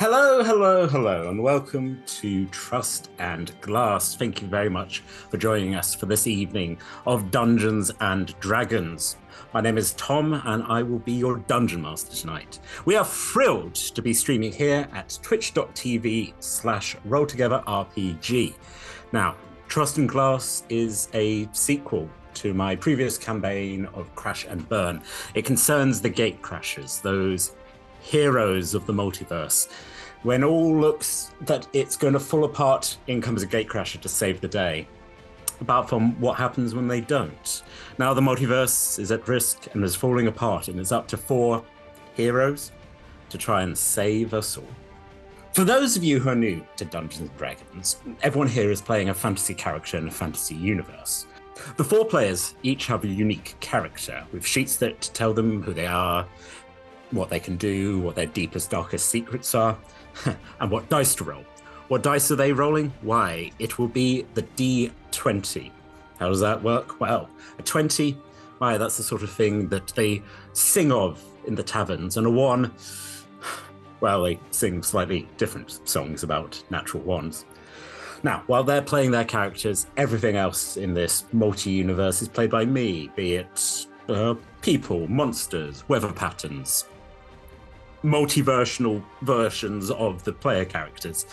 Hello, hello, hello, and welcome to Trust and Glass. Thank you very much for joining us for this evening of Dungeons and Dragons. My name is Tom, and I will be your Dungeon Master tonight. We are thrilled to be streaming here at twitch.tv/rolltogetherrpg. Now, Trust and Glass is a sequel to my previous campaign of Crash and Burn. It concerns the Gatecrashers, those heroes of the multiverse. When all looks that it's going to fall apart, in comes a gatecrasher to save the day. Apart from what happens when they don't. Now the multiverse is at risk and is falling apart, and it's up to 4 heroes to try and save us all. For those of you who are new to Dungeons & Dragons, everyone here is playing a fantasy character in a fantasy universe. The 4 players each have a unique character, with sheets that tell them who they are, what they can do, what their deepest, darkest secrets are, and what dice to roll. What dice are they rolling? Why, it will be the D20. How does that work? Well, a 20, why, that's the sort of thing that they sing of in the taverns, and a 1, well, they sing slightly different songs about natural ones. Now, while they're playing their characters, everything else in this multi-universe is played by me, be it people, monsters, weather patterns, multiversional versions of the player characters.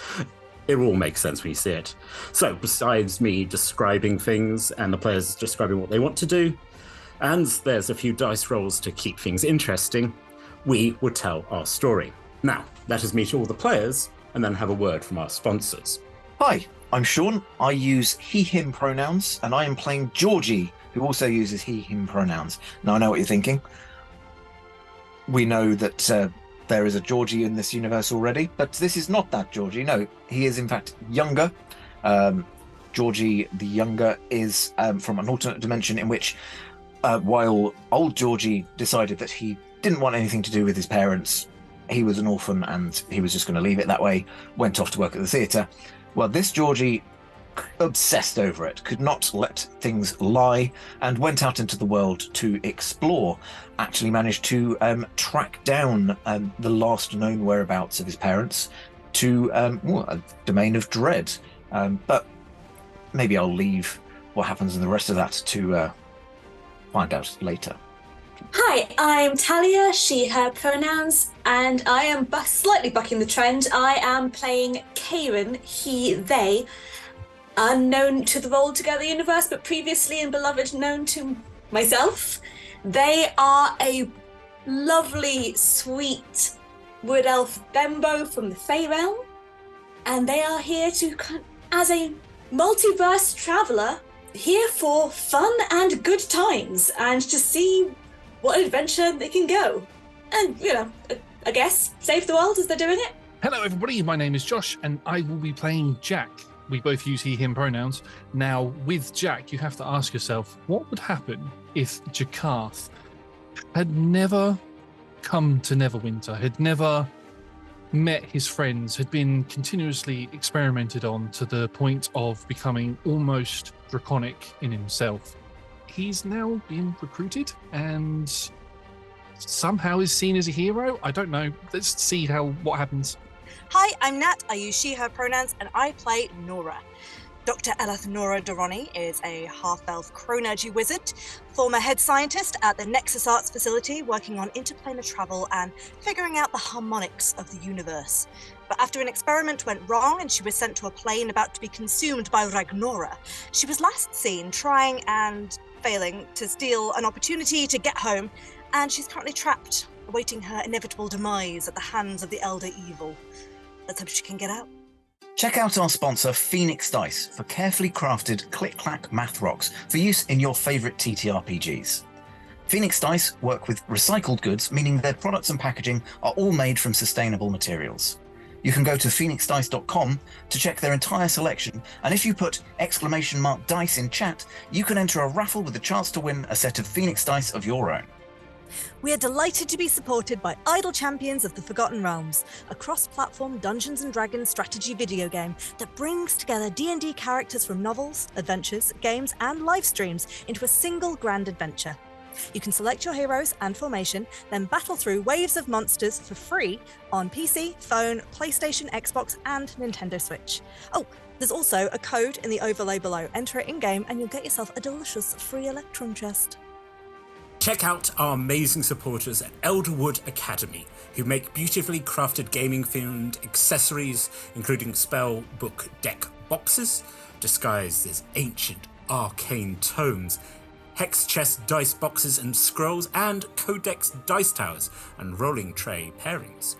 It all makes sense when you see it. So besides me describing things and the players describing what they want to do, and there's a few dice rolls to keep things interesting, we will tell our story. Now, let us meet all the players and then have a word from our sponsors. Hi, I'm Sean. I use he, him pronouns, and I am playing Georgie, who also uses he, him pronouns. Now, I know what you're thinking. We know that there is a Georgie in this universe already, but this is not that Georgie. No, he is in fact younger. Georgie the Younger is from an alternate dimension in which, while old Georgie decided that he didn't want anything to do with his parents, he was an orphan and he was just going to leave it that way, went off to work at the theatre. Well, this Georgie obsessed over it, could not let things lie, and went out into the world to explore. Actually managed to track down the last known whereabouts of his parents to a domain of dread. But maybe I'll leave what happens in the rest of that to find out later. Hi, I'm Talia, she, her pronouns, and I am slightly bucking the trend. I am playing Faerun, he, they, unknown to the Roll Together universe, but previously and beloved known to myself. They are a lovely, sweet wood elf bembo from the Fey realm, and they are here to, as a multiverse traveler, here for fun and good times, and to see what adventure they can go. And, I guess, save the world as they're doing it. Hello everybody, my name is Josh, and I will be playing Jack. We both use he, him pronouns. Now, with Jack, you have to ask yourself, what would happen if Jakarth had never come to Neverwinter, had never met his friends, had been continuously experimented on to the point of becoming almost draconic in himself. He's now been recruited and somehow is seen as a hero. I don't know. Let's see what happens. Hi, I'm Nat. I use she, her pronouns, and I play Nora. Dr. Eleth Nora Doroni is a half-elf chronergy wizard, former head scientist at the Nexus Arts facility, working on interplanar travel and figuring out the harmonics of the universe. But after an experiment went wrong and she was sent to a plane about to be consumed by Ragnora, she was last seen trying and failing to steal an opportunity to get home, and she's currently trapped, awaiting her inevitable demise at the hands of the Elder Evil. Let's hope she can get out. Check out our sponsor, Phoenix Dice, for carefully crafted click-clack math rocks for use in your favourite TTRPGs. Phoenix Dice work with recycled goods, meaning their products and packaging are all made from sustainable materials. You can go to phoenixdice.com to check their entire selection, and if you put !dice in chat, you can enter a raffle with a chance to win a set of Phoenix Dice of your own. We are delighted to be supported by Idle Champions of the Forgotten Realms, a cross-platform Dungeons & Dragons strategy video game that brings together D&D characters from novels, adventures, games, and live streams into a single grand adventure. You can select your heroes and formation, then battle through waves of monsters for free on PC, phone, PlayStation, Xbox, and Nintendo Switch. Oh, there's also a code in the overlay below. Enter it in-game and you'll get yourself a delicious free Electrum chest. Check out our amazing supporters at Elderwood Academy, who make beautifully crafted gaming-themed accessories, including spell book deck boxes, disguised as ancient arcane tomes, hex chest dice boxes and scrolls, and codex dice towers and rolling tray pairings.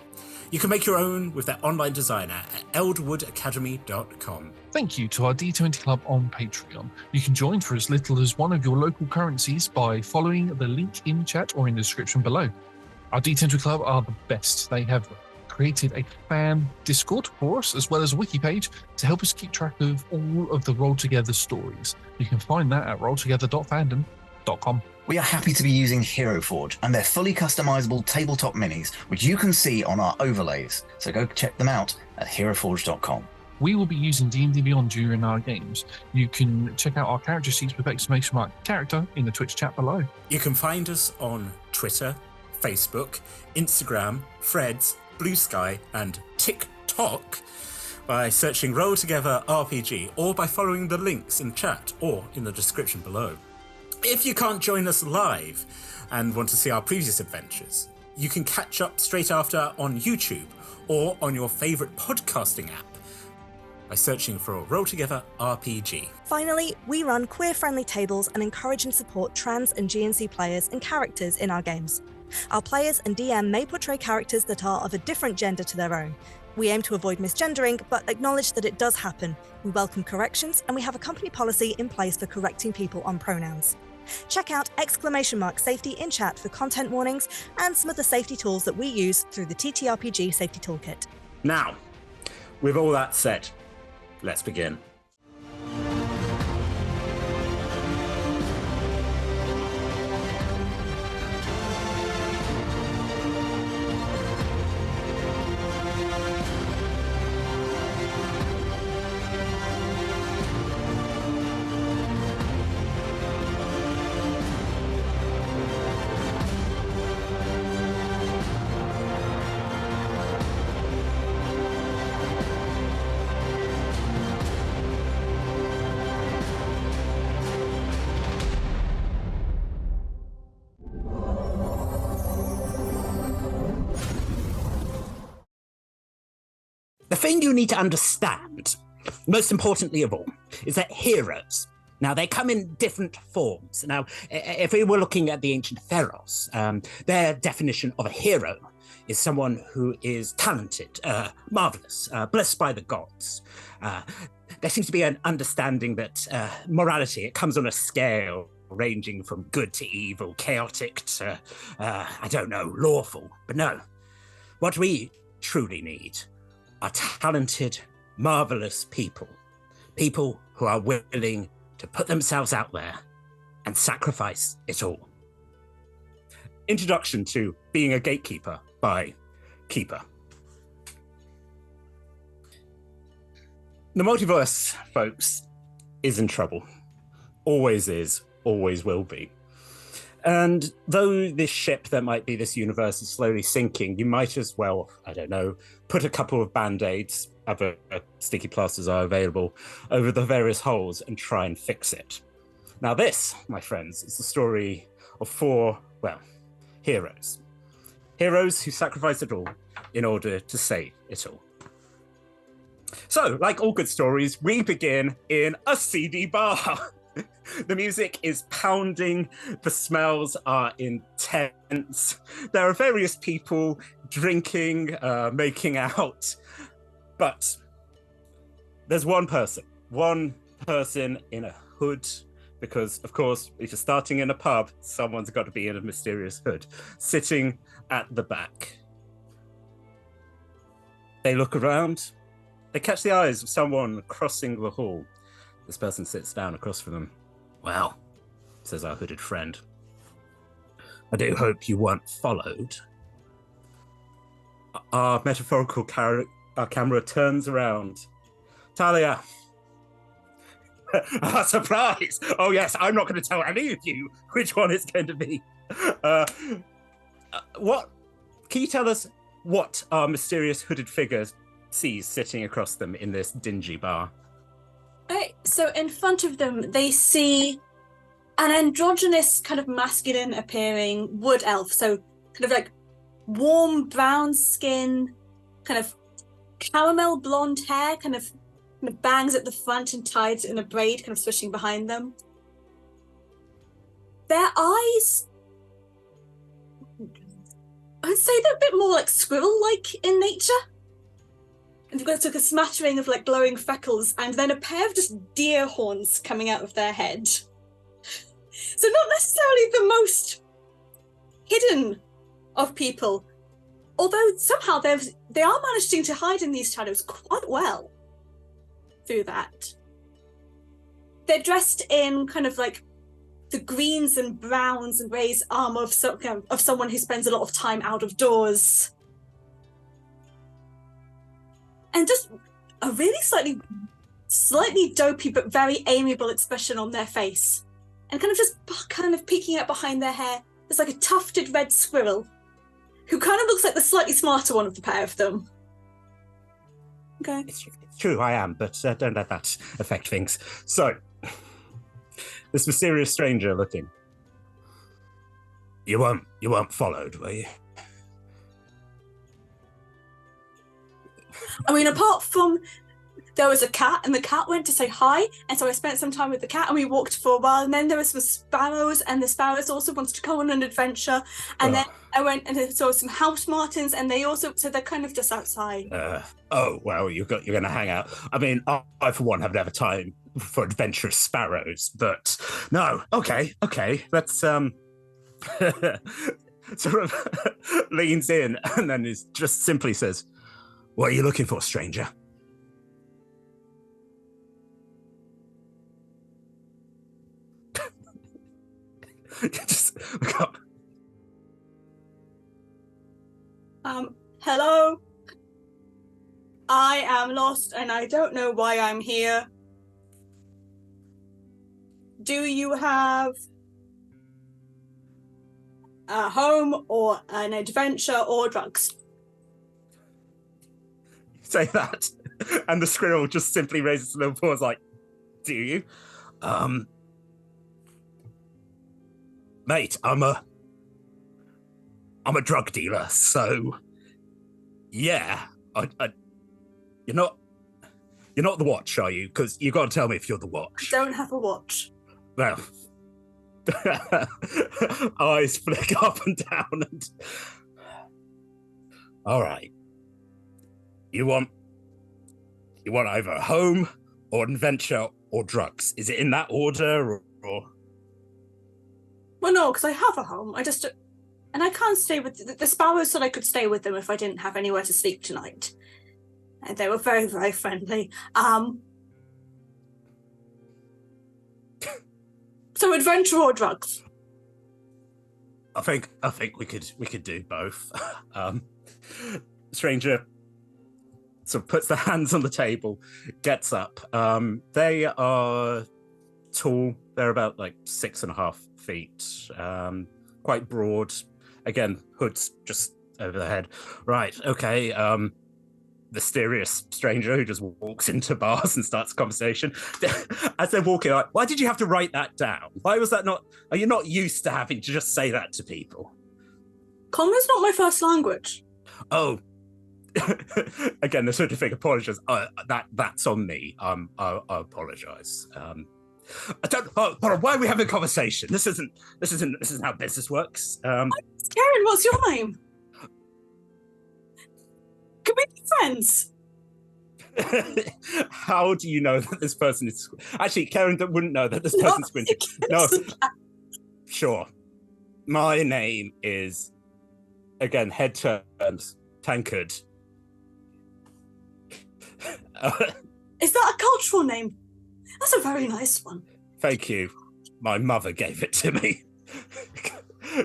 You can make your own with their online designer at elderwoodacademy.com. Thank you to our D20 Club on Patreon. You can join for as little as one of your local currencies by following the link in chat or in the description below. Our D20 Club are the best. They have created a fan Discord for us, as well as a wiki page to help us keep track of all of the Roll Together stories. You can find that at rolltogether.fandom.com. We are happy to be using Hero Forge and their fully customizable tabletop minis, which you can see on our overlays. So go check them out at heroforge.com. We will be using D&D Beyond during our games. You can check out our character sheets with !character in the Twitch chat below. You can find us on Twitter, Facebook, Instagram, Threads, Blue Sky, and TikTok by searching Roll Together RPG, or by following the links in chat or in the description below. If you can't join us live and want to see our previous adventures, you can catch up straight after on YouTube or on your favourite podcasting app by searching for Roll Together RPG. Finally, we run queer-friendly tables and encourage and support trans and GNC players and characters in our games. Our players and DM may portray characters that are of a different gender to their own. We aim to avoid misgendering, but acknowledge that it does happen. We welcome corrections, and we have a company policy in place for correcting people on pronouns. Check out !safety in chat for content warnings and some of the safety tools that we use through the TTRPG Safety Toolkit. Now, with all that said, let's begin. The thing you need to understand, most importantly of all, is that heroes, now they come in different forms. Now, if we were looking at the ancient pharaohs, their definition of a hero is someone who is talented, marvelous, blessed by the gods. There seems to be an understanding that morality, it comes on a scale ranging from good to evil, chaotic to, lawful. But no, what we truly need are talented, marvelous people. People who are willing to put themselves out there and sacrifice it all. Introduction to Being a Gatekeeper by Keeper. The multiverse, folks, is in trouble. Always is, always will be. And though this ship that might be this universe is slowly sinking, you might as well, put a couple of band-aids, other sticky plasters are available, over the various holes and try and fix it. Now this, my friends, is the story of four, heroes. Heroes who sacrifice it all in order to save it all. So, like all good stories, we begin in a seedy bar. The music is pounding, the smells are intense. There are various people drinking, making out, but there's one person in a hood, because, of course, if you're starting in a pub, someone's got to be in a mysterious hood, sitting at the back. They look around, they catch the eyes of someone crossing the hall. This person sits down across from them. "Well," says our hooded friend, "I do hope you weren't followed." Our metaphorical camera turns around. "Talia." Surprise! Oh yes, I'm not going to tell any of you which one it's going to be. What? Can you tell us what our mysterious hooded figure sees sitting across them in this dingy bar? Right, so in front of them, they see an androgynous, kind of masculine appearing wood elf. So kind of like warm brown skin, kind of caramel blonde hair, kind of bangs at the front and tied in a braid, kind of swishing behind them. Their eyes, I'd say they're a bit more like squirrel-like in nature. And they've got like a smattering of like glowing freckles and then a pair of just deer horns coming out of their head. So not necessarily the most hidden of people, although somehow they are managing to hide in these shadows quite well through that. They're dressed in kind of like the greens and browns and greys armor of someone who spends a lot of time out of doors. And just a really slightly dopey but very amiable expression on their face. And kind of peeking out behind their hair, there's like a tufted red squirrel who kind of looks like the slightly smarter one of the pair of them. Okay. It's true, I am, but don't let that affect things. So, this mysterious stranger looking. You weren't followed, were you? I mean, apart from there was a cat, and the cat went to say hi, and so I spent some time with the cat, and we walked for a while, and then there was some sparrows, and the sparrows also wanted to go on an adventure, and then I went and saw some house martins, and so they're kind of just outside. Well, you're going to hang out. I mean, I for one have never time for adventurous sparrows, but no, okay, let's sort of leans in, and then just simply says, "What are you looking for, stranger?" Just look up. Hello? I am lost and I don't know why I'm here. Do you have a home or an adventure or drugs? Say that, and the squirrel just simply raises a little paws like, "Do you?" Mate, I'm a drug dealer, so yeah. You're not the watch, are you? Because you got to tell me if you're the watch. Don't have a watch. Well, eyes flick up and down, and all right. You want either a home or an adventure or drugs. Is it in that order or? Well, no, because I have a home. And I can't stay with the sparrows said I could stay with them if I didn't have anywhere to sleep tonight. And they were very, very friendly. So adventure or drugs? I think we could do both. Stranger sort of puts their hands on the table, gets up. They are tall. They're about like 6.5 feet. Quite broad. Again, hoods just over the head. Right, okay. Mysterious stranger who just walks into bars and starts a conversation. As they're walking, like, why did you have to write that down? Why was that not? Are you not used to having to just say that to people? Common's not my first language. Oh. Again, the sort of thing apologizes. That's on me. I apologize. I don't. Hold on. Why are we having a conversation? This isn't how business works. Karen, what's your name? Can we be friends? How do you know that this person is? Actually, Karen wouldn't know that this person's squinting. No. Sure. My name is, again, head turns, Tankard. Is that a cultural name? That's a very nice one. Thank you. My mother gave it to me.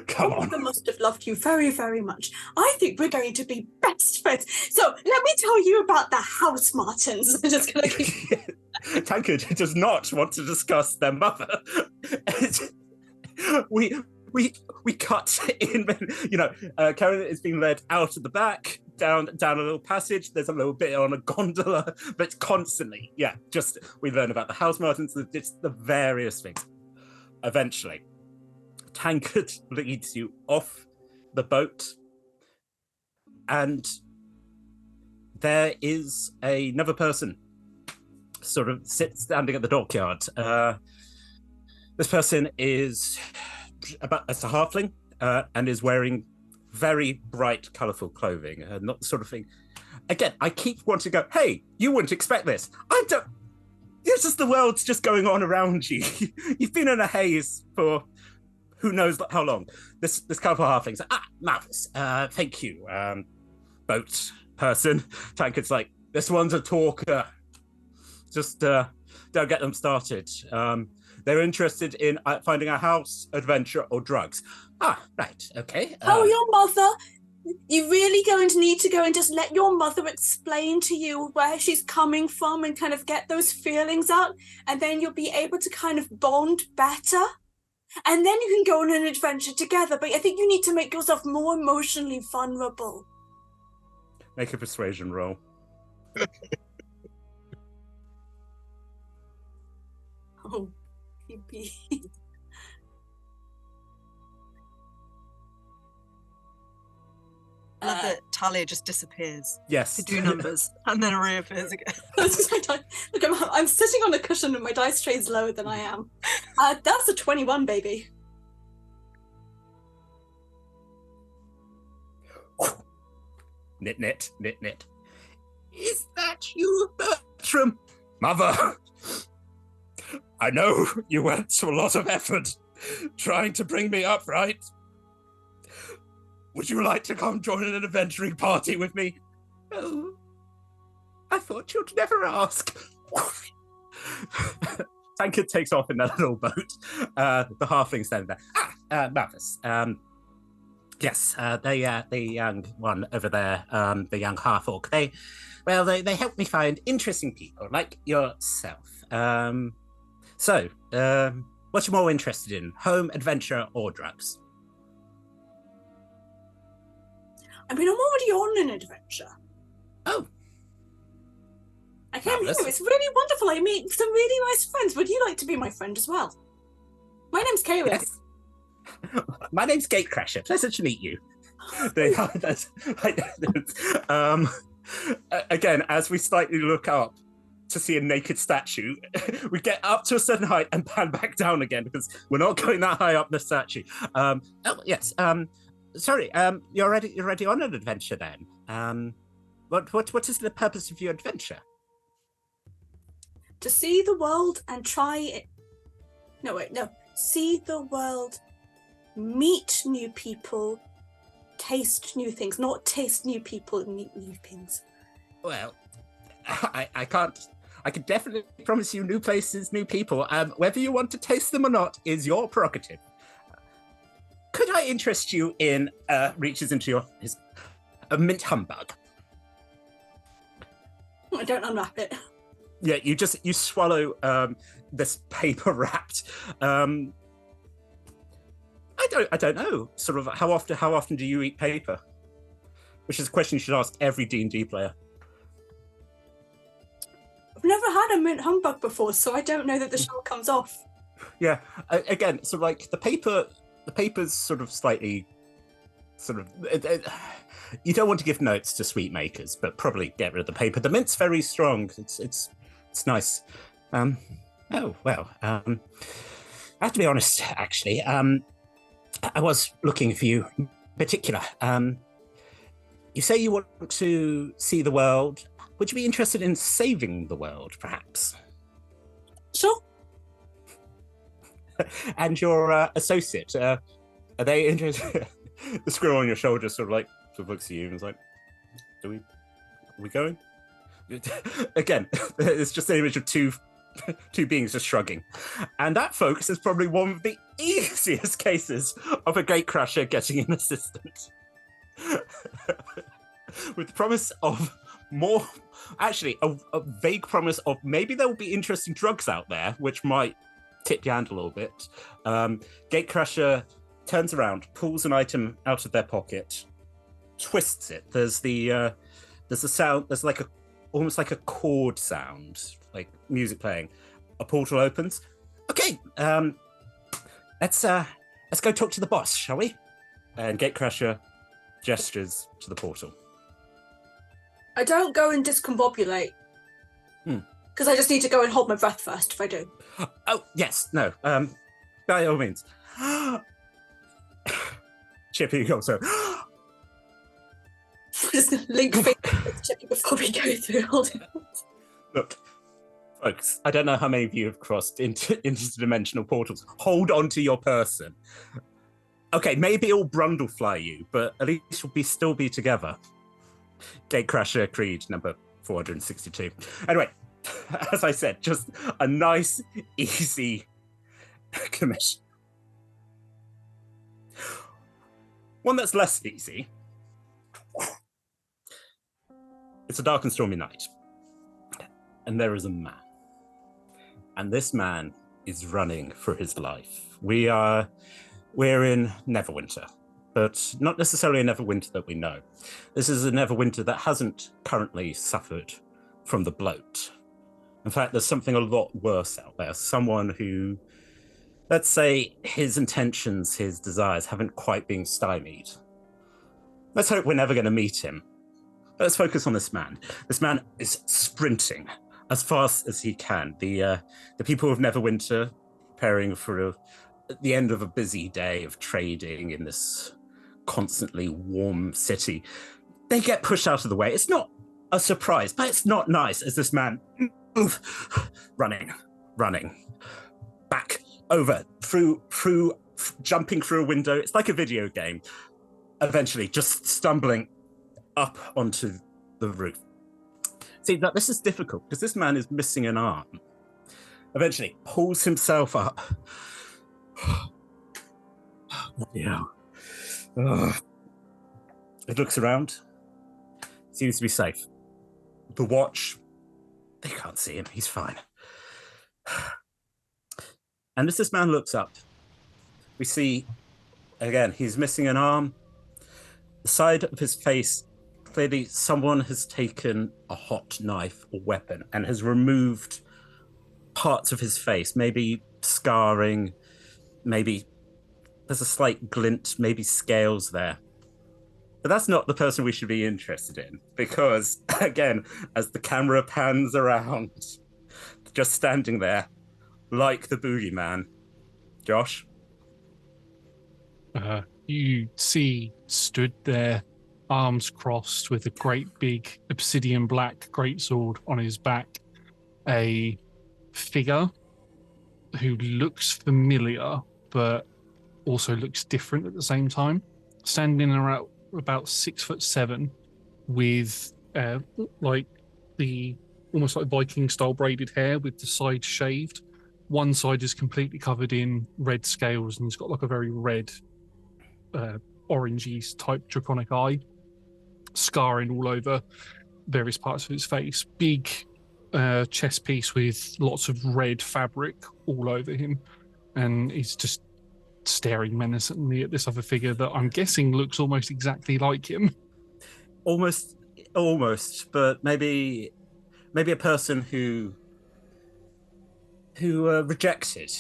Come on. I must have loved you very, very much. I think we're going to be best friends. So let me tell you about the house martins. I'm just going to Tankard does not want to discuss their mother. We we cut in. Karen is being led out of the back, down a little passage. There's a little bit on a gondola, but constantly, just we learn about the house martins, just the various things. Eventually, Tankard leads you off the boat, and there is another person sort of standing at the dockyard. This person is it's a halfling and is wearing very bright, colourful clothing, not the sort of thing. Again, I keep wanting to go, hey, you wouldn't expect this. I don't. It's just the world's just going on around you. You've been in a haze for who knows how long. This colourful halfling's like, marvellous. Thank you, boat person. Tankard's like, this one's a talker. Just don't get them started. They're interested in finding a house, adventure, or drugs. Right, okay. Your mother? You're really going to need to go and just let your mother explain to you where she's coming from and kind of get those feelings out, and then you'll be able to kind of bond better. And then you can go on an adventure together, but I think you need to make yourself more emotionally vulnerable. Make a persuasion roll. Oh, creepy. I love that Talia just disappears Yes. to do numbers and then reappears again. Look, I'm sitting on a cushion and my dice tray's lower than I am. That's a 21, baby. Knit. Is that you, Bertram? Mother, I know you went to a lot of effort trying to bring me up, right? Would you like to come join an adventuring party with me? Oh, I thought you'd never ask. Tankard takes off in that little boat. The halfling standing there. Marvellous. Yes, the young one over there, the young half-orc, they help me find interesting people like yourself. So, what you more interested in, home, adventure, or drugs? I mean, I'm already on an adventure. Oh. I came here, it's really wonderful. I meet some really nice friends. Would you like to be my friend as well? My name's Kayla. Yes. My name's Gatecrasher. Pleasure to meet you. Again, as we slightly look up to see a naked statue, we get up to a certain height and pan back down again because we're not going that high up the statue. Yes. Sorry. You're already on an adventure then. What is the purpose of your adventure? To see the world and try it. No. See the world, meet new people, taste new things. Not taste new people and meet new things. Well, I can't. I can definitely promise you new places, new people. Whether you want to taste them or not is your prerogative. Could I interest you in, reaches into a mint humbug? I don't unwrap it. Yeah, you swallow this paper wrapped. I don't know. Sort of how often do you eat paper? Which is a question you should ask every D&D player. I've never had a mint humbug before, so I don't know that the shell comes off. Yeah, again, so like the paper's sort of slightly, you don't want to give notes to sweet makers, but probably get rid of the paper. The mint's very strong. It's nice. I have to be honest, actually. I was looking for you in particular. You say you want to see the world. Would you be interested in saving the world, perhaps? Sure. And your associate, are they interested? The squirrel on your shoulder sort of looks at you and is like, are we going? Again, it's just an image of two beings just shrugging. And that, folks, is probably one of the easiest cases of a gatecrasher getting an assistant. With the promise of more, actually, a vague promise of maybe there will be interesting drugs out there, which might tip your hand a little bit. Gatecrasher turns around, pulls an item out of their pocket, twists it. There's the sound. There's like almost like a chord sound, like music playing. A portal opens. Okay, let's go talk to the boss, shall we? And Gatecrasher gestures to the portal. I don't go and discombobulate. Because I just need to go and hold my breath first if I do. Oh, yes, no. By all means. Chippy also. Just link fingers with Chippy before we go through holding. Look, folks, I don't know how many of you have crossed into interdimensional portals. Hold on to your person. Okay, maybe it'll Brundlefly you, but at least you'll still be together. Gatecrasher Creed number 462. Anyway, as I said, just a nice, easy commission. One that's less easy. It's a dark and stormy night. And there is a man. And this man is running for his life. We're in Neverwinter, but not necessarily a Neverwinter that we know. This is a Neverwinter that hasn't currently suffered from the bloat. In fact, there's something a lot worse out there. Someone who, let's say, his intentions, his desires haven't quite been stymied. Let's hope we're never going to meet him. Let's focus on this man. This man is sprinting as fast as he can. The people of Neverwinter, preparing for the end of a busy day of trading in this constantly warm city, they get pushed out of the way. It's not a surprise, but it's not nice as this man running, back, over, through, jumping through a window. It's like a video game. Eventually, just stumbling up onto the roof. See, that this is difficult because this man is missing an arm. Eventually, pulls himself up. Yeah. It looks around. Seems to be safe. The watch, they can't see him. He's fine. And as this man looks up, we see, again, he's missing an arm. The side of his face, clearly someone has taken a hot knife or weapon and has removed parts of his face, maybe scarring, maybe there's a slight glint, maybe scales there. But that's not the person we should be interested in, because, again, as the camera pans around, just standing there, like the boogeyman, Josh? You see, stood there, arms crossed, with a great big obsidian black greatsword on his back, a figure who looks familiar, but also looks different at the same time, standing around about 6'7", with like the almost like Viking style braided hair with the side shaved. One side is completely covered in red scales and he's got like a very red orangey type draconic eye, scarring all over various parts of his face. Big chest piece with lots of red fabric all over him, and he's just staring menacingly at this other figure that I'm guessing looks almost exactly like him. Almost, but maybe a person who rejected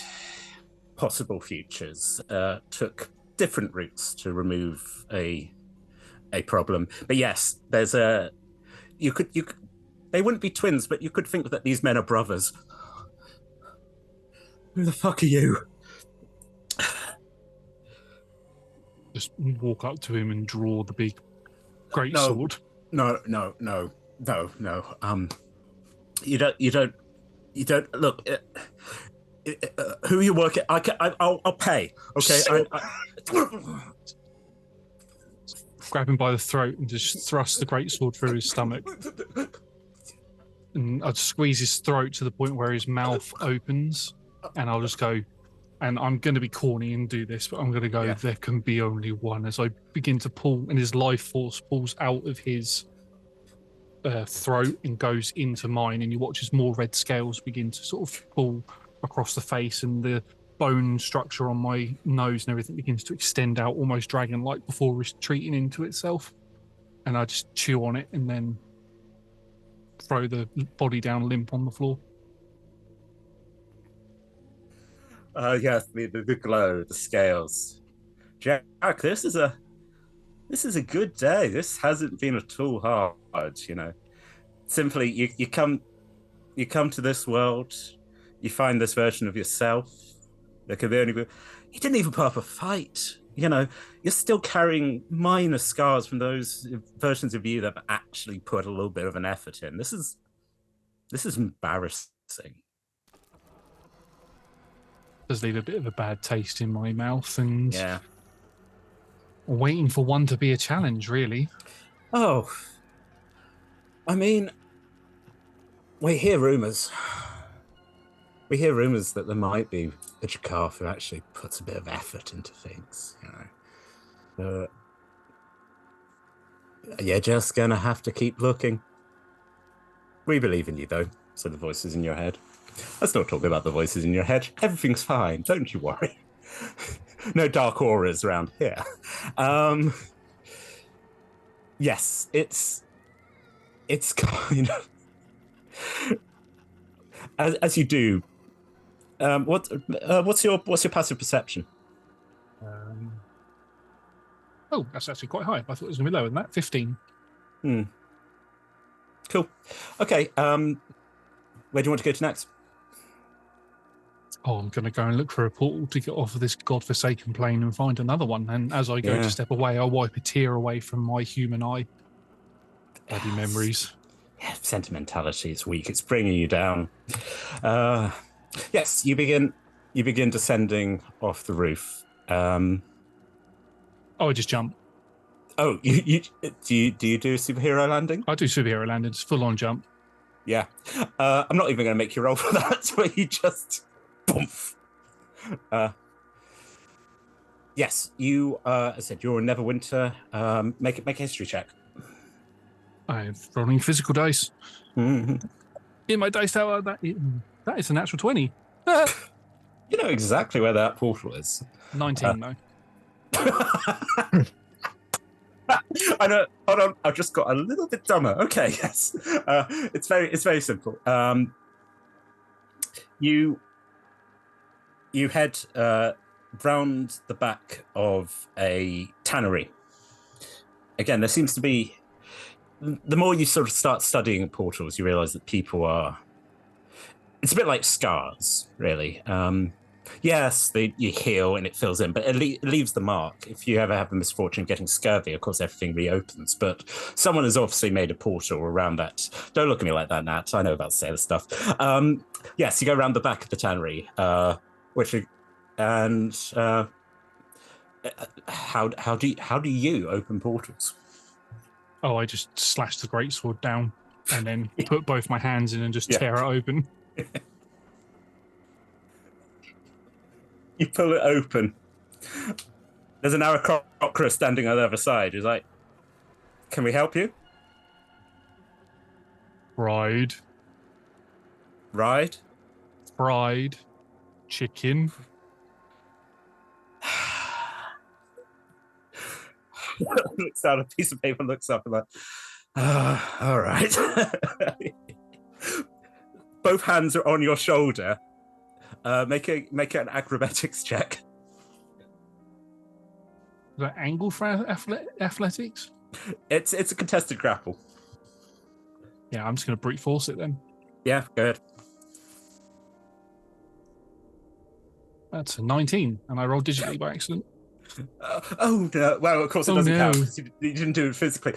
possible futures, took different routes to remove a problem. But yes, there's you could they wouldn't be twins, but you could think that these men are brothers. Who the fuck are you? Just walk up to him and draw the big great sword. No. You don't look. Who you work at? I'll pay. Okay. Grab him by the throat and just thrust the greatsword through his stomach. And I'll squeeze his throat to the point where his mouth opens, and I'll just go. And I'm going to be corny and do this, but I'm going to go, There can be only one, as I begin to pull, and his life force pulls out of his throat and goes into mine, and you watch as more red scales begin to sort of pull across the face, and the bone structure on my nose and everything begins to extend out almost dragon-like before retreating into itself. And I just chew on it and then throw the body down limp on the floor. Yes, the glow, the scales. Jack, this is a good day. This hasn't been at all hard, you know. Simply, you come to this world, you find this version of yourself. There could be only be. You didn't even put up a fight. You know, you're still carrying minor scars from those versions of you that have actually put a little bit of an effort in. This is embarrassing. Does leave a bit of a bad taste in my mouth, and yeah, waiting for one to be a challenge, really. Oh, I mean, we hear rumors. We hear rumors that there might be a Jakar who actually puts a bit of effort into things, you know. You're just gonna have to keep looking. We believe in you, though, said the voices in your head. Let's not talk about the voices in your head. Everything's fine. Don't you worry. No dark auras around here. Yes, it's kind of as you do. What's your passive perception? Oh, that's actually quite high. I thought it was going to be lower than that. 15. Cool. Okay. Where do you want to go to next? Oh, I'm going to go and look for a portal to get off of this godforsaken plane and find another one. And as I go to step away, I'll wipe a tear away from my human eye. Bloody memories. Yeah, sentimentality is weak. It's bringing you down. Yes, you begin descending off the roof. I just jump. Oh, do you do a superhero landing? I do superhero landings, full on jump. Yeah. I'm not even going to make you roll for that. Where you just boomf. Yes, you. I said you're a Neverwinter. Make a history check. I'm rolling physical dice. Mm-hmm. In my dice tower, that is a natural 20. You know exactly where that portal is. 19, though. I know. Hold on, I've just got a little bit dumber. Okay, yes. It's very simple. You head round the back of a tannery. Again, there seems to be. The more you sort of start studying portals, you realize that people are. It's a bit like scars, really. Yes, you heal and it fills in, but it leaves the mark. If you ever have the misfortune of getting scurvy, of course, everything reopens. But someone has obviously made a portal around that. Don't look at me like that, Nat. I know about sailor stuff. Yes, you go around the back of the tannery, how do you open portals? Oh, I just slash the greatsword down and then put both my hands in and just tear it open. You pull it open. There's an Aarakocra standing on the other side. He's like, "Can we help you?" Fried chicken. Looks down a piece of paper, looks up, and like, all right. Both hands are on your shoulder. Make an acrobatics check. Is that angle for athletics? It's a contested grapple. Yeah, I'm just going to brute force it then. Yeah, go ahead. That's a 19, and I rolled digitally by accident. Oh no! Well, of course it doesn't count. You didn't do it physically.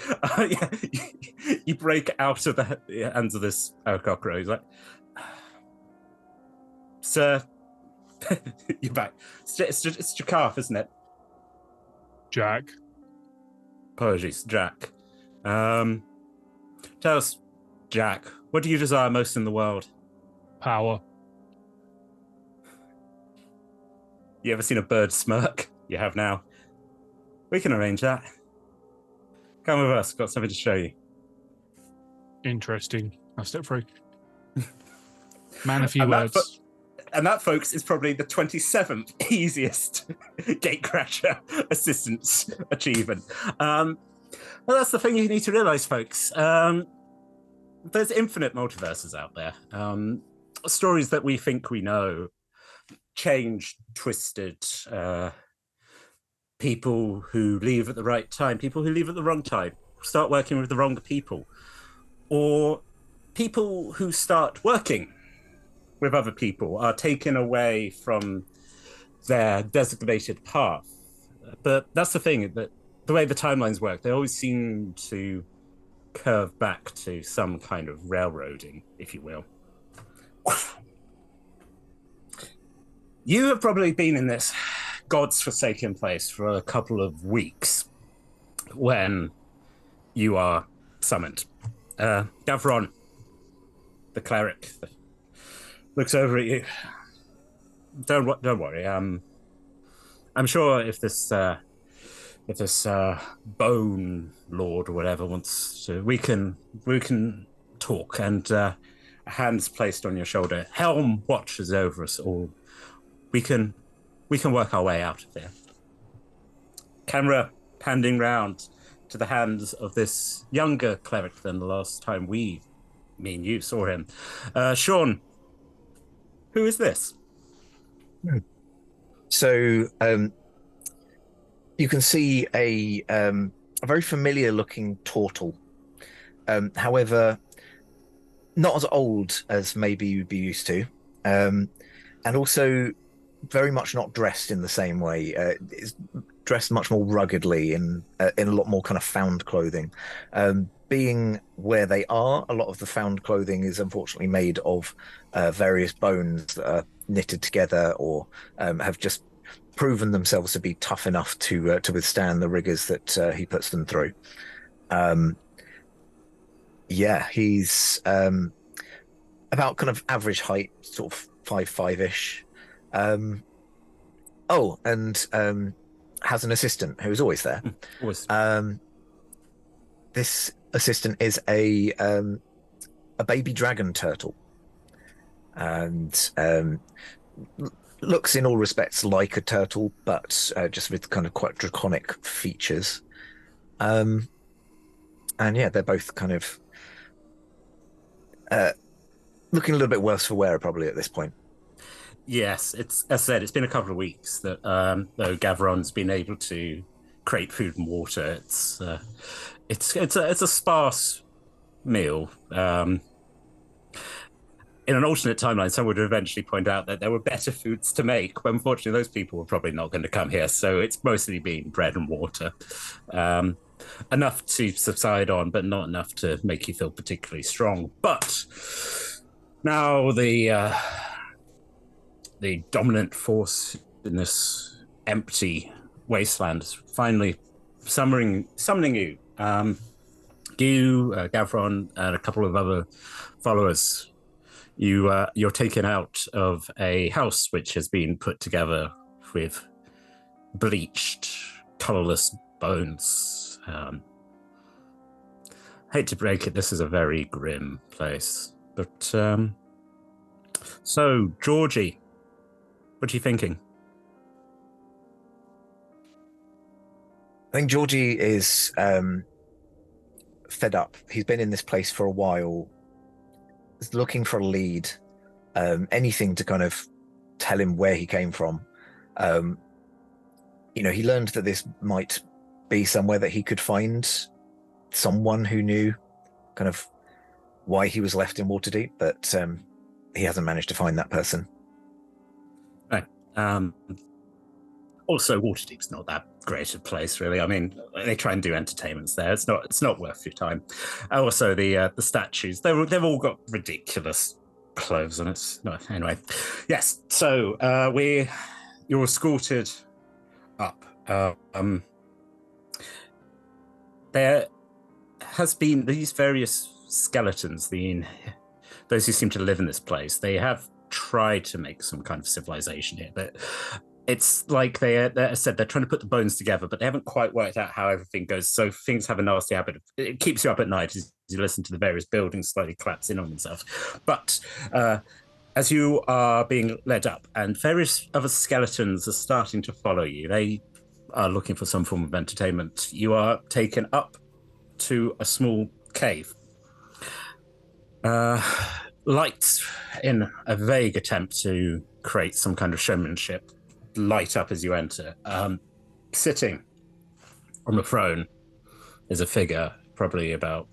You break out of the hands of this Aarakocra. He's like, "Sir, you're back. It's Jakar, isn't it?" Jack. Apologies, Jack. Tell us, Jack, what do you desire most in the world? Power. You ever seen a bird smirk? You have now. We can arrange that. Come with us. Got something to show you. Interesting. I'll step through. Man, a few words. And that, folks, is probably the 27th easiest gatecrasher assistance achievement. Well, that's the thing you need to realize, folks. There's infinite multiverses out there. Stories that we think we know, changed, twisted, people who leave at the right time, people who leave at the wrong time, start working with the wrong people, or people who start working with other people are taken away from their designated path. But that's the thing, that the way the timelines work, they always seem to curve back to some kind of railroading, if you will. You have probably been in this God's forsaken place for a couple of weeks when you are summoned. Gavron, the cleric, looks over at you. Don't worry. I'm sure if this bone lord or whatever wants to, we can talk. And a hand's placed on your shoulder. Helm watches over us all. We can work our way out of here. Camera panning round to the hands of this younger cleric than the last time me and you saw him. Sean, who is this? So you can see a very familiar looking turtle. However, not as old as maybe you'd be used to. And also very much not dressed in the same way. It's dressed much more ruggedly in a lot more kind of found clothing. Being where they are, a lot of the found clothing is unfortunately made of various bones that are knitted together or have just proven themselves to be tough enough to withstand the rigors that he puts them through. He's about kind of average height, sort of 5'5"-ish. And has an assistant who is always there. Always. This assistant is a baby dragon turtle, and looks in all respects like a turtle, but just with kind of quite draconic features. And yeah, they're both kind of looking a little bit worse for wear probably at this point. Yes, it's, as I said, it's been a couple of weeks that though Gavron's been able to create food and water. It's a sparse meal. In an alternate timeline, someone would eventually point out that there were better foods to make, but unfortunately those people were probably not going to come here, so it's mostly been bread and water. Enough to subside on, but not enough to make you feel particularly strong. But now the dominant force in this empty wasteland is finally summoning you. Gavron, and a couple of other followers. You're taken out of a house which has been put together with bleached, colorless bones. Hate to break it, this is a very grim place. But so, Georgie, what are you thinking? I think Georgie is fed up. He's been in this place for a while. He's looking for a lead, anything to kind of tell him where he came from. He learned that this might be somewhere that he could find someone who knew kind of why he was left in Waterdeep, but he hasn't managed to find that person. Right. Also, Waterdeep's not that great a place, really. I mean, they try and do entertainments there. It's not worth your time. Also, the statues, they've all got ridiculous clothes, and it's not anyway. Yes. So you're escorted up. There has been these various skeletons. Those who seem to live in this place, they have tried to make some kind of civilization here, but it's like they're trying to put the bones together, but they haven't quite worked out how everything goes. So things have a nasty habit of, it keeps you up at night as you listen to the various buildings slowly collapse in on themselves. But as you are being led up, and various other skeletons are starting to follow you, they are looking for some form of entertainment. You are taken up to a small cave. Lights, in a vague attempt to create some kind of showmanship, light up as you enter. Sitting on the throne is a figure, probably about,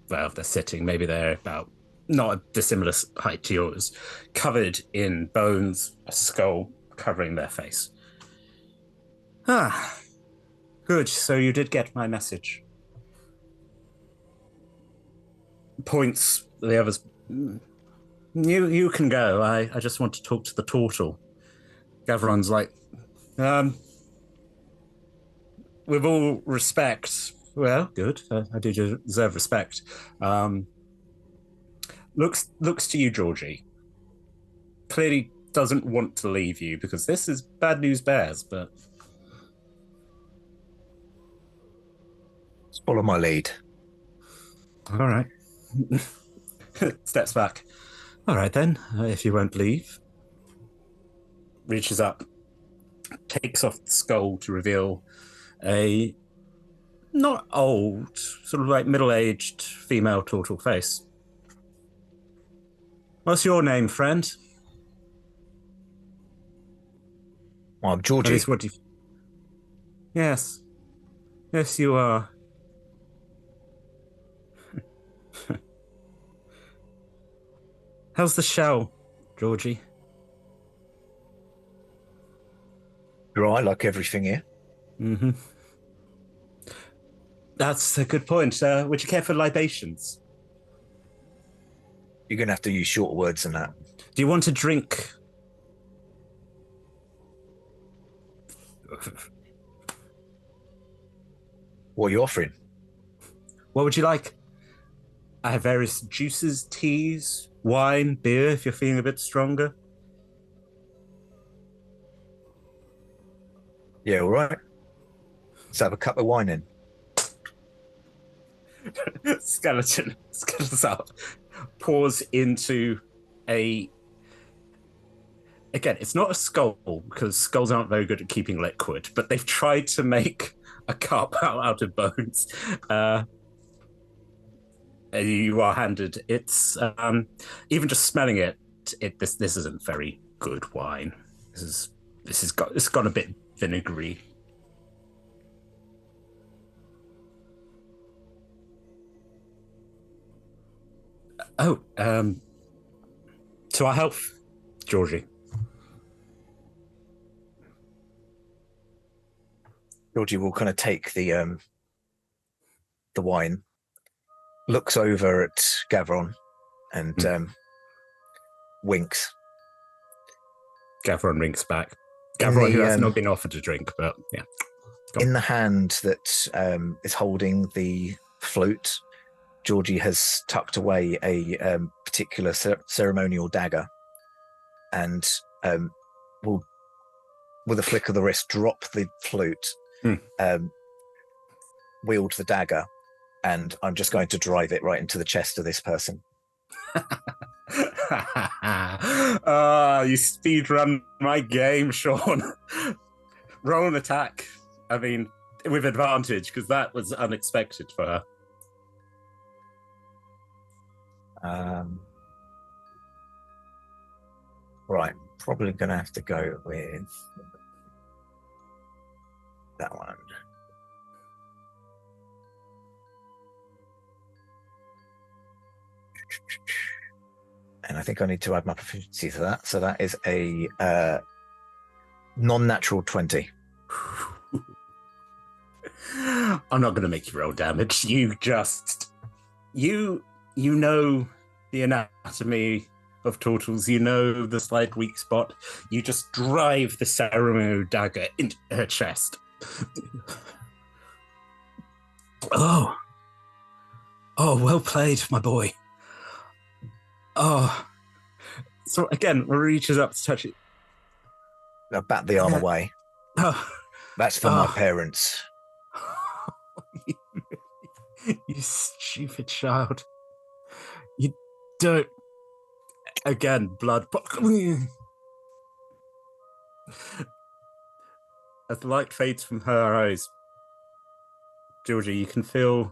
well, they're sitting, maybe they're about not a dissimilar height to yours, covered in bones, a skull covering their face. Ah, good. So you did get my message. Points the others. You can go. I just want to talk to the turtle. Gavron's like, with all respect. Well, good. I do deserve respect. Looks to you, Georgie. Clearly doesn't want to leave you because this is bad news bears, but follow my lead. All right. Steps back. All right then, if you won't leave. Reaches up, takes off the skull to reveal a not old, sort of like middle-aged female turtle face. What's your name, friend? I'm Georgie. At least what do you... Yes. Yes, you are. How's the shell, Georgie? Dry, like everything here. Mm-hmm. That's a good point. Would you care for libations? You're going to have to use shorter words than that. Do you want a drink? What are you offering? What would you like? I have various juices, teas, wine, beer, if you're feeling a bit stronger. Yeah, all right. Let's have a cup of wine in. Skeleton up, pours into a... Again, it's not a skull, because skulls aren't very good at keeping liquid, but they've tried to make a cup out of bones. You are handed. It's even just smelling it. This isn't very good wine. It's got a bit vinegary. Oh, to our health, Georgie. Georgie will kind of take the wine, looks over at Gavron, and winks. Gavron winks back. Gavron, who has not been offered a drink, but yeah. In the hand that is holding the flute, Georgie has tucked away a particular ceremonial dagger, and will, with a flick of the wrist, drop the flute, wield the dagger, and I'm just going to drive it right into the chest of this person. You speedrun my game, Sean. Roll an attack. I mean, with advantage, because that was unexpected for her. Right, probably going to have to go with that one. And I think I need to add my proficiency to that. So that is a non-natural 20. I'm not going to make you roll damage. You know the anatomy of turtles. You know the slight weak spot. You just drive the ceremonial dagger into her chest. Oh, well played, my boy. Oh, so again, reaches up to touch it. Now bat the arm away. Oh, that's for my parents. You stupid child. You don't. Again, blood. As the light fades from her eyes, Georgie, you can feel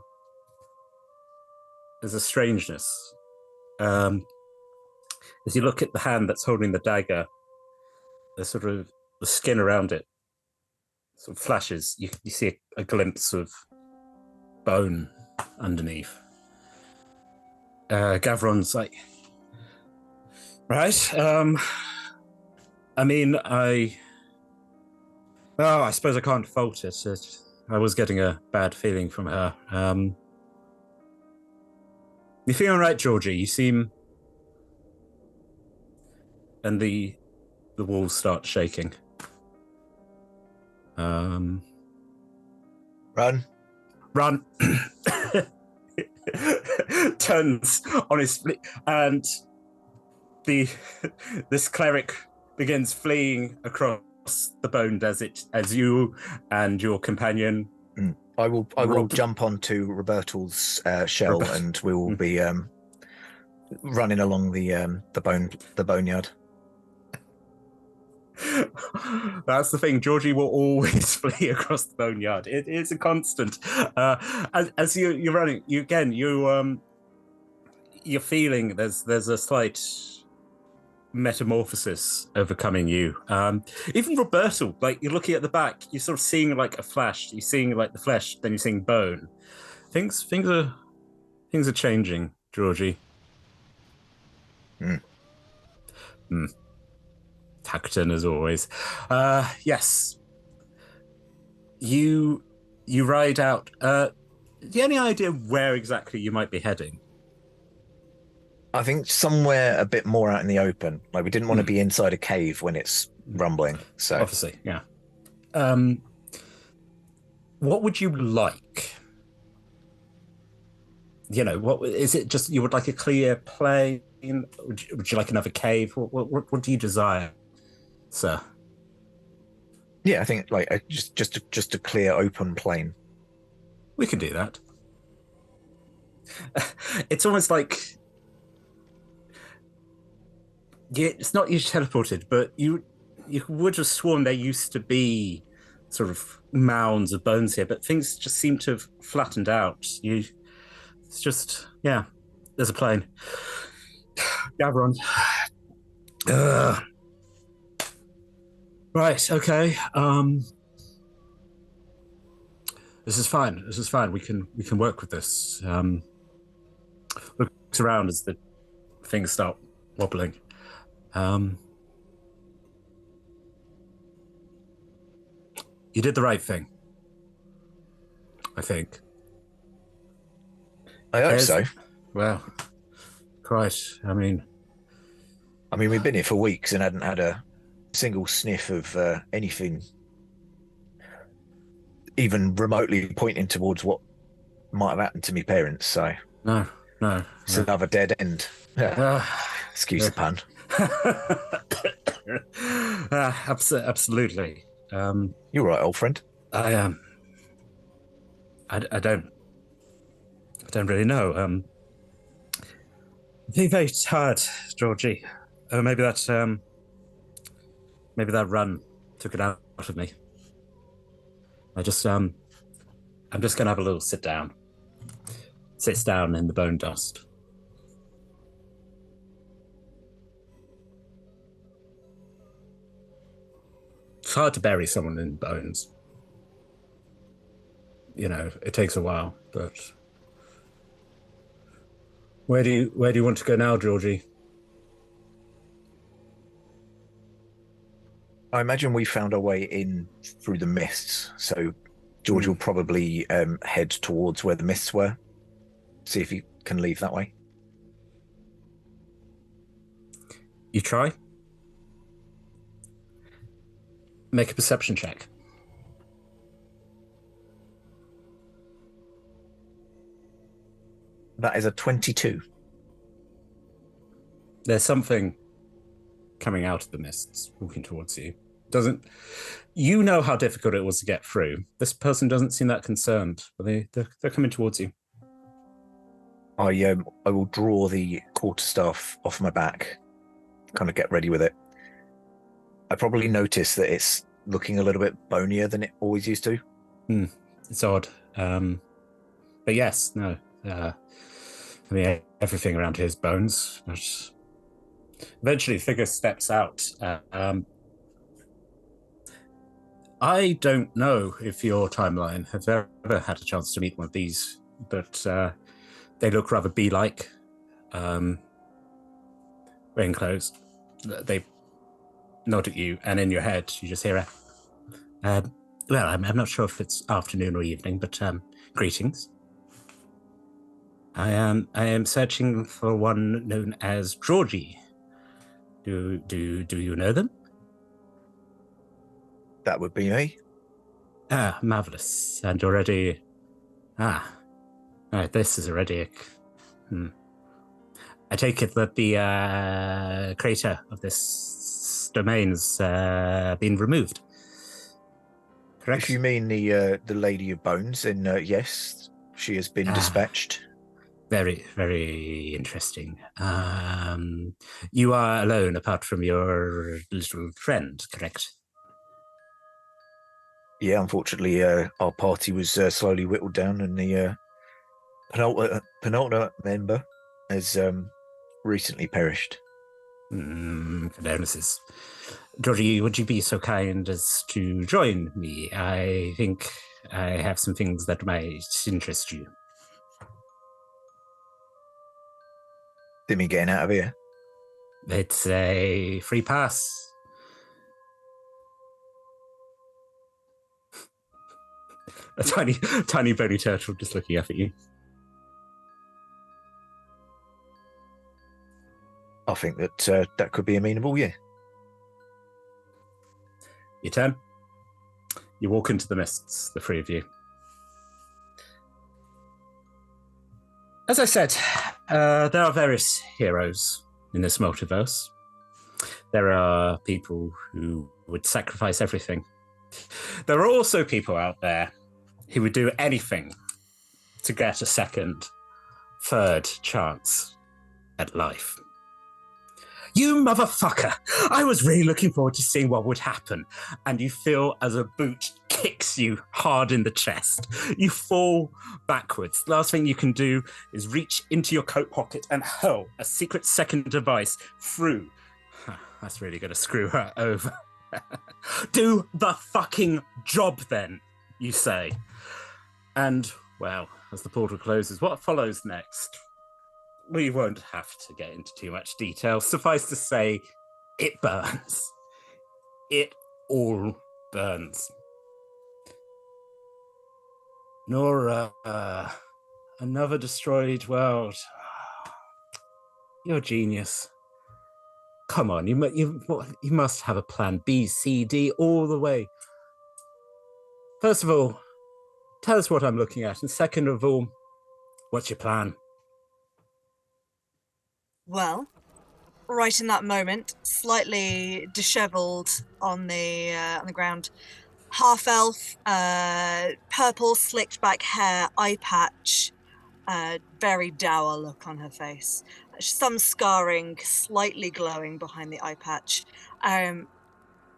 there's a strangeness. As you look at the hand that's holding the dagger, the sort of the skin around it sort of flashes. You see a glimpse of bone underneath. Gavron's like, right. I mean, I suppose I can't fault it. I was getting a bad feeling from her. You feeling right, Georgie? You seem... And the walls start shaking. Run. Turns on his and this cleric begins fleeing across the bone desert as you and your companion. I will jump onto Robertal's shell, and we will be running along the boneyard. That's the thing. Georgie will always flee across the boneyard. It is a constant. As you're running, you're feeling there's a slight metamorphosis overcoming you. Even Roberto, like you're looking at the back, you're sort of seeing like a flash. You're seeing like the flesh, then you're seeing bone. Things are changing, Georgie. Tacton as always. Yes. You ride out. Do you have any idea where exactly you might be heading? I think somewhere a bit more out in the open. Like we didn't want to be inside a cave when it's rumbling. So obviously, yeah. What would you like? You know, what is it? Just you would like a clear plain? Would you like another cave? What do you desire, sir? Yeah, I think like just a clear open plain. We can do that. It's almost like it's not you teleported, but you would have sworn there used to be sort of mounds of bones here, but things just seem to have flattened out. It's just, yeah, there's a plane. Gavron. Right, okay. This is fine. We can work with this. Looks around as the things start wobbling. You did the right thing, I think. I hope so. Well, Christ, I mean, we've been here for weeks and hadn't had a single sniff of anything even remotely pointing towards what might have happened to me parents. So no. It's another dead end. Excuse the pun. Absolutely. You're right, old friend. I don't really know. I'm very tired, Georgie. Maybe that run took it out of me. I'm just gonna have a little sit down. Sits down in the bone dust. It's hard to bury someone in bones. You know, it takes a while, but where do you want to go now, Georgie? I imagine we found our way in through the mists, so George will probably head towards where the mists were. See if he can leave that way. You try? Make a perception check. That is a 22. There's something coming out of the mists, walking towards you. You know how difficult it was to get through. This person doesn't seem that concerned, but they're coming towards you. I will draw the quarterstaff off my back kind of get ready with it. I probably noticed that it's looking a little bit bonier than it always used to. It's odd. But yes, no. I mean, everything around here is bones. But eventually, the figure steps out. I don't know if your timeline have ever had a chance to meet one of these, but they look rather bee-like. Wearing clothes. They nod at you, and in your head, you just hear well, I'm not sure if it's afternoon or evening, but greetings. I am searching for one known as Georgie. Do you know them? That would be me. Ah, marvelous. And already... this is already... I take it that the creator of this domain's been removed. Correct? If you mean the Lady of Bones, then yes, she has been dispatched. Very, very interesting. You are alone apart from your little friend, correct? Yeah, unfortunately, our party was slowly whittled down, and the penultimate member has recently perished. Condolences. Georgie, would you be so kind as to join me? I think I have some things that might interest you. Did me getting out of here? It's a free pass. A tiny bony turtle just looking up at you. I think that that could be amenable, yeah. Your turn. You walk into the mists, the three of you. As I said, there are various heroes in this multiverse. There are people who would sacrifice everything. There are also people out there who would do anything to get a second, third chance at life. You motherfucker! I was really looking forward to seeing what would happen, and you feel as a boot kicks you hard in the chest. You fall backwards. The last thing you can do is reach into your coat pocket and hurl a secret second device through. That's really going to screw her over. Do the fucking job then, you say. And, well, as the portal closes, what follows next? We won't have to get into too much detail. Suffice to say, it burns. It all burns. Nora, another destroyed world. You're a genius. Come on, you must have a plan B, C, D, all the way. First of all, tell us what I'm looking at. And second of all, what's your plan? Well, right in that moment, slightly dishevelled on the ground, half elf, purple slicked back hair, eye patch, very dour look on her face. Some scarring, slightly glowing behind the eye patch.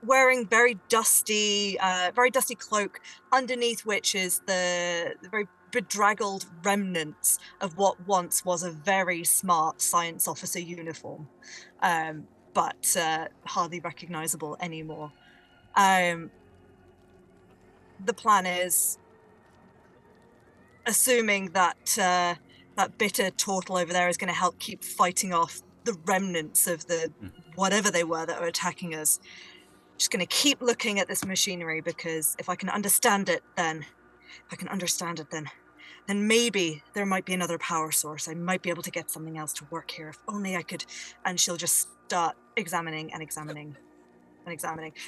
Wearing very dusty cloak, underneath which is the very bedraggled remnants of what once was a very smart science officer uniform, but hardly recognizable anymore. The plan is, assuming that that bitter turtle over there is going to help keep fighting off the remnants of the whatever they were that are attacking us, just going to keep looking at this machinery, because if I can understand it, then maybe there might be another power source. I might be able to get something else to work here. If only I could. And she'll just start examining. And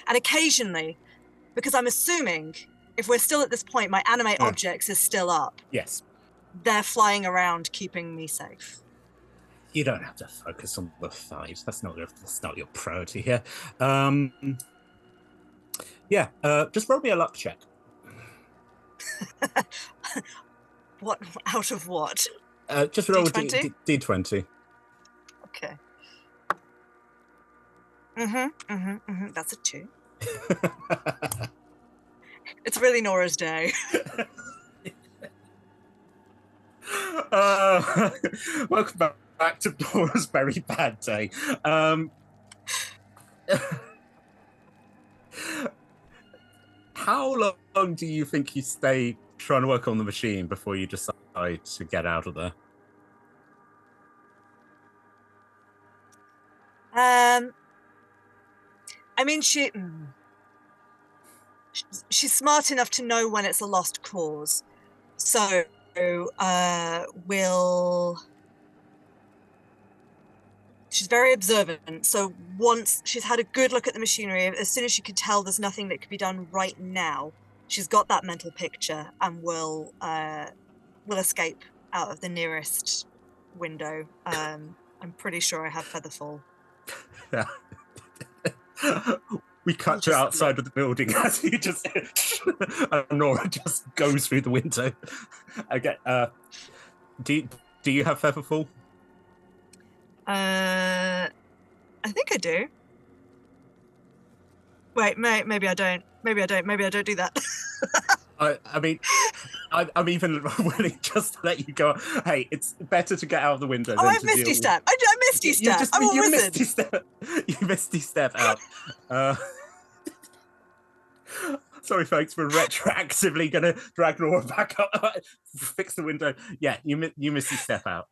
occasionally, because I'm assuming, if we're still at this point, my animate objects is still up. Yes. They're flying around, keeping me safe. You don't have to focus on the fight. That's not your priority here. Just roll me a luck check. What out of what? Just roll D20? D20. Okay. That's a 2. It's really Nora's day. Welcome back to Nora's very bad day. How long do you think you stay trying to work on the machine before you decide to get out of there? I mean, she's smart enough to know when it's a lost cause. So, she's very observant. So once she's had a good look at the machinery, as soon as she can tell there's nothing that could be done right now, she's got that mental picture and will escape out of the nearest window. I'm pretty sure I have Featherfall. Yeah. We cut to outside of the building as you just Nora just goes through the window. Okay. Do you have Featherfall? I think I do. Wait, maybe I don't. Maybe I don't do that. I mean, I'm even willing just to let you go. Hey, it's better to get out of the window. Oh, than I to Misty deal Step. I Misty Step. I'm a wizard. You Misty Step out. Sorry, folks, we're retroactively going to drag Nora back up, fix the window. Yeah, you Misty Step out.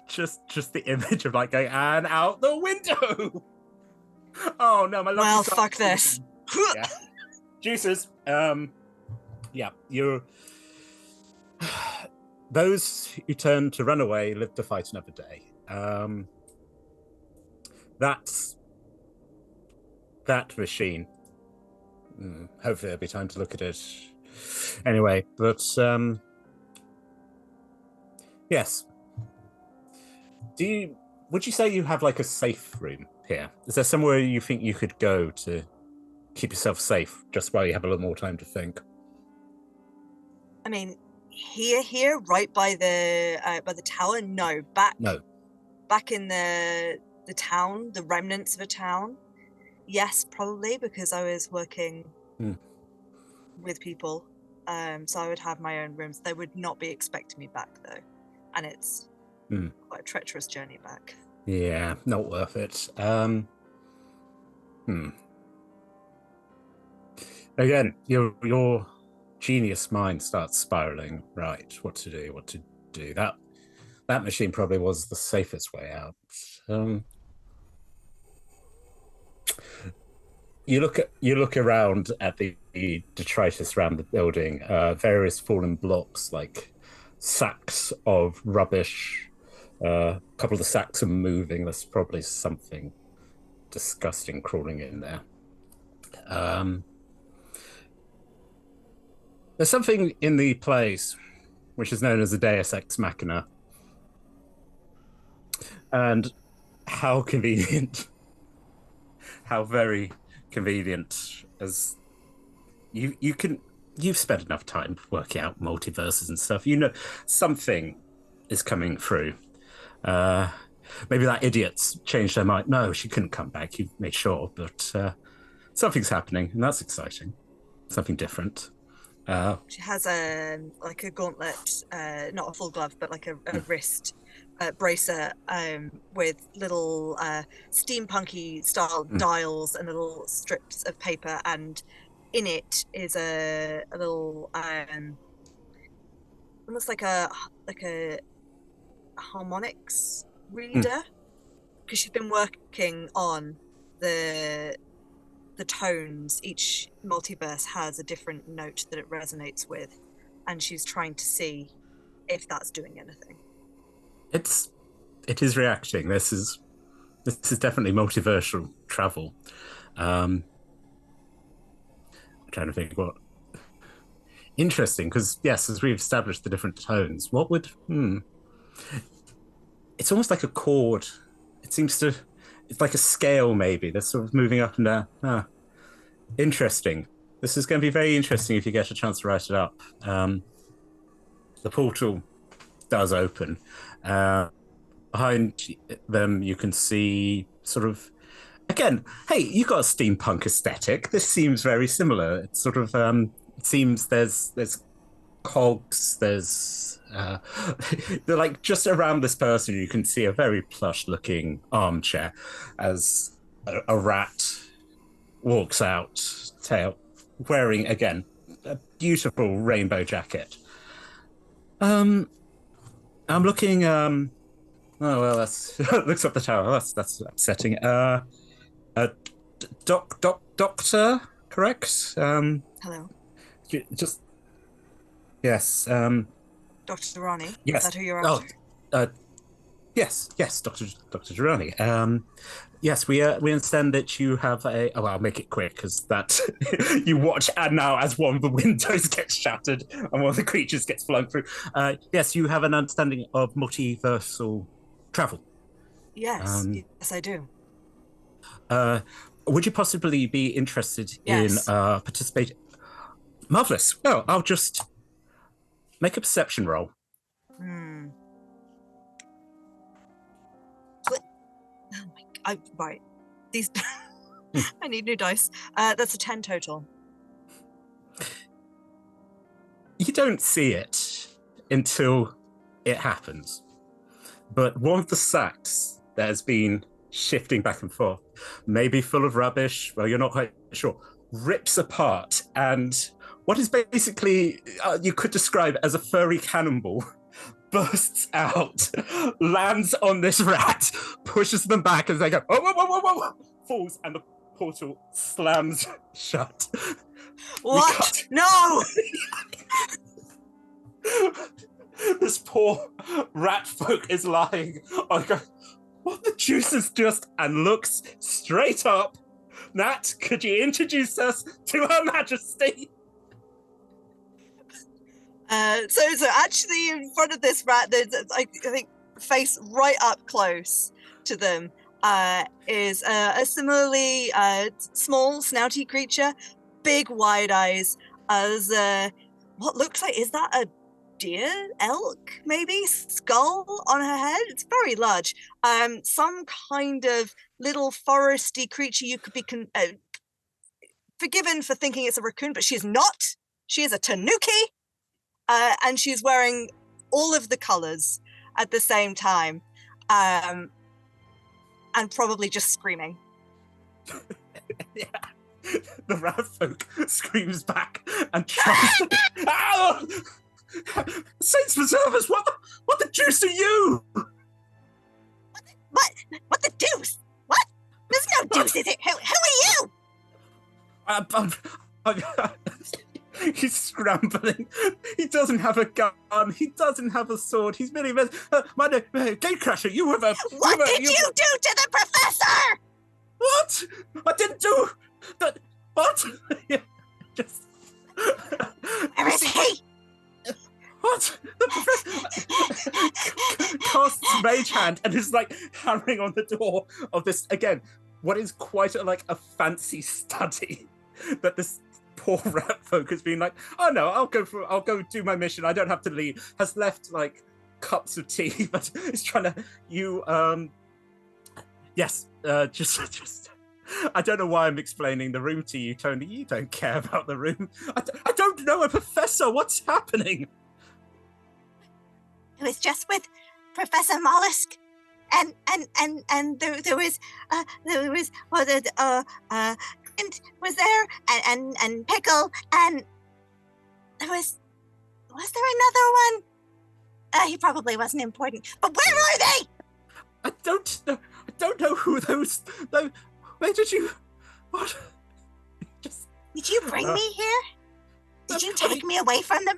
Just the image of like going and out the window. Oh no, my love. Well, fuck this. Yeah. Juices. Yeah, you're. Those who turn to run away live to fight another day. That's that machine. Hopefully there'll be time to look at it. Anyway, but yes. Would you say you have like a safe room here? Is there somewhere you think you could go to keep yourself safe just while you have a little more time to think? I mean, here, right by the tower. No, back in the town, the remnants of a town. Yes, probably because I was working with people, so I would have my own rooms. They would not be expecting me back though, and it's quite a treacherous journey back. Yeah, not worth it. Again, your genius mind starts spiraling. Right, what to do? That machine probably was the safest way out. You look around at the detritus around the building. Various fallen blocks, like sacks of rubbish. A couple of the sacks are moving. There's probably something disgusting crawling in there. There's something in the place which is known as a Deus Ex Machina. And how convenient, how very convenient, as you've spent enough time working out multiverses and stuff. You know something is coming through. Maybe that idiot's changed her mind. No, she couldn't come back. You've made sure, but something's happening, and that's exciting. Something different. She has a gauntlet, not a full glove, but like a wrist bracer with little steampunky style dials and little strips of paper, and in it is a little almost like a harmonics reader, because she's been working on the tones. Each multiverse has a different note that it resonates with, and she's trying to see if that's doing anything. It is reacting. This is definitely multiversal travel. I'm trying to think what interesting, because yes, as we've established the different tones, what would it's almost like a chord. It's like a scale, maybe, that's sort of moving up and down. Interesting. This is going to be very interesting if you get a chance to write it up. The portal does open. behind them, you can see sort of, again, hey, you got a steampunk aesthetic. This seems very similar. It's sort of, it seems there's cogs, there's, they're like just around this person, you can see a very plush looking armchair as a rat walks out, tail, wearing, again, a beautiful rainbow jacket. I'm looking, oh, well, that's, looks up the tower. That's upsetting. Doctor, correct? Hello. Just, yes. Dr. Durrani? Yes. Is that who you're after? Yes, Dr. Durrani. Yes, we understand that you have a. Oh, I'll make it quick because that you watch and now as one of the windows gets shattered and one of the creatures gets flung through. Yes, you have an understanding of multiversal travel. Yes, yes, I do. Would you possibly be interested in participating? Marvelous. Well, I'll just make a perception roll. Oh my! Right, these. I need new dice. That's a 10 total. You don't see it until it happens. But one of the sacks that has been shifting back and forth, maybe full of rubbish, well, you're not quite sure, rips apart, and what is basically, you could describe as a furry cannonball, bursts out, lands on this rat, pushes them back as they go, oh, whoa, whoa, whoa, whoa, falls, and the portal slams shut. What? No! This poor rat folk is lying. I go, what the juice is just, and looks straight up. Nat, could you introduce us to Her Majesty? So actually in front of this rat, there's, I think, face right up close to them, is a similarly small, snouty creature, big wide eyes, as what looks like, is that a deer, elk, maybe, skull on her head? It's very large. Some kind of little foresty creature. You could be forgiven for thinking it's a raccoon, but she is not. She is a tanuki. And she's wearing all of the colors at the same time, and probably just screaming. Yeah. The rat folk screams back and tries to. Ow! Saints preserve us! What the juice are you? What the deuce? What? There's no deuce, is it? Who are you? He's scrambling. He doesn't have a gun. He doesn't have a sword. He's merely my name, Gatecrasher. You have a. What did you do to the professor? What? I didn't do that. What? Yeah, just. Where is he? What? The professor casts Mage Hand and is like hammering on the door of this again. What is quite a fancy study that this poor rat folk has been like, oh no, I'll go do my mission. I don't have to leave. Has left like cups of tea, but is trying to just. I don't know why I'm explaining the room to you, Tony. You don't care about the room. I don't know a professor. What's happening? It was just with Professor Mollusk, and there was Clint was there, and Pickle, and was there another one? He probably wasn't important. But where are they? I don't know who those. Where did you? What? Did you bring me here? Did you take me away from them?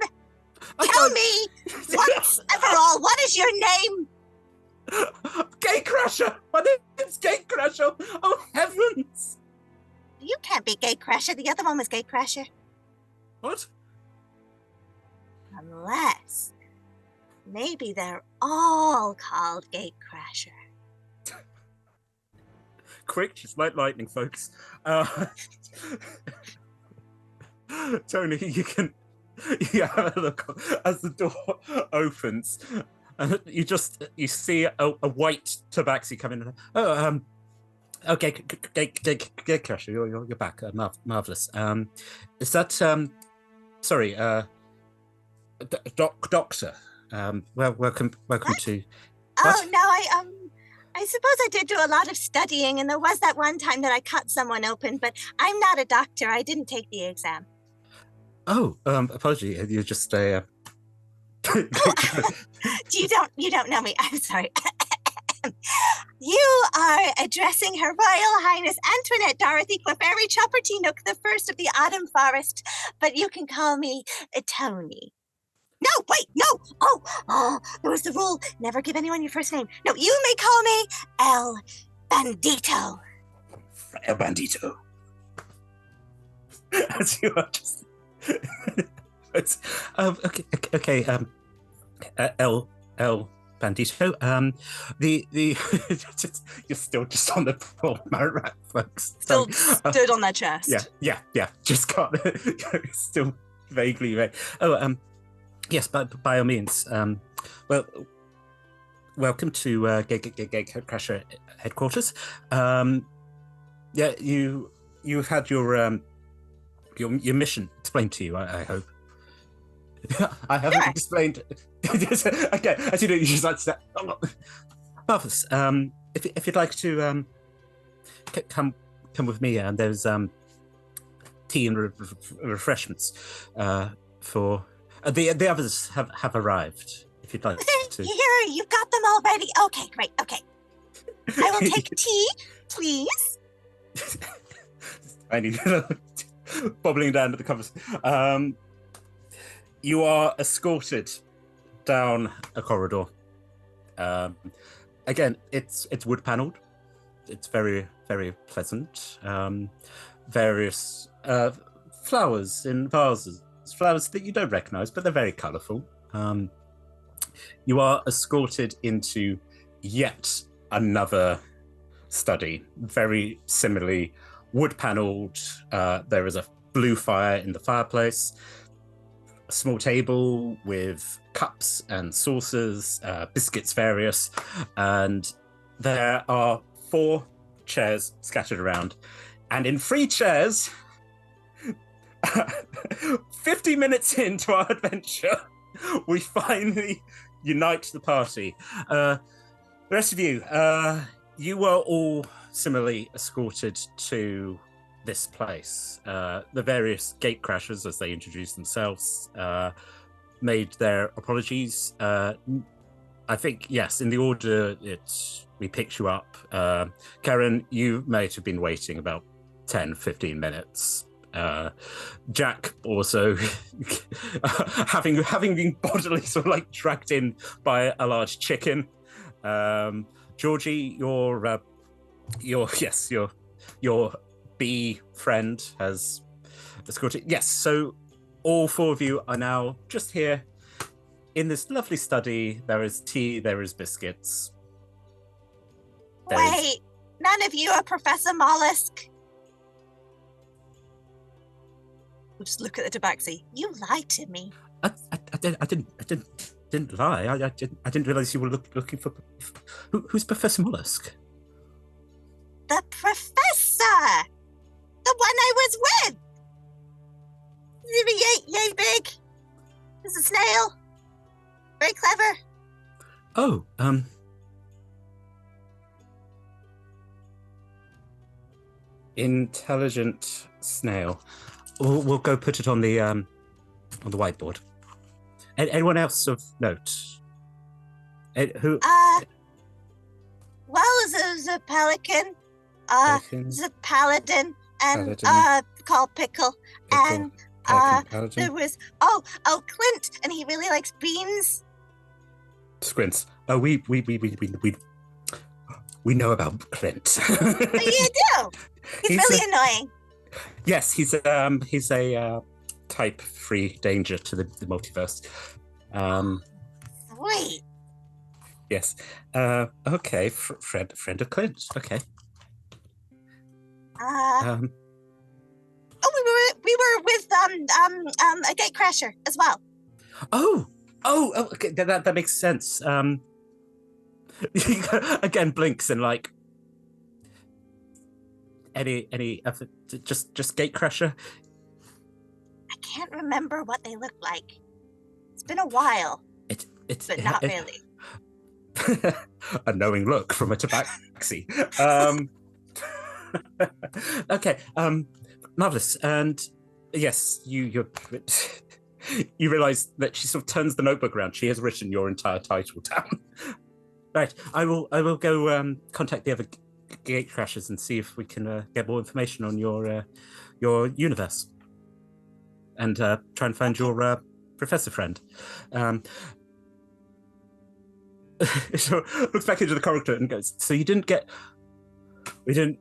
I Tell me once and for all, what is your name? Gatecrasher. My name's Gatecrasher. Oh heavens! You can't be Gatecrasher. The other one was Gatecrasher. What? Unless maybe they're all called Gatecrasher. Quick, just like lightning, folks. Tony, you have a look as the door opens. You see a white tabaxi come in. Oh, okay, Gatecrasher, you're back. Marvelous. Is that sorry, doctor? Welcome What? to. Oh What? no, I suppose I did do a lot of studying, and there was that one time that I cut someone open, but I'm not a doctor. I didn't take the exam. Oh, apology. You're just a. You don't know me. I'm sorry. You are addressing Her Royal Highness Antoinette Dorothy Clefairy Chopperty Nook, the first of the Autumn Forest, but you can call me Tony. No, wait, no. Oh, there was the rule. Never give anyone your first name. No, you may call me El Bandito. El Bandito. As you are just. Okay. El Bandito. You're still just on the poor rat, folks. Still stood on their chest. Yeah. Just got still vaguely right. Oh, yes, but by all means. Well, welcome to Gatecrasher headquarters. Yeah, you've had your mission explained to you. I hope. I haven't explained. Okay, as you know, you just like to say, Marvelous. If you'd like to come with me, and there's tea and refreshments for the others have arrived. If you'd like to. Here, you've got them already. Okay, great. Okay, I will take tea, please. Tiny little bobbling down to the covers. You are escorted down a corridor. Again, it's wood panelled. It's very, very pleasant. Various flowers in vases. Flowers that you don't recognise, but they're very colourful. You are escorted into yet another study, very similarly wood panelled. There is a blue fire in the fireplace. A small table with cups and saucers, biscuits various, and there are 4 chairs scattered around. And in 3 chairs, 50 minutes into our adventure, we finally unite the party. The rest of you, you were all similarly escorted to this place. The various gatecrashers, as they introduced themselves, made their apologies. I think, yes, in the order we picked you up. Karen, you may have been waiting about 10, 15 minutes. Jack also, having been bodily sort of like dragged in by a large chicken. Georgie, your bee friend has escorted. Yes, so all 4 of you are now just here in this lovely study. There is tea, there is biscuits. Wait, none of you are Professor Mollusk. We'll just look at the tabaxi. You lied to me. I didn't lie. I didn't realize you were looking for. Who's Professor Mollusk? The professor! The one I was with! Yay big. There's a snail. Very clever. Oh, intelligent snail. We'll go put it on the whiteboard. Anyone else of note? Who? Well, there's a pelican. Pelican, There's a paladin, and Paladin. called Pickle. And Paladin. there was Clint, and he really likes beans. Squints. Oh, we know about Clint. You do. He's really annoying. Yes, he's a type 3 danger to the multiverse. Sweet. Yes. Okay. Friend of Clint. Okay. We were with a gatecrasher as well. Oh, Okay, that makes sense. Again, blinks and like any effort, just Gatecrasher. I can't remember what they look like. It's been a while, but not really. A knowing look from a tabaxi. Okay, marvelous. And yes, you realize that she sort of turns the notebook around. She has written your entire title down. Right, I will go contact the other Gatecrashers and see if we can get more information on your universe, and try and find your professor friend. So looks back into the corridor and goes, so you didn't get... We didn't...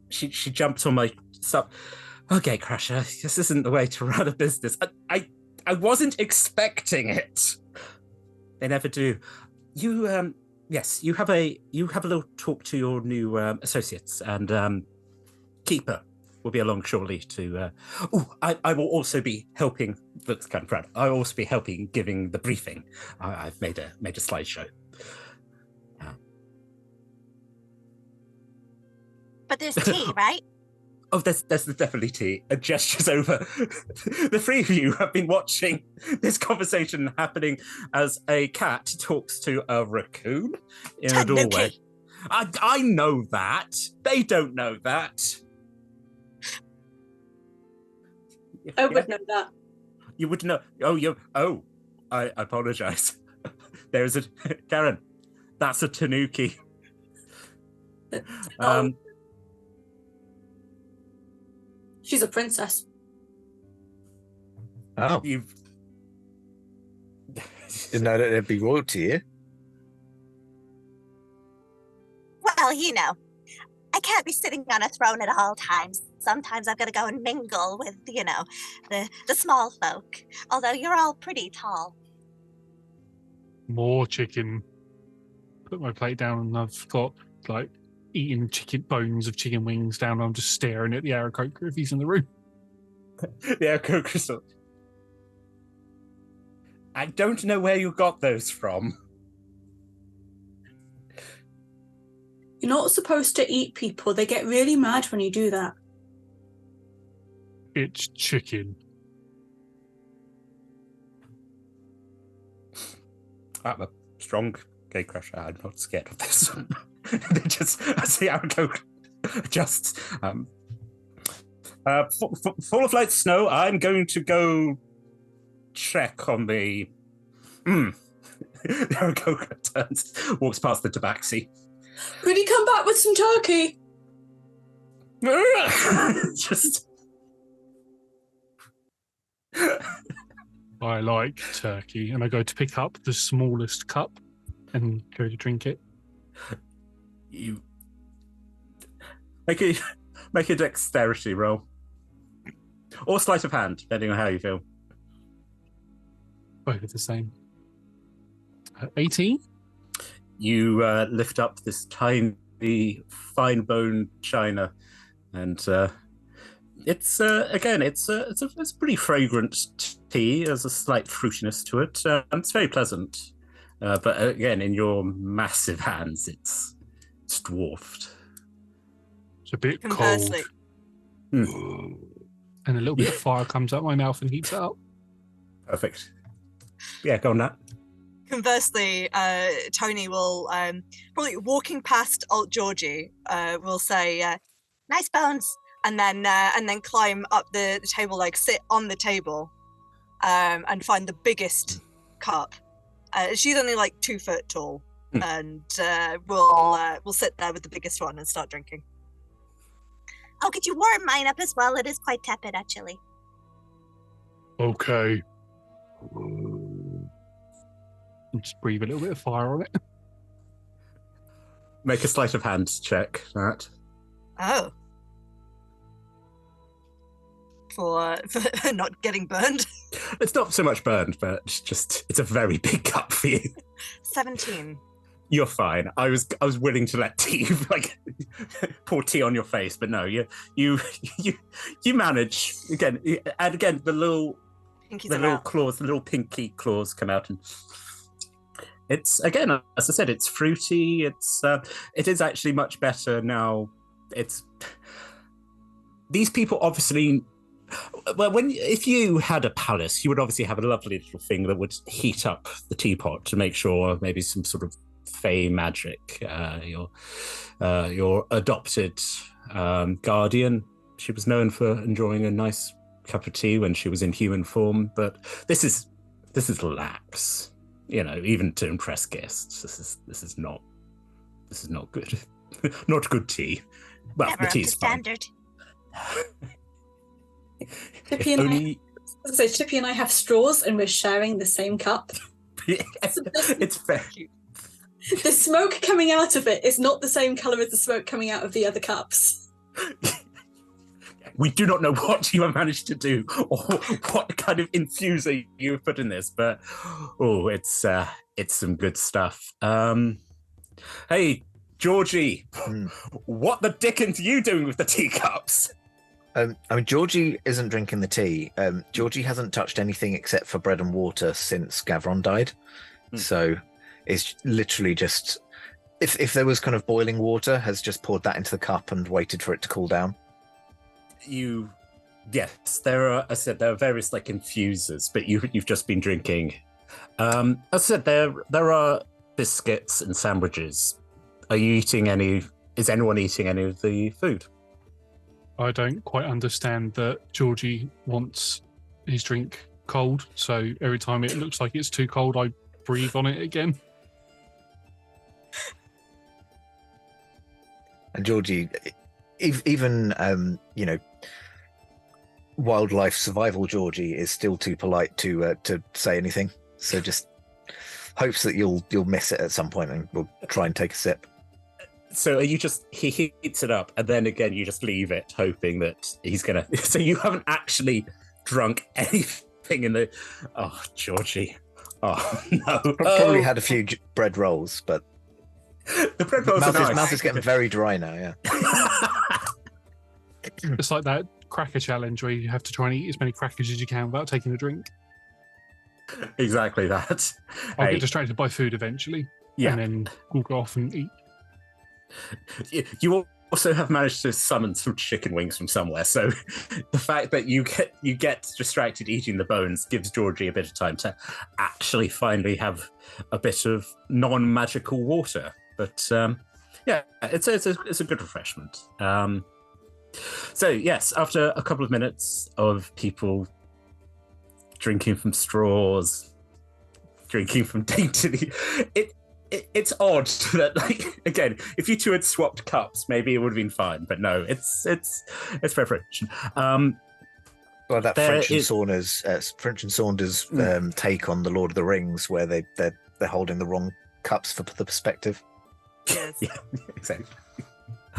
She jumps on my stuff. Okay, Crasher, this isn't the way to run a business. I wasn't expecting it. They never do. You, yes, you have a little talk to your new associates, and Keeper will be along shortly to... I will also be helping... Looks kind of proud. I will also be helping giving the briefing. I've made a slideshow. But there's tea, right? Oh, there's definitely tea. A gesture's over. The three of you have been watching this conversation happening as a cat talks to a raccoon in a doorway. I know that. They don't know that. I would know that. You would know. I apologize. There's a Karen. That's a tanuki. She's a princess. Oh, You've didn't know that there'd be royalty here. Well, you know, I can't be sitting on a throne at all times. Sometimes I've got to go and mingle with, you know, the small folk. Although you're all pretty tall. More chicken. Put my plate down and I've got like eating chicken bones of chicken wings down. I'm just staring at the Aarakocra if he's in the room. the Aarakocra. I don't know where you got those from. You're not supposed to eat people. They get really mad when you do that. It's chicken. I'm a strong Gatecrasher. I'm not scared of this. They just, as the Aarakocra just full of light snow. I'm going to go check on the. The Aarakocra turns, walks past the tabaxi. Could he come back with some turkey? Just. I like turkey, and I go to pick up the smallest cup and go to drink it. You make a dexterity roll, or sleight of hand, depending on how you feel. Both are the same. 18. You lift up this tiny, fine bone china, and it's again, it's a pretty fragrant tea. There's a slight fruitiness to it. It's very pleasant, but again, in your massive hands, it's dwarfed. It's a bit Conversely. cold. And a little bit of fire comes out my mouth and heats it up. Perfect. Yeah, go on, Nat. Conversely, Tony will probably walking past old Georgie will say, Nice bones. and then climb up the table, like sit on the table, and find the biggest cup. She's only like 2 foot tall, and we'll sit there with the biggest one and start drinking. Oh, could you warm mine up as well? It is quite tepid, actually. Okay. And just breathe a little bit of fire on it. Make a sleight of hand check, Nat. Oh. For not getting burned. It's not so much burned, but it's a very big cup for you. 17. You're fine. I was willing to let tea pour tea on your face, but no, you manage again. And again, the little Pinkies the are little out. claws, the little pinky claws come out, and it's, again, as I said, it's fruity. It is actually much better now. These people obviously, well, if you had a palace, you would obviously have a lovely little thing that would heat up the teapot to make sure maybe some sort of fey magic. Your adopted guardian, she was known for enjoying a nice cup of tea when she was in human form, but this is lax, even to impress guests. This is not good. Not good tea. Well, Never the up tea's to fine. standard. Chippy and I have straws and we're sharing the same cup. It's fair. The smoke coming out of it is not the same colour as the smoke coming out of the other cups. We do not know what you have managed to do or what kind of infuser you have put in this, but it's some good stuff. Hey, Georgie, what the dickens are you doing with the teacups? Georgie isn't drinking the tea. Georgie hasn't touched anything except for bread and water since Gavron died. So it's literally just, if there was kind of boiling water, has just poured that into the cup and waited for it to cool down. Yes, there are various infusers, but you've just been drinking. As I said, there are biscuits and sandwiches. Are you eating any? Is anyone eating any of the food? I don't quite understand that Georgie wants his drink cold, so every time it looks like it's too cold, I breathe on it again. And Georgie, even wildlife survival Georgie is still too polite to say anything. So just hopes that you'll miss it at some point, and we'll try and take a sip. So are you he heats it up, and then again you just leave it, hoping that he's gonna. So you haven't actually drunk anything in the. Oh, Georgie. Oh no. Probably had a few bread rolls, but the bread rolls are nice. Mouth is getting very dry now. Yeah. It's like that cracker challenge where you have to try and eat as many crackers as you can without taking a drink. Exactly that. I'll get distracted by food eventually. Yeah. And then we'll go off and eat. You also have managed to summon some chicken wings from somewhere, so the fact that you get distracted eating the bones gives Georgie a bit of time to actually finally have a bit of non-magical water. But yeah, it's a good refreshment. So yes, after a couple of minutes of people drinking from straws, drinking from daintily, it's odd that, again, if you two had swapped cups, maybe it would have been fine. But no, it's preparation. Well, that French and Saunders take on the Lord of the Rings, where they're holding the wrong cups for the perspective. Yes. Yeah, exactly.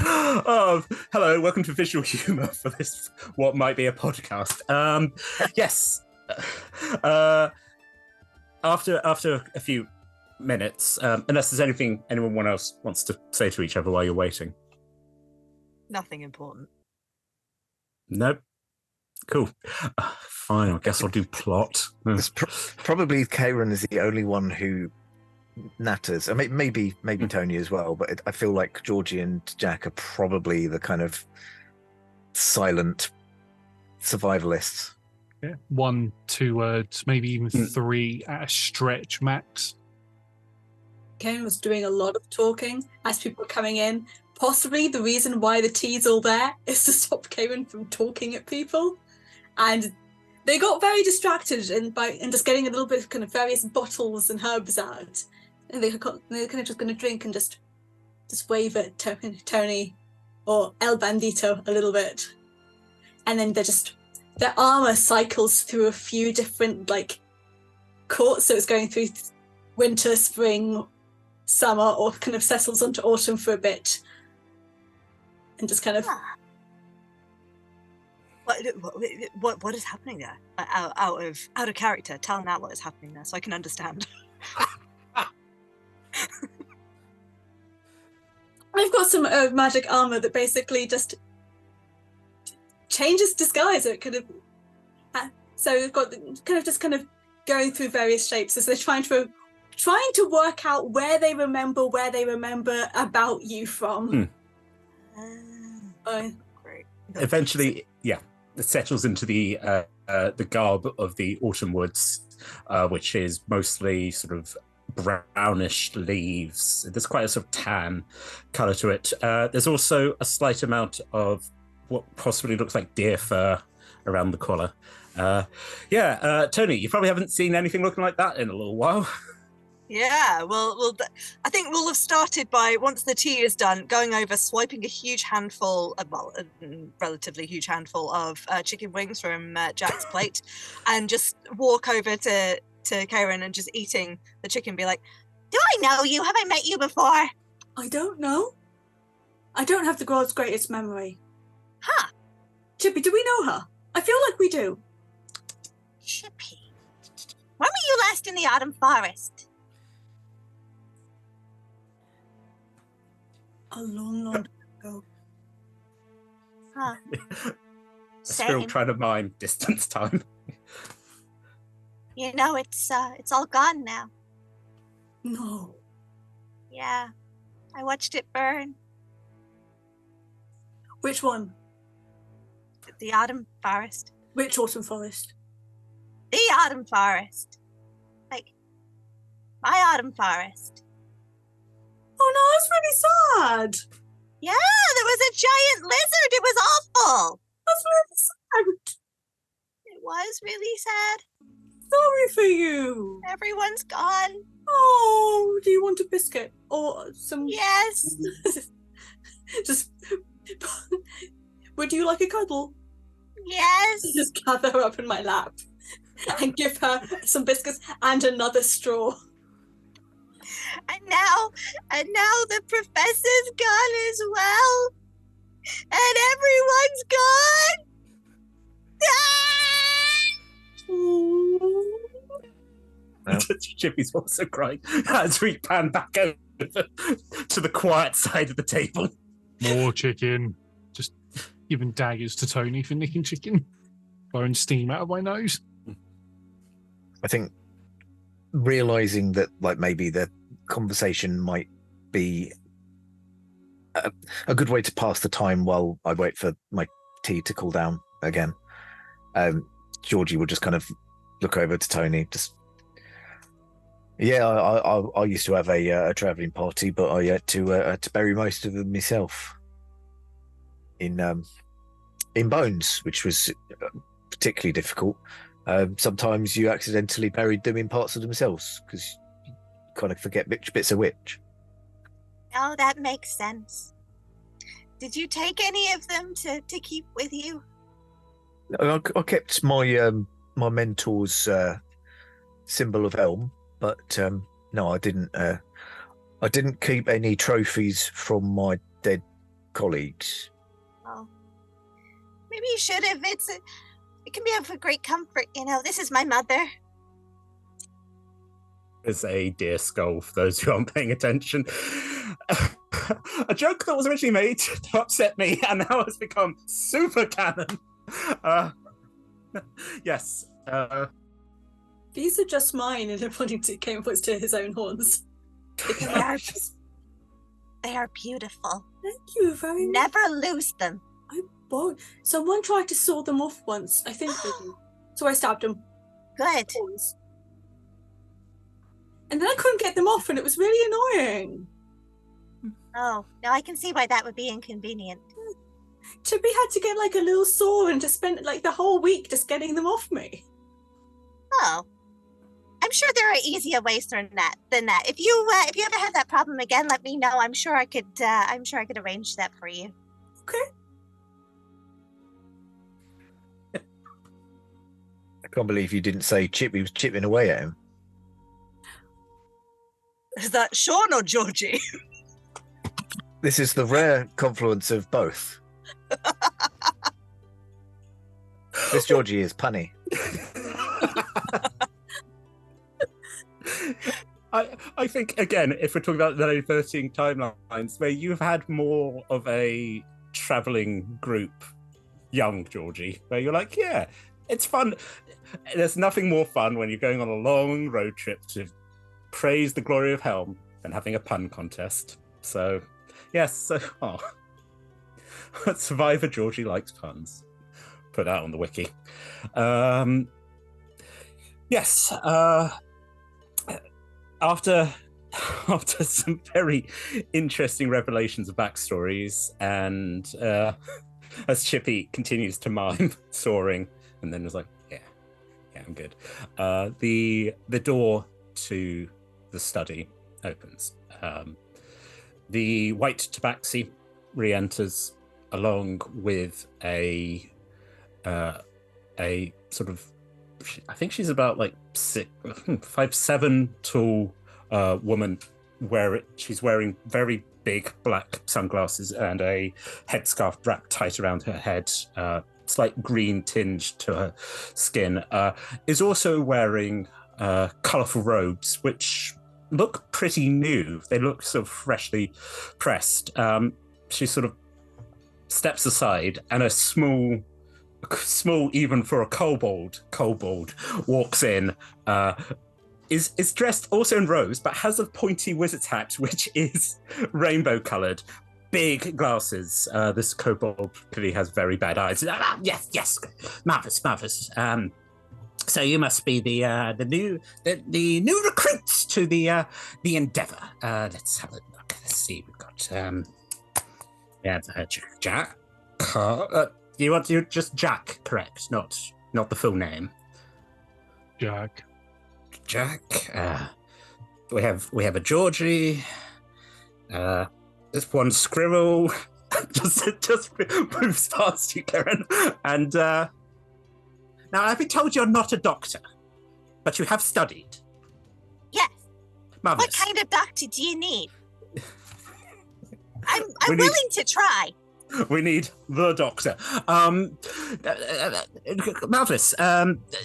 Oh, hello, welcome to Visual Humour for this, what might be a podcast. Yes. After a few minutes, unless there's anything anyone else wants to say to each other while you're waiting. Nothing important. Nope. Cool. Fine, I guess I'll do plot. It's probably Karen is the only one who natters. I mean, maybe Tony as well, but I feel like Georgie and Jack are probably the kind of silent survivalists. Yeah. 1, 2 words, maybe even 3 at a stretch max. Karen was doing a lot of talking as people were coming in. Possibly the reason why the tea's all there is to stop Karen from talking at people. And they got very distracted and just getting a little bit of kind of various bottles and herbs out. And they're kind of just going to drink and just wave at Tony or El Bandito a little bit. And then their armor cycles through a few different courts. So it's going through winter, spring, summer, or kind of settles onto autumn for a bit. And just kind of... What is happening there? Out of character. Tell Nat what is happening there so I can understand. I've got some magic armor that basically just changes disguise. It kind of So we've got kind of going through various shapes as they're trying to work out where they remember about you from. Great. Eventually, yeah, it settles into the garb of the autumn woods, which is mostly sort of brownish leaves. There's quite a sort of tan color to it. There's also a slight amount of what possibly looks like deer fur around the collar. Tony, you probably haven't seen anything looking like that in a little while. Yeah, well, I think we'll have started by, once the tea is done, going over, swiping a huge handful, relatively huge handful of chicken wings from Jack's plate, and just walk over to Karen and just eating the chicken, be like, Do I know you? Have I met you before? I don't know. I don't have the world's greatest memory. Huh. Chippy, do we know her? I feel like we do. Chippy. When were you last in the autumn forest? A long, long time ago. Huh. Still Same. trying to mine distance time. You know, it's all gone now. No. Yeah. I watched it burn. Which one? The autumn forest. Which autumn forest? The autumn forest. Like, my autumn forest. Oh no, that's really sad. Yeah, there was a giant lizard. It was awful. That's really sad. It was really sad. Sorry for you. Everyone's gone. Oh, do you want a biscuit or some? Yes. Just. Would you like a cuddle? Yes. Just gather her up in my lap and give her some biscuits and another straw. And now the professor's gone as well. And everyone's gone. Well. Chippy's also crying as we pan back over to the quiet side of the table. More chicken. Just giving daggers to Tony for nicking chicken. Blowing steam out of my nose. I think realizing that, like, maybe the conversation might be a good way to pass the time while I wait for my tea to cool down again. Georgie will just kind of look over to Tony. Just, yeah, I used to have a travelling party, but I had to bury most of them myself in bones, which was particularly difficult. Sometimes you accidentally buried them in parts of themselves because you kind of forget which bits are which. Oh, that makes sense. Did you take any of them to keep with you? I kept my my mentor's symbol of elm, but no, I didn't. I didn't keep any trophies from my dead colleagues. Oh, maybe you should have. It can be of a great comfort, you know. This is my mother. There's a deer skull for those who aren't paying attention. A joke that was originally made to upset me and now has become super canon. Yes. These are just mine, and everybody came puts to his own horns. They are beautiful. Thank you very much. Never lose them. I won't. Someone tried to saw them off once. I think they did. So I stabbed him. Good. Once. And then I couldn't get them off, and it was really annoying. Oh, now I can see why that would be inconvenient. Chippy had to get like a little saw and just spend like the whole week just getting them off me. Oh, I'm sure there are easier ways than that. If you ever have that problem again, let me know. I'm sure I could arrange that for you. Okay. I can't believe you didn't say Chippy was chipping away at him. is that Sean or Georgie? This is the rare confluence of both. This Georgie is punny. I think, again, if we're talking about the diverting timelines, where you've had more of a travelling group, young Georgie, where you're like, yeah, it's fun. There's nothing more fun when you're going on a long road trip to praise the glory of Helm than having a pun contest. So, yes. So, Survivor Georgie likes puns. Put that on the wiki. Yes. After some very interesting revelations of backstories, and as Chippy continues to mime soaring, and then was like, yeah, I'm good. The door to the study opens. The white tabaxi re-enters along with a sort of, I think she's about like 5'7" tall woman. She's wearing very big black sunglasses and a headscarf wrapped tight around her head, slight green tinge to her skin. Is also wearing colourful robes, which look pretty new. They look sort of freshly pressed. She sort of steps aside, and a small even for a kobold walks in. Is dressed also in robes, but has a pointy wizard's hat, which is rainbow coloured. Big glasses. This kobold clearly has very bad eyes. Yes, marvelous. So you must be the new recruits to the Endeavour. Let's have a look. Let's see. We've got Jack. You want to just Jack, correct? Not the full name. Jack. We have a Georgie. There's one squirrel. just moves past you, Karen. And now I've been told you're not a doctor, but you have studied. Yes. Marvelous. What kind of doctor do you need? I'm willing to try. We need the doctor. Marvelous.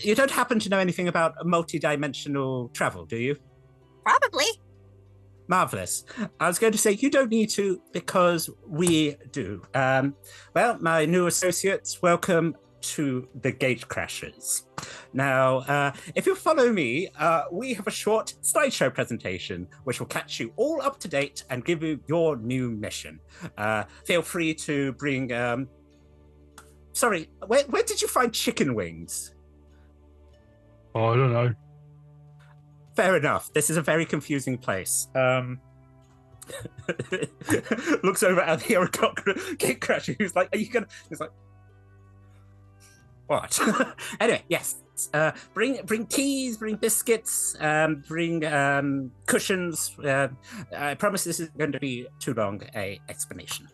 You don't happen to know anything about multi-dimensional travel, do you? Probably. Marvelous. I was going to say you don't need to, because we do. Well, my new associates, welcome to the Gate Crashers. Now, if you follow me, we have a short slideshow presentation which will catch you all up to date and give you your new mission. Feel free to bring... Sorry, where did you find chicken wings? Oh, I don't know. Fair enough. This is a very confusing place. Looks over at the Gate Crasher, who's like, are you gonna... He's like, what? Anyway, yes. Bring teas, bring biscuits, bring cushions. I promise this isn't going to be too long a explanation.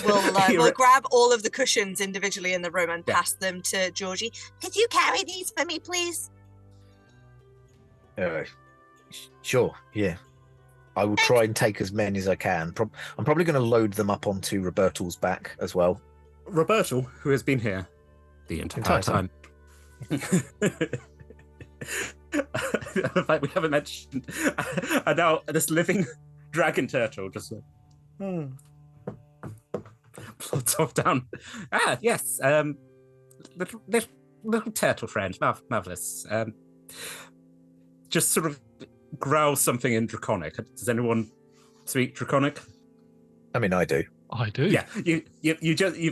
We'll grab all of the cushions individually in the room and pass them to Georgie. Could you carry these for me, please? Sure, yeah. I will try and take as many as I can. I'm probably going to load them up onto Roberto's back as well. Roberto, who has been here the entire time. The fact we haven't mentioned. And now this living dragon turtle just plots off down. Yes. Little turtle friend. Marvelous. Just sort of growls something in Draconic. Does anyone speak Draconic? I mean, I do. I do. Yeah, you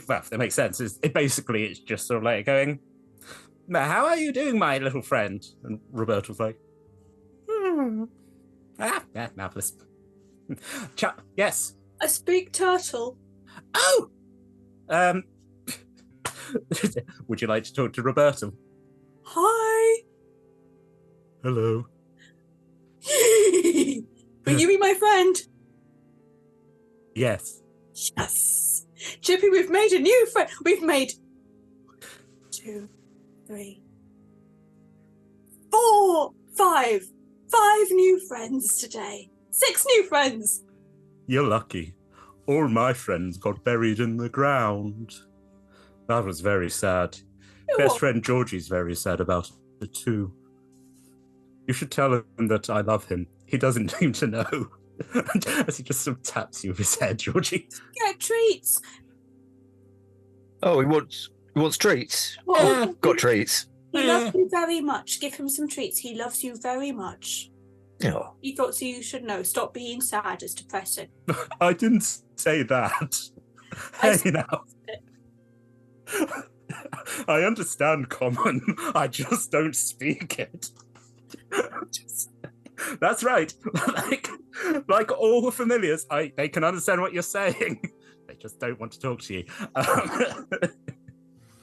well, that makes sense. It's just sort of like going, how are you doing, my little friend? And Roberto's like, yeah, marvelous. Yes. I speak turtle. Oh! Would you like to talk to Roberto? Hi. Hello. Will you be my friend? Yes. Yes. Chippy, we've made a new friend. We've made 2, 3, 4, 5 new friends today. 6 new friends. You're lucky. All my friends got buried in the ground. That was very sad. Best friend Georgie's very sad about it too. You should tell him that I love him. He doesn't seem to know. As he just sort of taps you with his head, Georgie. Get treats. Oh, he wants He wants treats. Oh, Got treats. he loves you very much. Give him some treats. He loves you very much. Yeah. He thought so you should know. Stop being sad. It's depressing. I didn't say that. I Hey now. I understand common. I just don't speak it. That's right. Like all familiars, they can understand what you're saying. They just don't want to talk to you.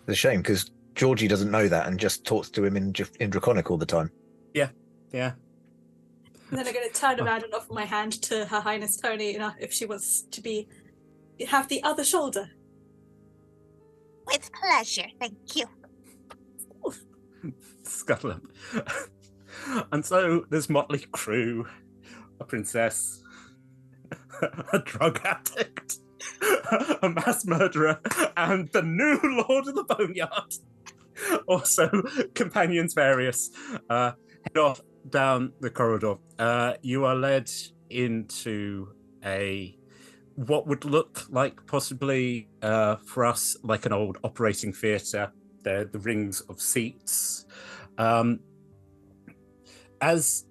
It's a shame because Georgie doesn't know that and just talks to him in Draconic all the time. Yeah. And then I'm going to turn around and offer my hand to Her Highness Tony if she wants to have the other shoulder. With pleasure, thank you. Scuttle up. And so there's motley crew, a princess, a drug addict, a mass murderer, and the new Lord of the Boneyard. Also, companions various. Head off down the corridor. You are led into what would look like possibly for us like an old operating theatre. The rings of seats. Just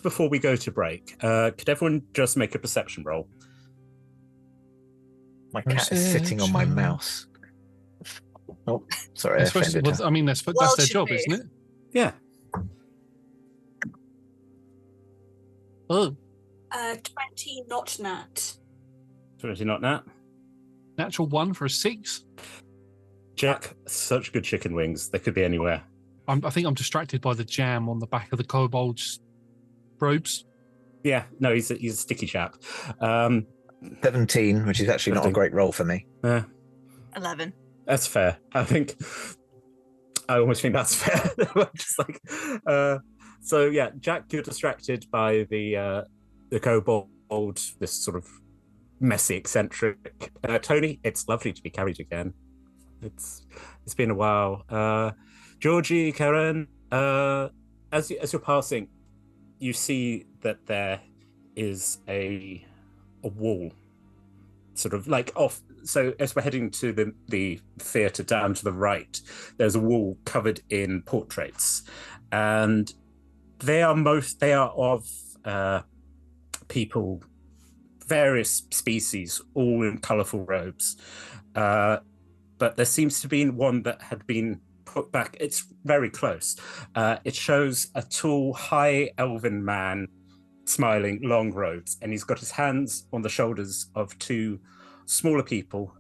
before we go to break, could everyone just make a perception roll? My cat is sitting on my mouse. Oh, sorry, I They're supposed to- offended her. well, I mean, that's their should job, be. isn't it? Yeah. Oh, 20 not nat. 20 not nat. natural 1 for a 6. Jack, such good chicken wings. They could be anywhere. I think I'm distracted by the jam on the back of the kobold's robes. Yeah, no, he's a sticky chap. 17, which is actually not a 17. great roll for me. 11. That's fair. I almost think that's fair. Just like, so yeah, Jack, you're distracted by the kobold, this sort of messy, eccentric. Tony, it's lovely to be carried again. It's been a while. Georgie, Karen, as you're passing, you see that there is a wall, sort of like off. So as we're heading to the theatre down to the right, there's a wall covered in portraits, and they are of people, various species, all in colourful robes. But there seems to be one that had been put back. It's very close. It shows a tall, high elven man smiling, long robes, and he's got his hands on the shoulders of two smaller people,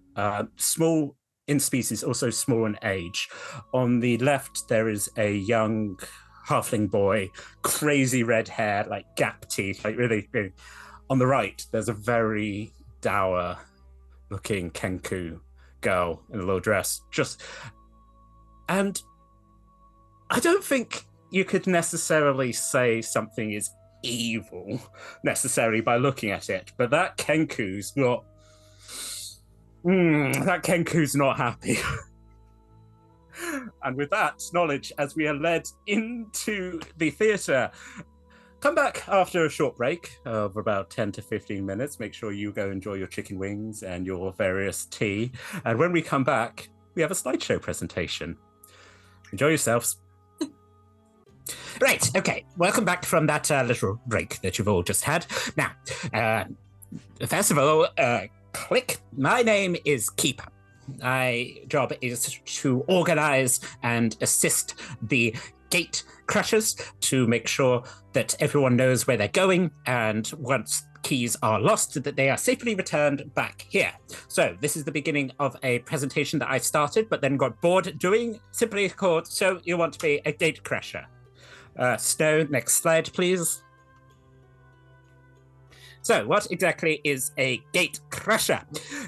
small in species, also small in age. On the left, there is a young halfling boy, crazy red hair, like gap teeth, like really, really. On the right, there's a very dour looking Kenku girl in a little dress. And I don't think you could necessarily say something is evil necessarily by looking at it, but that Kenku's not happy. And with that knowledge, as we are led into the theatre, come back after a short break of about 10 to 15 minutes. Make sure you go enjoy your chicken wings and your various tea. And when we come back, we have a slideshow presentation. Enjoy yourselves. Right, okay. Welcome back from that little break that you've all just had. Now, first of all, click. My name is Keeper. My job is to organize and assist the gate crushers to make sure that everyone knows where they're going, and once keys are lost, that they are safely returned back here. So this is the beginning of a presentation that I started but then got bored doing, simply called So You Want to Be a Gate Crusher. Snow, next slide, please. So, what exactly is a gate crusher?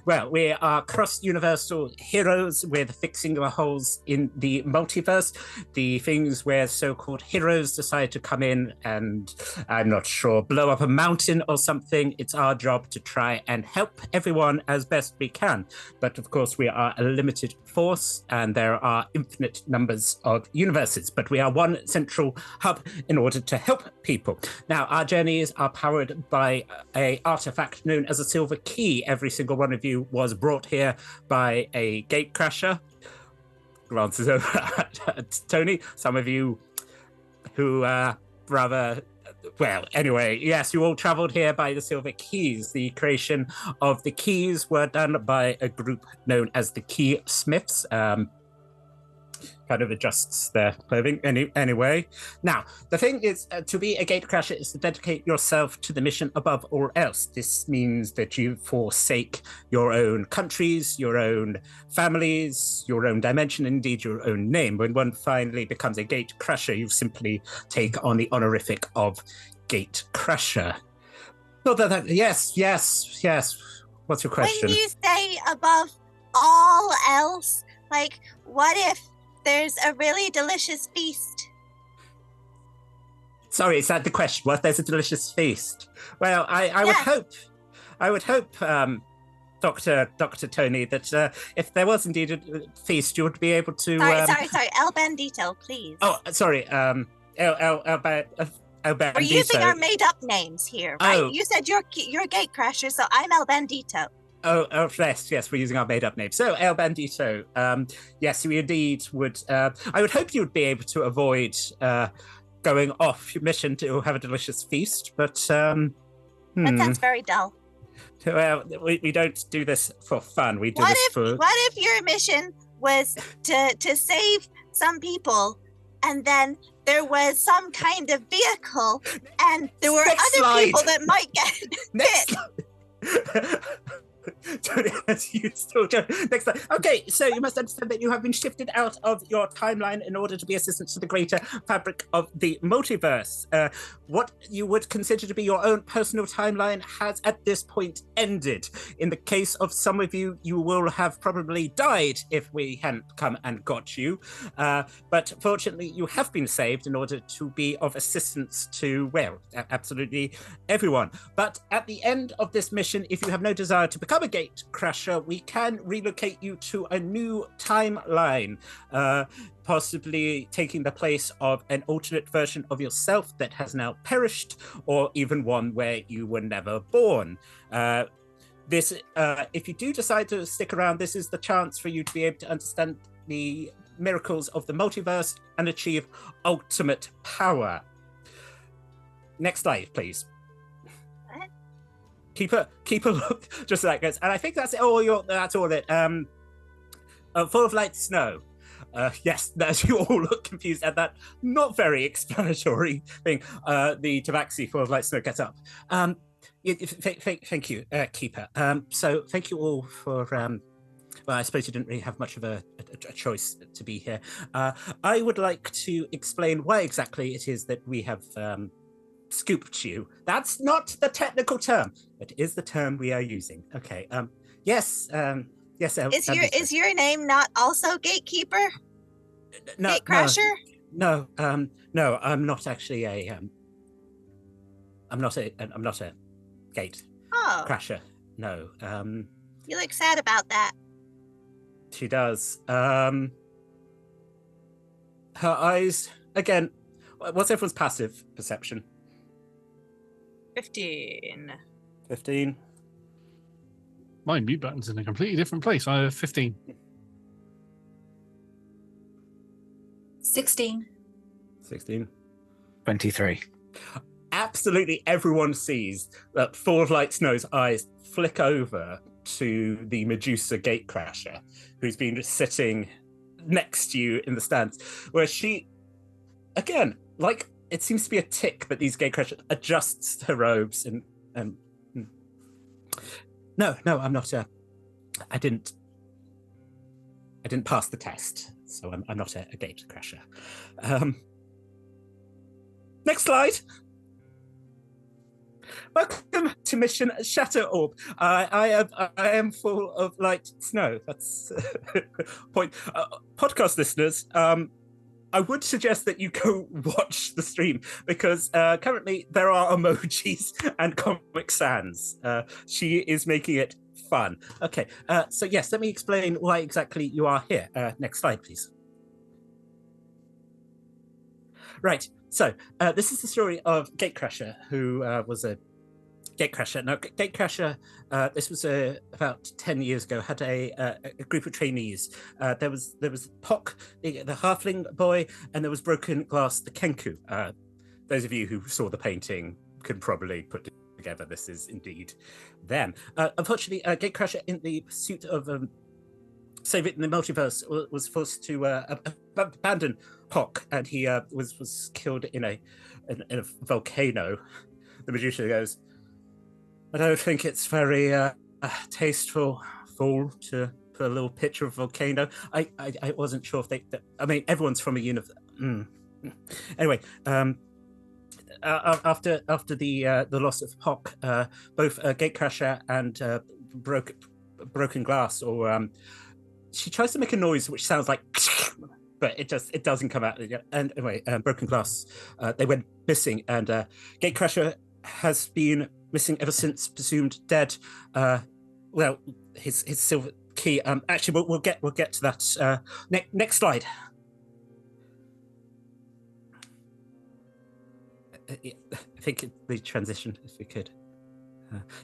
Well, we are cross-universal heroes with fixing the holes in the multiverse, the things where so-called heroes decide to come in and, I'm not sure, blow up a mountain or something. It's our job to try and help everyone as best we can. But of course, we are a limited force and there are infinite numbers of universes, but we are one central hub in order to help people. Now, our journeys are powered by a artifact known as a silver key. Every single one of you was brought here by a gatecrasher. Glances over at Tony. Some of you who rather... Well, anyway, yes, you all travelled here by the Silver Keys. The creation of the keys were done by a group known as the Key Smiths. Kind of adjusts their clothing anyway. Now, the thing is, to be a gatecrasher is to dedicate yourself to the mission above all else. This means that you forsake your own countries, your own families, your own dimension, indeed your own name. When one finally becomes a gatecrasher, you simply take on the honorific of gatecrasher. Yes. What's your question? When you say above all else, like, what if there's a really delicious feast? Sorry, is that the question? What if there's a delicious feast? Well, I would hope, Dr. Tony, that if there was indeed a feast, you would be able to... Sorry. El Bandito, please. Oh, sorry. El Bandito. We're using our made-up names here, right? Oh. You said you're a gatecrasher, so I'm El Bandito. Oh, yes, we're using our made-up name. So, El Bandito, yes, we indeed would... I would hope you would be able to avoid going off your mission to have a delicious feast, but... That sounds very dull. Well, we don't do this for fun. We do What if your mission was to save some people, and then there was some kind of vehicle, and there were other people that might get hit? Next slide. Okay, so you must understand that you have been shifted out of your timeline in order to be assistants to the greater fabric of the multiverse. What you would consider to be your own personal timeline has at this point ended. In the case of some of you, you will have probably died if we hadn't come and got you. But fortunately, you have been saved in order to be of assistance to, well, absolutely everyone. But at the end of this mission, if you have no desire to become a gatecrasher, we can relocate you to a new timeline, possibly taking the place of an alternate version of yourself that has now perished, or even one where you were never born. If you do decide to stick around, this is the chance for you to be able to understand the miracles of the multiverse and achieve ultimate power. Next slide, please. Keep a look just like this, and I think that's all. That's all it. Full of light snow. Yes, as you all look confused at that not very explanatory thing. The tabaxi full of light snow gets up. Thank you, Keeper. So thank you all for. Well, I suppose you didn't really have much of a choice to be here. I would like to explain why exactly it is that we have. Scooped you. That's not the technical term, but it is the term we are using. Okay. Yes. Yes. Is your name not also Gatekeeper? No. Gatecrasher? No. No. I'm not actually a. I'm not a gate crasher. No. You look sad about that. She does. Her eyes again. What's everyone's passive perception? 15. 15. My mute button's in a completely different place. I have 15. 16. 16. 23. Absolutely everyone sees that Full of Light Snow's eyes flick over to the Medusa Gatecrasher, who's been sitting next to you in the stands, where she, again, like, it seems to be a tick that these gatecrashers adjusts her robes and no, I'm not I didn't pass the test, so I'm not a gatecrasher. Next slide. Welcome to Mission Shatter Orb. I am full of light snow. That's point. Podcast listeners, I would suggest that you go watch the stream, because currently there are emojis and Comic Sans. She is making it fun. Okay, so yes, let me explain why exactly you are here. Next slide, please. Right, so this is the story of Gatecrasher, who was a Gatecrasher. Now, Gatecrasher, this was about 10 years ago, had a group of trainees. There was Pock, the halfling boy, and there was Broken Glass, the Kenku. Those of you who saw the painting could probably put together this is indeed them. Unfortunately, Gatecrasher, in the pursuit of saving the multiverse, was forced to abandon Pock, and he was killed in a volcano. The magician goes, I don't think it's very tasteful fall to put a little picture of a volcano. I wasn't sure if I mean, everyone's from a universe. Anyway, after the loss of Pock, both Gatecrasher and Broken Glass, or she tries to make a noise which sounds like, but it doesn't come out. And anyway, Broken Glass, they went missing, and Gatecrasher has been missing ever since, presumed dead. Well, his silver key. Actually, we'll get to that. Next slide. I think the transition, if we could.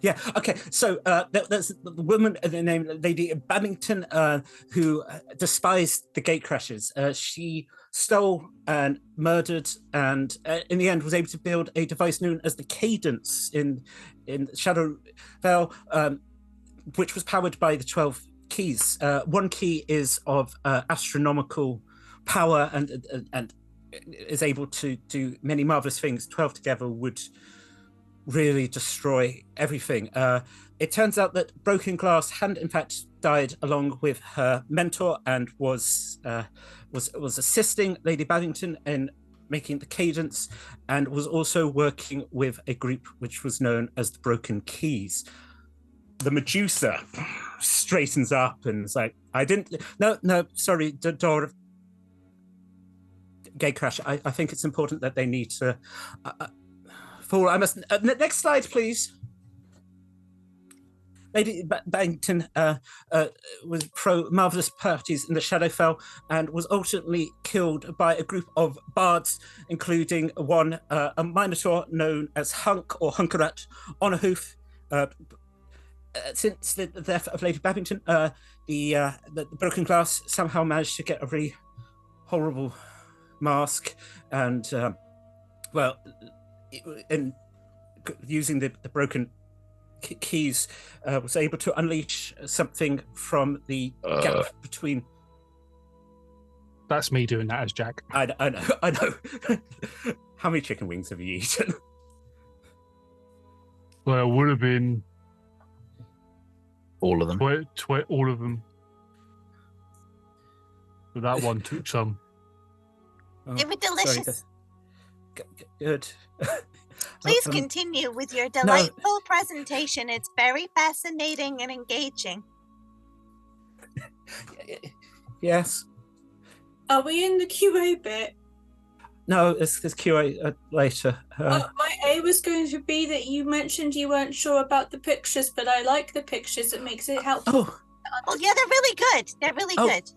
Yeah. Okay. So there's the woman named Lady Babington who despised the Gatecrashers. She stole and murdered, and in the end was able to build a device known as the Cadence in Shadowfell, which was powered by the 12 keys. One key is of astronomical power and is able to do many marvelous things. 12 together would really destroy everything. It turns out that Broken Glass hadn't in fact died along with her mentor, and was assisting Lady Babington in making the Cadence, and was also working with a group which was known as the Broken Keys. The Medusa straightens up and is like, sorry, Dora. Gatecrasher, I think it's important that they need to I must. Next slide, please. Lady Babington was pro marvelous parties in the Shadowfell, and was ultimately killed by a group of bards, including one, a minotaur known as Hunk or Hunkerat on a hoof. Since the death of Lady Babington, the Broken Glass somehow managed to get a really horrible mask, and in using the broken keys, was able to unleash something from the gap between. That's me doing that as Jack. I know. How many chicken wings have you eaten? Well, it would have been all of them. All of them. But that one took some. They were delicious. Good. Please continue with your delightful presentation. It's very fascinating and engaging. Yes. Are we in the QA bit? No, it's QA later. My A was going to be that you mentioned you weren't sure about the pictures, but I like the pictures. It makes it helpful. Oh yeah, they're really good. They're really good.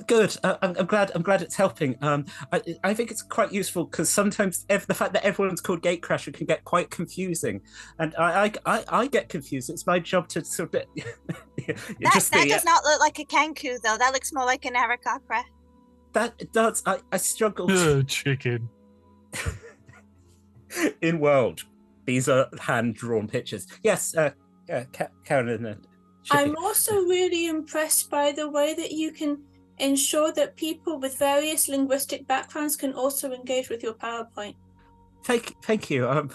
Good. I'm glad it's helping. I think it's quite useful because sometimes the fact that everyone's called Gatecrasher can get quite confusing, and I get confused. It's my job to sort of that does not look like a Kanku though. That looks more like an Arakocra. That it does. I struggle. Chicken. In world, these are hand-drawn pictures. Yes, Karen and I'm also really impressed by the way that you can ensure that people with various linguistic backgrounds can also engage with your PowerPoint. Thank you.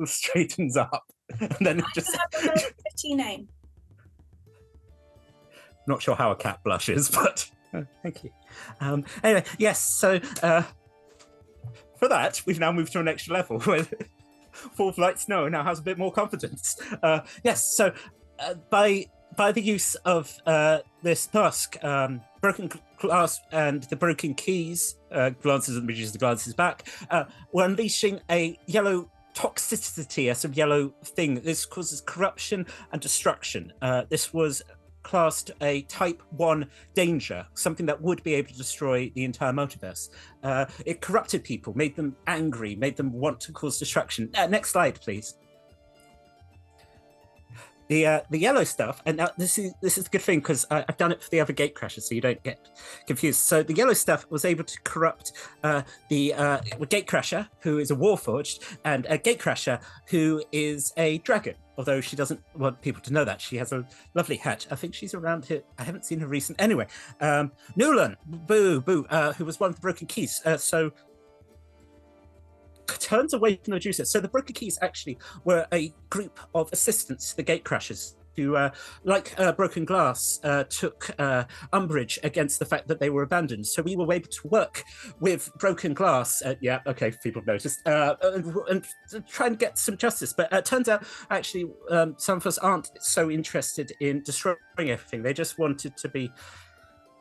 Straightens up, and then it just have a very pretty name. Not sure how a cat blushes, but thank you. Anyway, yes. So for that, we've now moved to an extra level where Full Flight Snow now has a bit more confidence. Yes. So by the use of this task, Broken Glass and the Broken Keys, glances at the glances back, were unleashing a yellow toxicity, a sort of yellow thing. This causes corruption and destruction. This was classed a type 1 danger, something that would be able to destroy the entire multiverse. It corrupted people, made them angry, made them want to cause destruction. Next slide, please. The yellow stuff, and now this is the good thing because I've done it for the other gate crashers, so you don't get confused. So the yellow stuff was able to corrupt the gate crasher, who is a warforged, and a gate crasher who is a dragon. Although she doesn't want people to know that. She has a lovely hat. I think she's around here. I haven't seen her recent. Anyway, Nulan, who was one of the broken keys. So turns away from the Medusa. So the broken keys actually were a group of assistants to the gate crashers who, like Broken Glass, took umbrage against the fact that they were abandoned. So we were able to work with Broken Glass. Yeah, okay, people have noticed, and try and get some justice. But it turns out, actually, some of us aren't so interested in destroying everything. They just wanted to be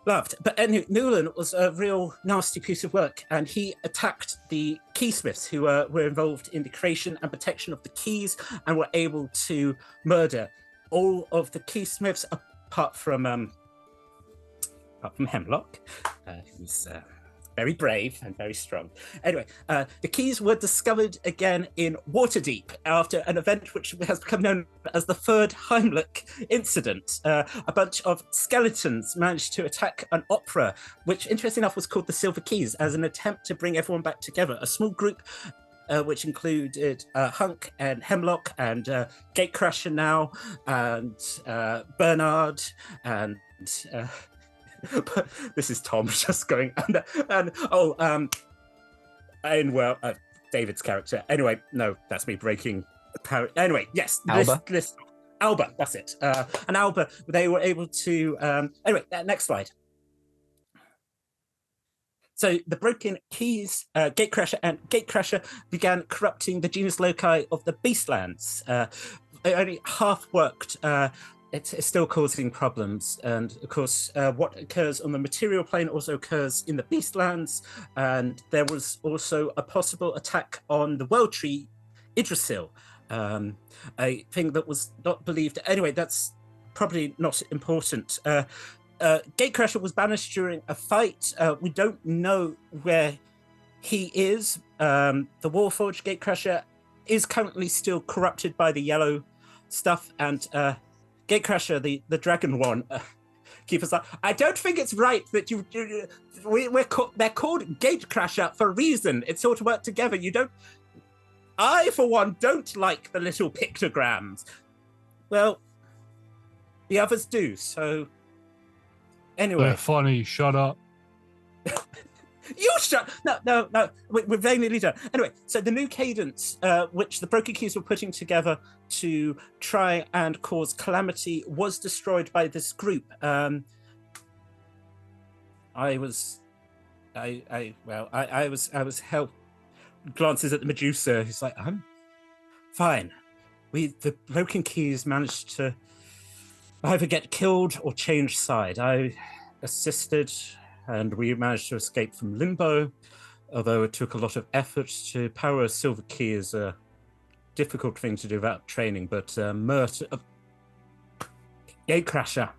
loved. But anyway, Nulan was a real nasty piece of work, and he attacked the keysmiths who were involved in the creation and protection of the keys and were able to murder all of the keysmiths apart from Hemlock, who's very brave and very strong. Anyway, the keys were discovered again in Waterdeep after an event which has become known as the Third Heimlich incident. A bunch of skeletons managed to attack an opera, which, interesting enough, was called the Silver Keys, as an attempt to bring everyone back together. A small group which included Hunk and Hemlock and Gatecrasher now, and Bernard, and but this is Tom just going David's character. Anyway, no, that's me breaking power. Anyway, yes, Alba. Alba, that's it. And Alba, they were able to. Anyway, next slide. So the broken keys, Gatecrasher began corrupting the genus loci of the Beastlands. It only half worked. It's still causing problems. And of course, what occurs on the material plane also occurs in the Beastlands. And there was also a possible attack on the World Tree, Idrisil, a thing that was not believed. Anyway, that's probably not important. Gatecrasher was banished during a fight. We don't know where he is. The Warforged Gatecrasher is currently still corrupted by the yellow stuff, and Gatecrasher, the dragon one, keep us like, I don't think it's right that they're called Gatecrasher for a reason. It's all to work together. I, for one, don't like the little pictograms. Well, the others do, so anyway. Funny, shut up. You shut. No. We're very nearly done. Anyway, so the new cadence, which the Broken Keys were putting together to try and cause calamity, was destroyed by this group. I was helped. Glances at the Medusa. He's like, I'm fine. The Broken Keys managed to either get killed or change side. I assisted, and we managed to escape from limbo, although it took a lot of effort. To power a silver key is a difficult thing to do without training, but Gatecrasher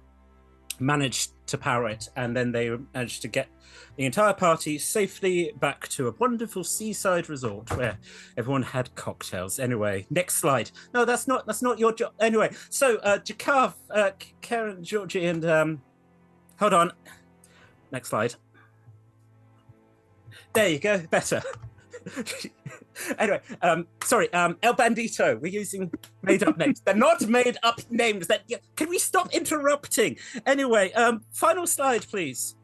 managed to power it, and then they managed to get the entire party safely back to a wonderful seaside resort where everyone had cocktails. Anyway, next slide. No, that's not your job. Anyway, so Jakar, Karen, Georgie, and hold on. Next slide. There you go. Better. Anyway, sorry. El Bandito. We're using made-up names. They're not made-up names. Can we stop interrupting? Anyway, final slide, please.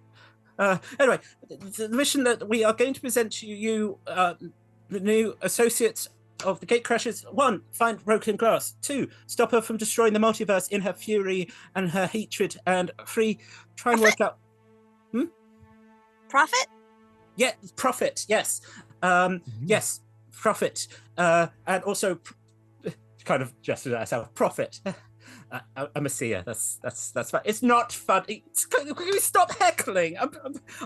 Anyway, the mission that we are going to present to you, the new associates of the Gatecrashers. 1, find Broken Glass. 2, stop her from destroying the multiverse in her fury and her hatred. And 3, try and work out. Profit? Yeah, profit. Yes. Yes, profit. And also, kind of gestured at herself. Profit. I'm a seer. That's fine. It's not funny. Can we stop heckling?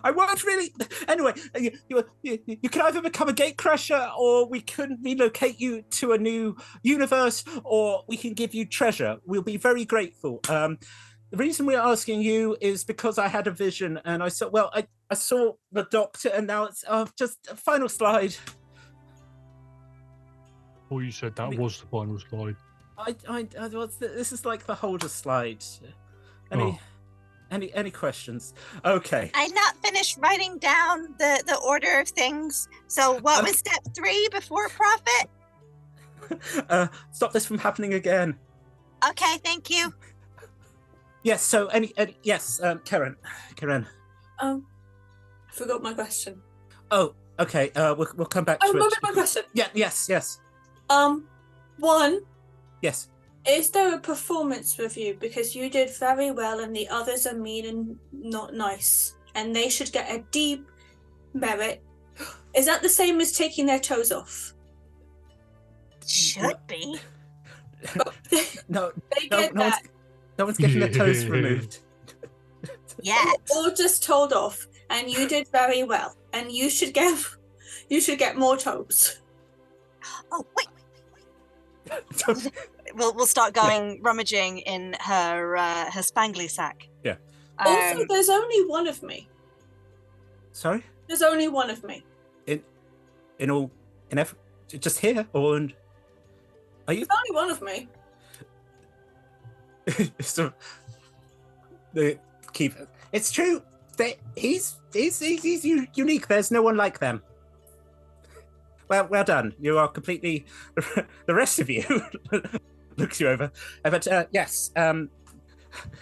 I won't really. Anyway, you can either become a Gatecrasher, or we can relocate you to a new universe, or we can give you treasure. We'll be very grateful. The reason we're asking you is because I had a vision, and I saw. Well, I saw the doctor, and now it's just a final slide. Oh, you said that was the final slide. This is like the holder slide. Oh. Any questions? Okay. I'd not finished writing down the order of things. So what was step 3 before profit? Stop this from happening again. Okay, thank you. Yes. So yes, Karen. I forgot my question. Oh, okay. We'll come back to it. Remember my question. Yeah. Yes. One. Yes. Is there a performance review? Because you did very well and the others are mean and not nice. And they should get a D merit. Is that the same as taking their toes off? Should be. No. They get that. No one's getting their toes removed. Yeah. Or just told off. And you did very well. And you should get more toes. Oh, wait. We'll start going rummaging in her spangly sack. Yeah. Also, there's only one of me. Sorry? There's only one of me. Just here, or are you? There's only one of me. So, the keeper. It's true. He's unique. There's no one like them. Well done. You are completely. The rest of you looks you over. But yes,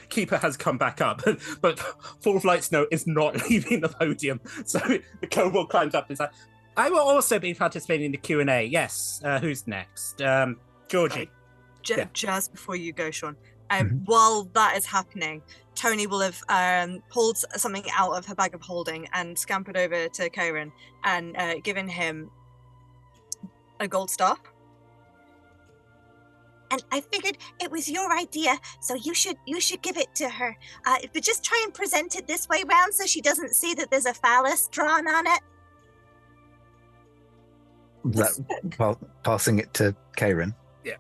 Keeper has come back up, but Full of Light Snow is not leaving the podium. So the kobold climbs up and says, "I will also be participating in the Q&A." Yes. Who's next? Georgie. Just before you go, Sean. While that is happening, Tony will have pulled something out of her bag of holding and scampered over to Kieran and given him a gold star. And I figured it was your idea, so you should give it to her. But just try and present it this way round so she doesn't see that there's a phallus drawn on it. Passing it to Kieran. Yeah.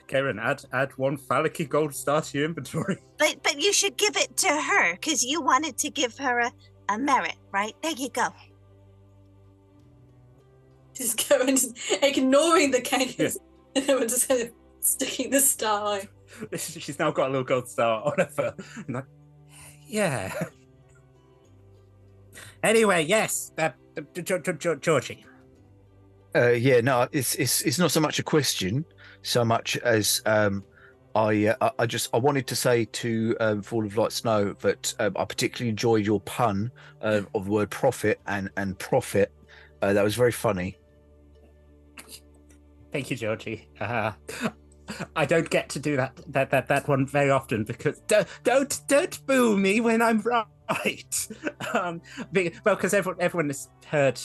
Karen, add one phallic gold star to your inventory. But you should give it to her because you wanted to give her a merit, right? There you go. Just going, ignoring the cake, Yeah. and then we're just kind of sticking the star. She's now got a little gold star on her foot. I'm like, yeah. Anyway, yes, Georgie. Yeah, no, it's not so much a question, so much as I wanted to say to Fall of Light Snow that I particularly enjoyed your pun of the word profit and profit. That was very funny. Thank you, Georgie. I don't get to do that one very often because don't boo me when I'm right. Because everyone has heard,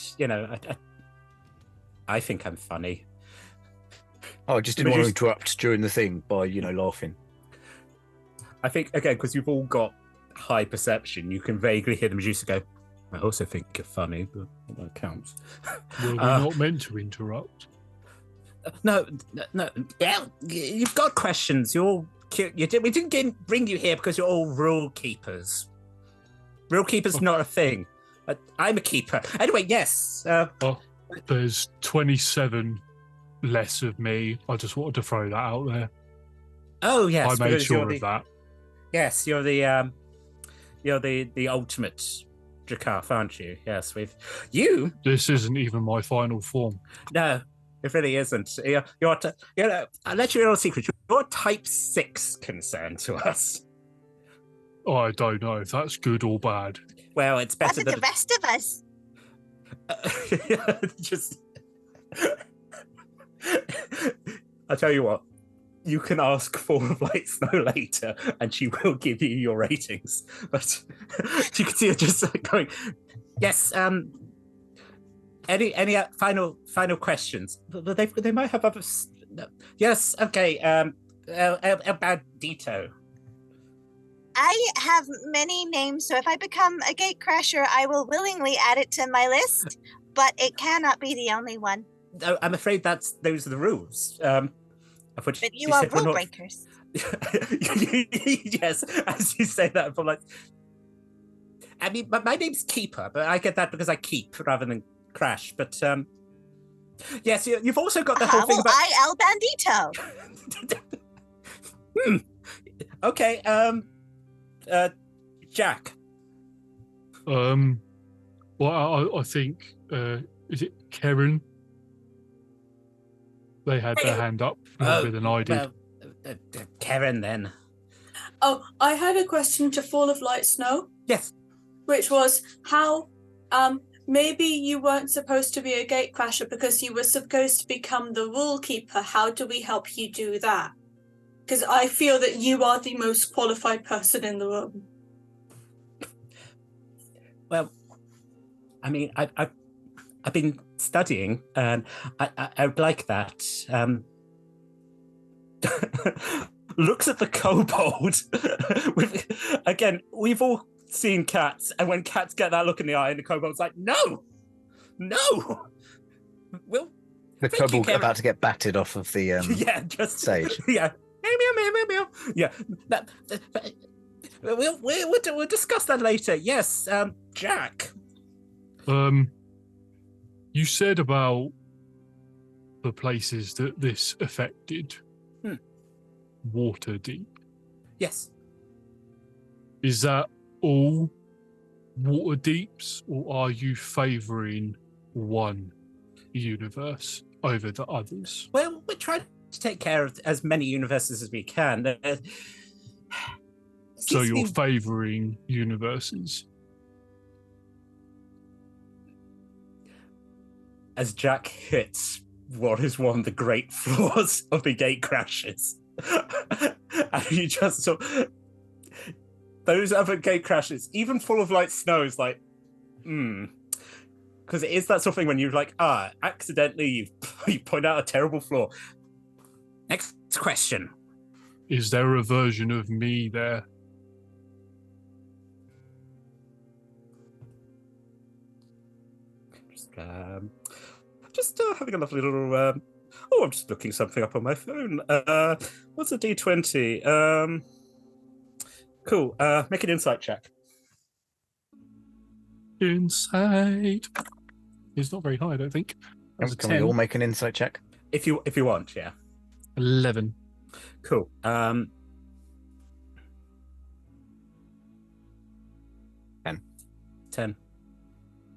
I think I'm funny. Oh, I just didn't want to interrupt during the thing by laughing. I think again because you've all got high perception, you can vaguely hear the Medusa go. I also think you're funny, but that counts. Well, we're not meant to interrupt. No. Yeah, you've got questions. You're all cute. We didn't bring you here because you're all rule keepers. Rule keepers not a thing. I'm a keeper. Anyway, yes. There's 27 less of me. I just wanted to throw that out there. Oh yes, I made sure of that. Yes, you're the ultimate Jakarth, aren't you? Yes, you. This isn't even my final form. No, it really isn't. I'll let you know a secret. You're type 6 concern to us. I don't know if that's good or bad. Well, it's better What than the rest of us? just. I'll tell you what. You can ask Fall of Light Snow later, and she will give you your ratings. But you can see her just going. Yes. Any final questions? They might have others. Yes. Okay. About Dito. I have many names, so if I become a gatecrasher, I will willingly add it to my list, but it cannot be the only one. No, I'm afraid those are the rules. Of which But you are rule breakers. Yes, as you say that, I'm like, I mean, my name's Keeper, but I get that because I keep rather than crash. But Yes, you've also got the whole thing about. I El Bandito. Okay, Jack. Well, I think is it Karen? They had their hand up a little bit than I did. Well, Karen then. Oh, I had a question to Fall of Light Snow. Yes. Which was how maybe you weren't supposed to be a gatecrasher because you were supposed to become the rule keeper. How do we help you do that? Because I feel that you are the most qualified person in the room. Well, I mean, I've been studying, and I would like that. Looks at the kobold. Again, we've all seen cats, and when cats get that look in the eye, and the kobold's like, no. Well, the kobold about to get batted off of the stage. Yeah. Meow. Yeah. We'll discuss that later. Yes, Jack. You said about the places that this affected. Waterdeep. Yes. Is that all Waterdeeps, or are you favouring one universe over the others? Well, we're trying to take care of as many universes as we can. So you're favouring universes? As Jack hits what is one of the great flaws of the gate crashes. And he just sort of, those other gate crashes, even Full of Light Snow, is like, because it is that sort of thing when you're like, accidentally you point out a terrible flaw. Next question. Is there a version of me there? Just having a lovely little. I'm just looking something up on my phone. What's a D20? Cool. Make an insight check. Insight. It's not very high, I don't think. Can we all make an insight check? If you want, yeah. 11. Cool. 10.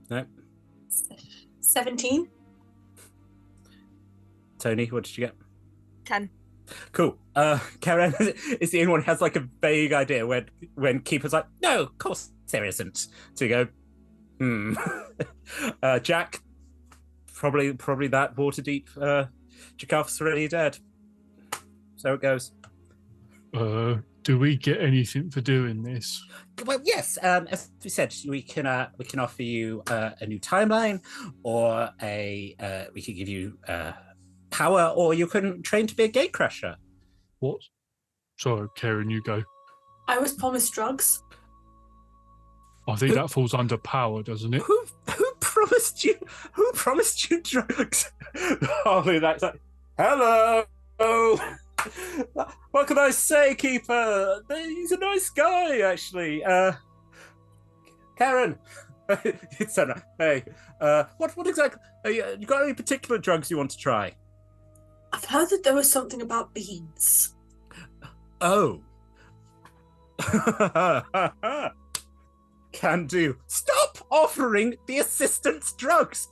No. 17. Tony, what did you get? 10. Cool. Karen is the only one who has like a vague idea when Keeper's like, no, of course there isn't. So you go, Jack, probably that Waterdeep Jakarth's already dead. So it goes. Do we get anything for doing this? Well, yes. As we said, we can offer you a new timeline, or we could give you power, or you can train to be a gatecrasher. What? Sorry, Karen, you go. I was promised drugs. I think that falls under power, doesn't it? Who promised you? Who promised you drugs? Harley, that's like, hello. What can I say, Keeper? He's a nice guy, actually. Karen, it's Sarah. Hey, what exactly? You got any particular drugs you want to try? I've heard that there was something about beans. Oh. Can do. Stop offering the assistants drugs.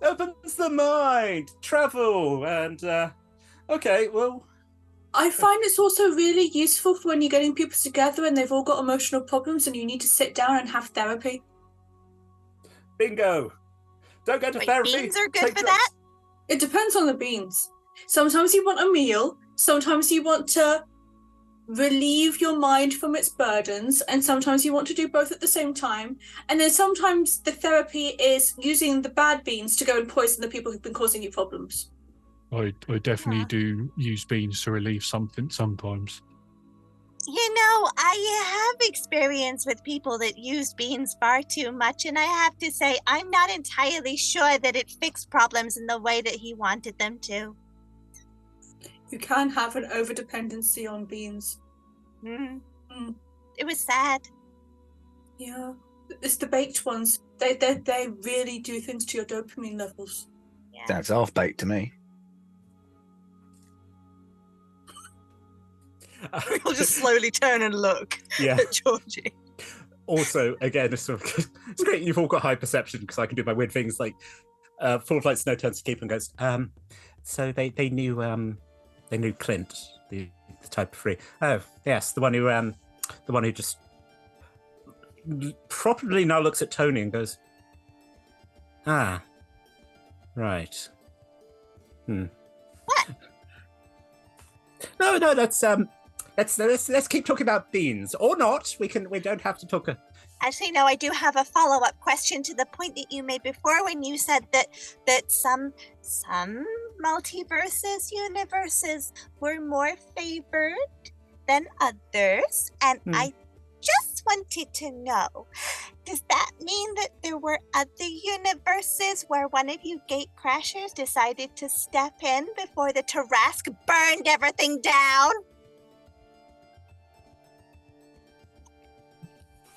Opens the mind, travel, and okay, well. I find it's also really useful for when you're getting people together and they've all got emotional problems and you need to sit down and have therapy. Bingo. Don't go to therapy. Beans are good for that? It depends on the beans. Sometimes you want a meal, sometimes you want to relieve your mind from its burdens, and sometimes you want to do both at the same time. And then sometimes the therapy is using the bad beans to go and poison the people who've been causing you problems. I definitely do use beans to relieve something sometimes. You know, I have experience with people that use beans far too much, and I have to say, I'm not entirely sure that it fixed problems in the way that he wanted them to. You can have an overdependency on beans. It was sad. Yeah, it's the baked ones. They really do things to your dopamine levels. Yeah. Yeah. That's half baked to me. I'll just slowly turn and look Yeah. at Georgie. Also, again, it's it's great you've all got high perception because I can do my weird things like Full of Light Snow turns to keep and goes, so they knew Clint, the type of free. Oh, yes, the one who just probably now looks at Tony and goes, ah, right. What? No, let's keep talking about beans or not. We don't have to talk. Actually, no, I do have a follow-up question to the point that you made before when you said that some universes were more favored than others, and I just wanted to know, does that mean that there were other universes where one of you gate crashers decided to step in before the Tarask burned everything down?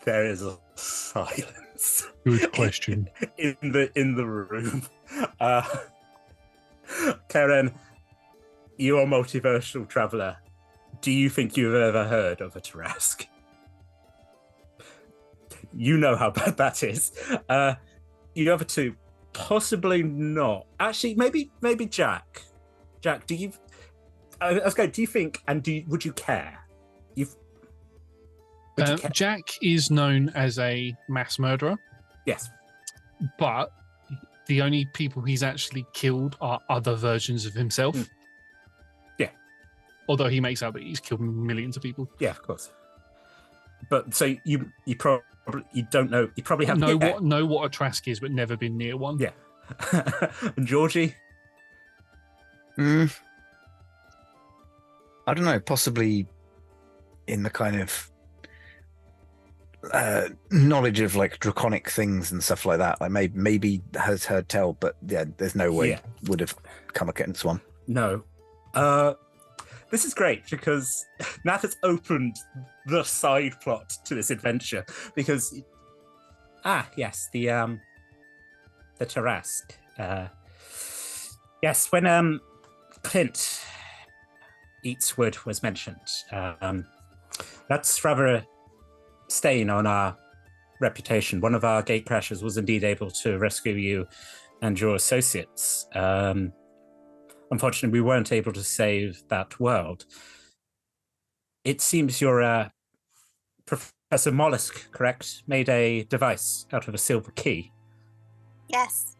There is a silence. Good question. in the room. Karen, you're a multiversal traveler. Do you think you've ever heard of a Tarask? You know how bad that is. You other two, possibly not. Actually, maybe Jack. Jack, do you? I was going. Do you think? And would you care? Would you care? Jack is known as a mass murderer. Yes. But the only people he's actually killed are other versions of himself. Yeah. Although he makes out that he's killed millions of people. Yeah, of course. But so you probably don't know. You probably have know what a Trask is, but never been near one. Yeah. And Georgie? I don't know. Possibly in the kind of knowledge of like draconic things and stuff like that. Like maybe has heard tell, but yeah, there's no way would have come against one. No. This is great because Nat has opened the side plot to this adventure because yes, the Tarask. Yes, when Clint Eatswood was mentioned, that's rather a stain on our reputation. One of our gate crashers was indeed able to rescue you and your associates. Unfortunately, we weren't able to save that world. It seems your Professor Mollusk, correct, made a device out of a silver key. Yes.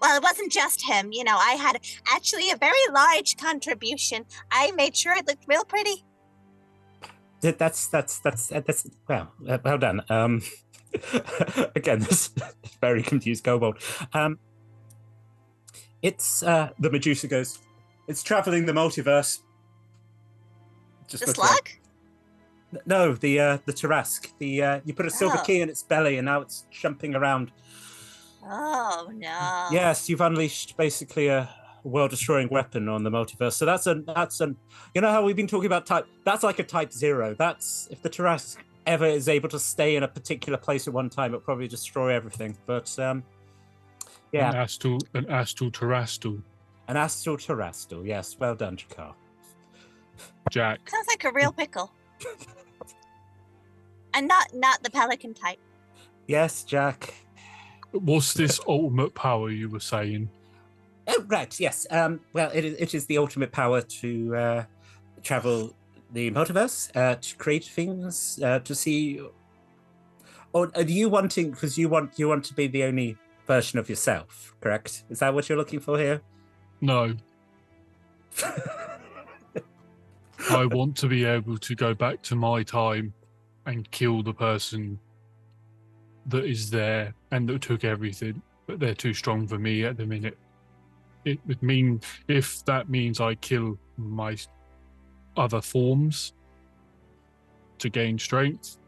Well, it wasn't just him. You know, I had actually a very large contribution. I made sure it looked real pretty. That's well done. Again, this very confused kobold. It's the Medusa goes. It's traveling the multiverse. Just the slug? No, the Tarask. You put a silver key in its belly, and now it's jumping around. Oh no! Yes, you've unleashed basically a world-destroying weapon on the multiverse. So that's an. You know how we've been talking about type? That's like a type 0. That's if the Tarask ever is able to stay in a particular place at one time, it'll probably destroy everything. But yeah. An astral terastal. An astral terastal. Yes, well done, Jakar. Jack. Sounds like a real pickle. And not the pelican type. Yes, Jack. What's this ultimate power you were saying? Oh, right, yes. Well, it is the ultimate power to travel the multiverse, to create things, to see. Or are you wanting? Because you want to be the only version of yourself, correct? Is that what you're looking for here? No. I want to be able to go back to my time and kill the person that is there and that took everything, but they're too strong for me at the minute. It would mean, if that means I kill my other forms to gain strength,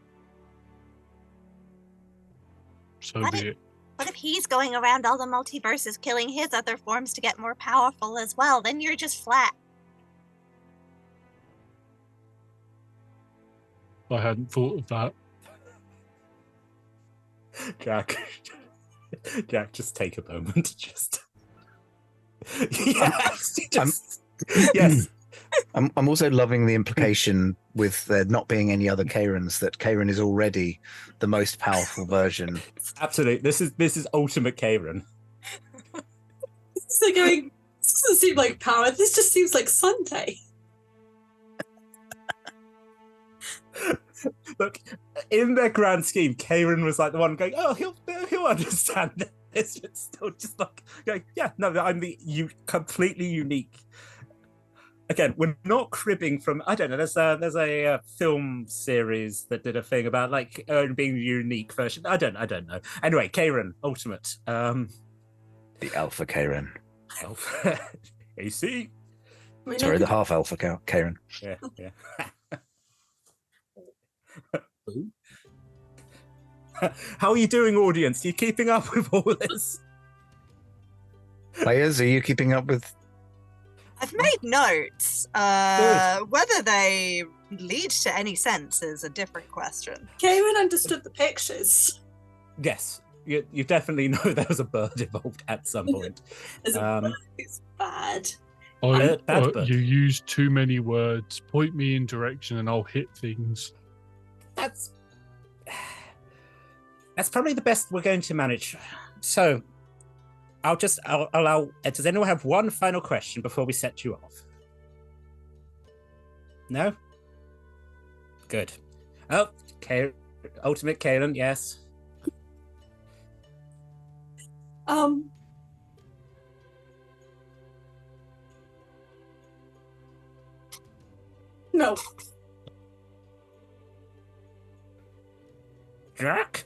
so be it. What if he's going around all the multiverses killing his other forms to get more powerful as well? Then you're just flat. I hadn't thought of that. Jack, just take a moment. Yes, yes. I'm also loving the implication with there not being any other Kairens that Kairen is already the most powerful version. Absolutely. This is ultimate Kairen. So going, this doesn't seem like power. This just seems like Sunday. Look, in their grand scheme, Kairen was like the one going, "Oh, he'll understand this," but still just like going, "Yeah, no, I'm the completely unique." Again, we're not cribbing from. I don't know. There's a film series that did a thing about like being a unique version. I don't know. Anyway, Kairen, ultimate. The Alpha Kairen. Alpha. AC. Sorry, the half Alpha Kairen. Yeah. How are you doing, audience? Are you keeping up with all this? Players, are you keeping up with? I've made notes. Whether they lead to any sense is a different question. Karen understood the pictures. Yes, you definitely know there was a bird involved at some point. It's bad. Bad bird. You use too many words. Point me in direction and I'll hit things. That's probably the best we're going to manage. So I'll allow. Does anyone have one final question before we set you off? No? Good. Oh, ultimate Kalen, yes. No. Jack?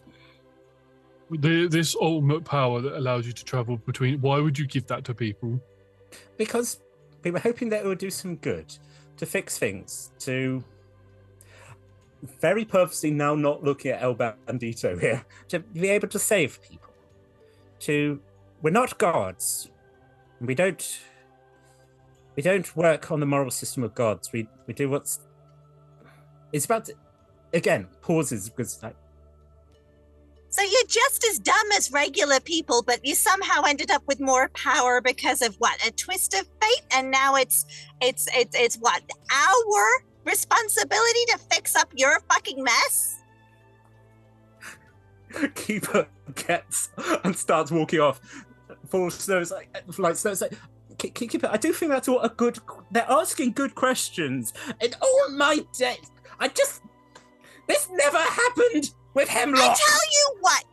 This ultimate power that allows you to travel between. Why would you give that to people? Because we were hoping that it would do some good, to fix things, to very purposely now not looking at El Bandito here, to be able to save people. We're not gods. We don't work on the moral system of gods. We do what's. It's about to, again, pauses because like. So you're just as dumb as regular people, but you somehow ended up with more power because of what? A twist of fate? And now it's what? Our responsibility to fix up your fucking mess? Keeper gets and starts walking off. Full Snow's like Snow's like, Keeper, I do think that's all a good. They're asking good questions. In all my days, this never happened. With Hemlock. I tell you what,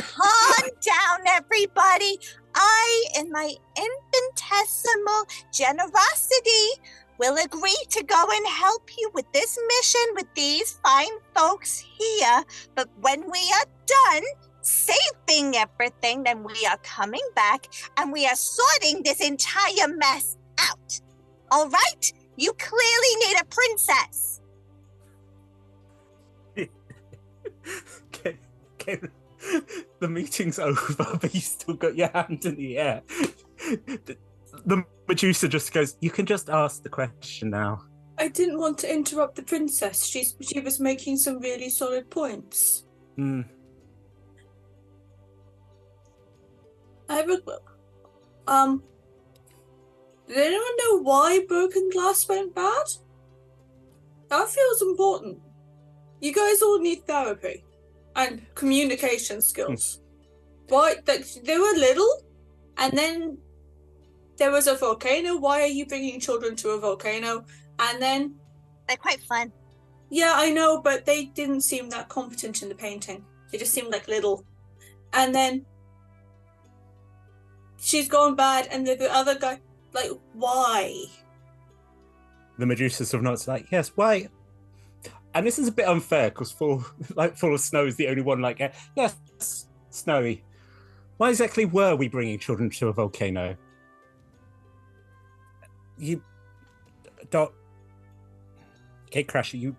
calm down, everybody. I, in my infinitesimal generosity, will agree to go and help you with this mission with these fine folks here. But when we are done saving everything, then we are coming back and we are sorting this entire mess out. All right? You clearly need a princess. Okay. The meeting's over, but you still got your hand in the air. The Medusa just goes, you can just ask the question now. I didn't want to interrupt the princess. She was making some really solid points. Hmm. Did anyone know why broken glass went bad? That feels important. You guys all need therapy and communication skills. Why? They were little, and then there was a volcano. Why are you bringing children to a volcano? And then they're quite fun. Yeah, I know, but they didn't seem that competent in the painting. They just seemed like little. And then she's gone bad, and the other guy, like, why? The Medusas have not like, yes, why? And this is a bit unfair because Full of Snow is the only one like, yes, Snowy. Why exactly were we bringing children to a volcano? Okay, Crasher, you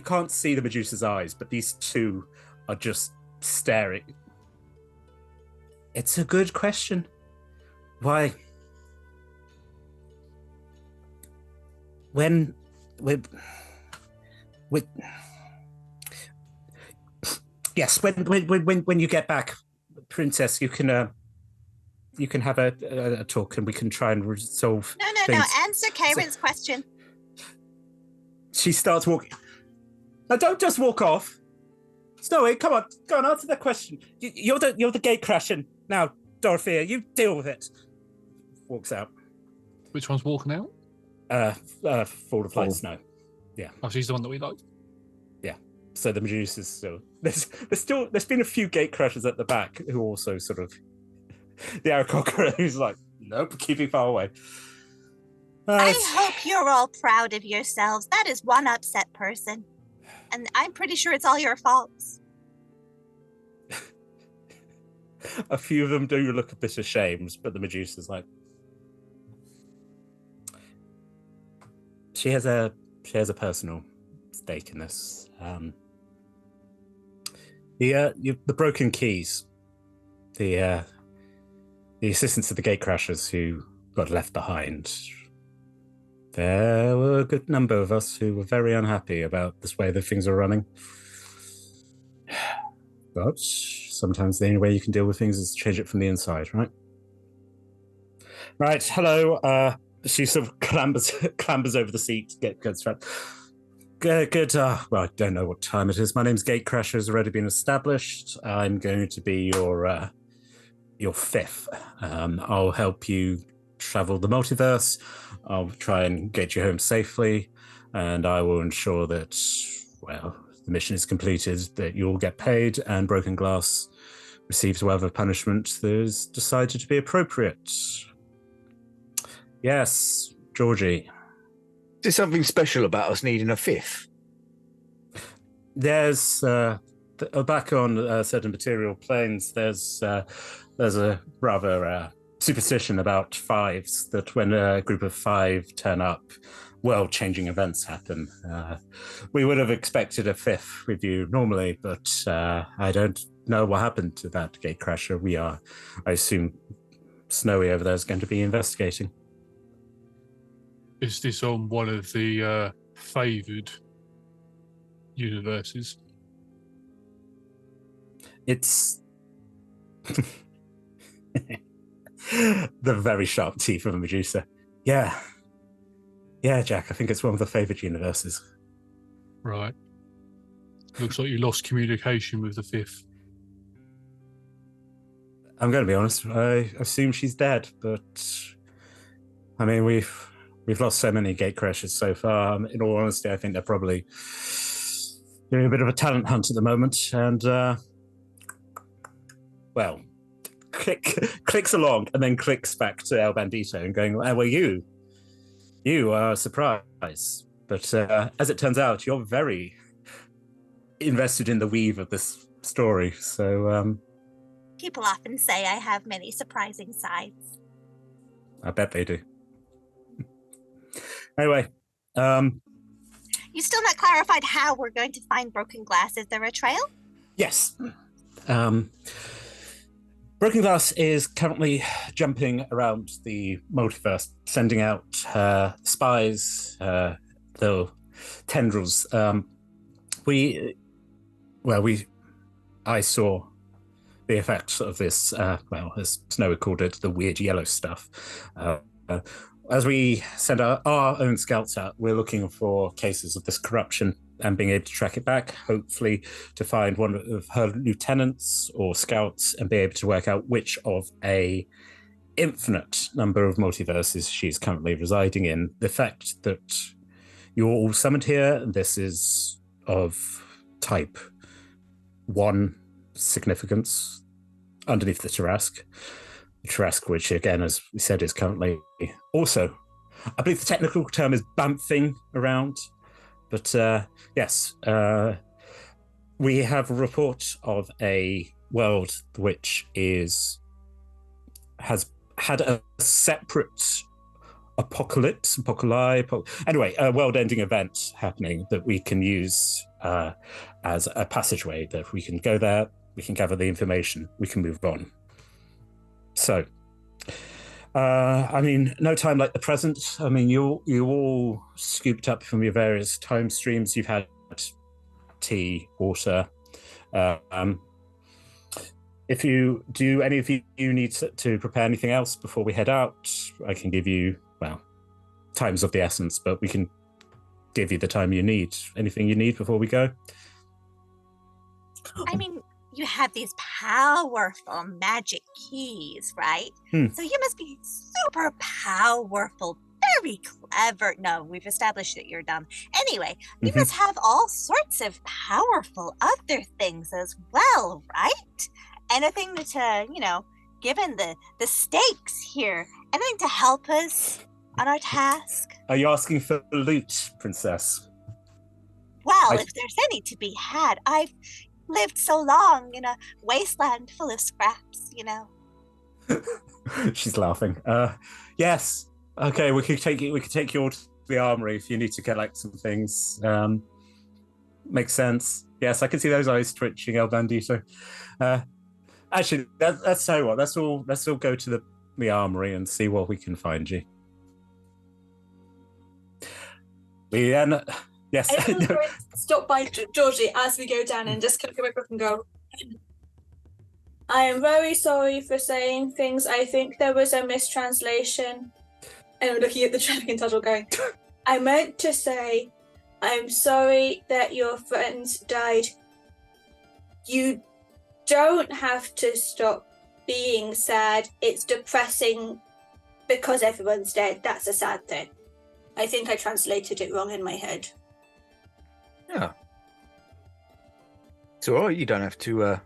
can't see the Medusa's eyes, but these two are just staring. It's a good question. Why? When you get back, Princess, you can you can have a talk and we can try and resolve No. things. Answer Karen's question. She starts walking. Now, don't just walk off. Snowy, come on, go on, answer that question. You're the gate crashing. Now, Dorothea, you deal with it. Walks out. Which one's walking out? Fall of light snow. Yeah. Oh, she's the one that we like. Yeah. So the Medusa's still there's been a few gate crashers at the back who also sort of the Aarakocra who's like, nope, keeping far away. I hope you're all proud of yourselves. That is one upset person. And I'm pretty sure it's all your faults. A few of them do look a bit ashamed, but the Medusa's like, she has a personal stake in this. The broken keys, the assistants of the gatecrashers who got left behind. There were a good number of us who were very unhappy about this way that things are running. But sometimes the only way you can deal with things is to change it from the inside, right? Right, hello. She sort of clambers over the seat, gets strapped. Good. Well, I don't know what time it is. My name's Gatecrasher, has already been established. I'm going to be your fifth. I'll help you travel the multiverse. I'll try and get you home safely, and I will ensure that, well, the mission is completed, that you'll get paid, and Broken Glass receives whatever punishment that is decided to be appropriate. Yes, Georgie. Is there something special about us needing a fifth? There's back on certain material planes. There's a rather superstition about fives, that when a group of five turn up, world-changing events happen. We would have expected a fifth with you normally, but I don't know what happened to that gatecrasher. I assume Snowy over there is going to be investigating. Is this on one of the favoured universes? It's the very sharp teeth of a Medusa. Yeah, Jack, I think it's one of the favoured universes. Right. Looks like you lost communication with the fifth. I'm going to be honest, I assume she's dead, but I mean, we've lost so many gatecrashers so far. In all honesty, I think they're probably doing a bit of a talent hunt at the moment, and well, clicks along and then clicks back to El Bandito and going, well, you are a surprise. But as it turns out, you're very invested in the weave of this story. So People often say I have many surprising sides. I bet they do. Anyway. You still not clarified how we're going to find Broken Glass. Is there a trail? Yes. Broken Glass is currently jumping around the multiverse, sending out spies, little tendrils. I saw the effects of this, as Snowy called it, the weird yellow stuff. As we send our own scouts out, we're looking for cases of this corruption and being able to track it back, hopefully to find one of her lieutenants or scouts and be able to work out which of a infinite number of multiverses she's currently residing in. The fact that you're all summoned here, this is of type 1 significance underneath the Tarask. Tarask, which again, as we said, is currently also, I believe the technical term is bamfing around. But yes, we have a report of a world which has had a separate anyway, a world-ending event happening that we can use as a passageway, that we can go there, we can gather the information, we can move on. So, I mean, no time like the present. I mean, you all scooped up from your various time streams. You've had tea, water. if you do, any of you need to prepare anything else before we head out, I can give you, well, time's of the essence, but we can give you the time you need. Anything you need before we go? I mean, you have these powerful magic keys, right? So you must be super powerful, very clever. No, we've established that you're dumb. Anyway, you must have all sorts of powerful other things as well, right? Anything to, given the stakes here, anything to help us on our task? Are you asking for loot, Princess? Well, if there's any to be had, I've lived so long in a wasteland full of scraps, She's laughing. Yes. Okay, we could take you all to the armory if you need to collect some things. Makes sense. Yes, I can see those eyes twitching, El Bandito. Actually, let's tell you what. Let's all go to the armory and see what we can find you. Yes. Everyone's going to stop by Georgie as we go down and just kind of come up and go, I am very sorry for saying things. I think there was a mistranslation. And I'm looking at the dragon turtle going, I meant to say, I'm sorry that your friends died. You don't have to stop being sad. It's depressing because everyone's dead. That's a sad thing. I think I translated it wrong in my head. Yeah. It's all right. You don't have to.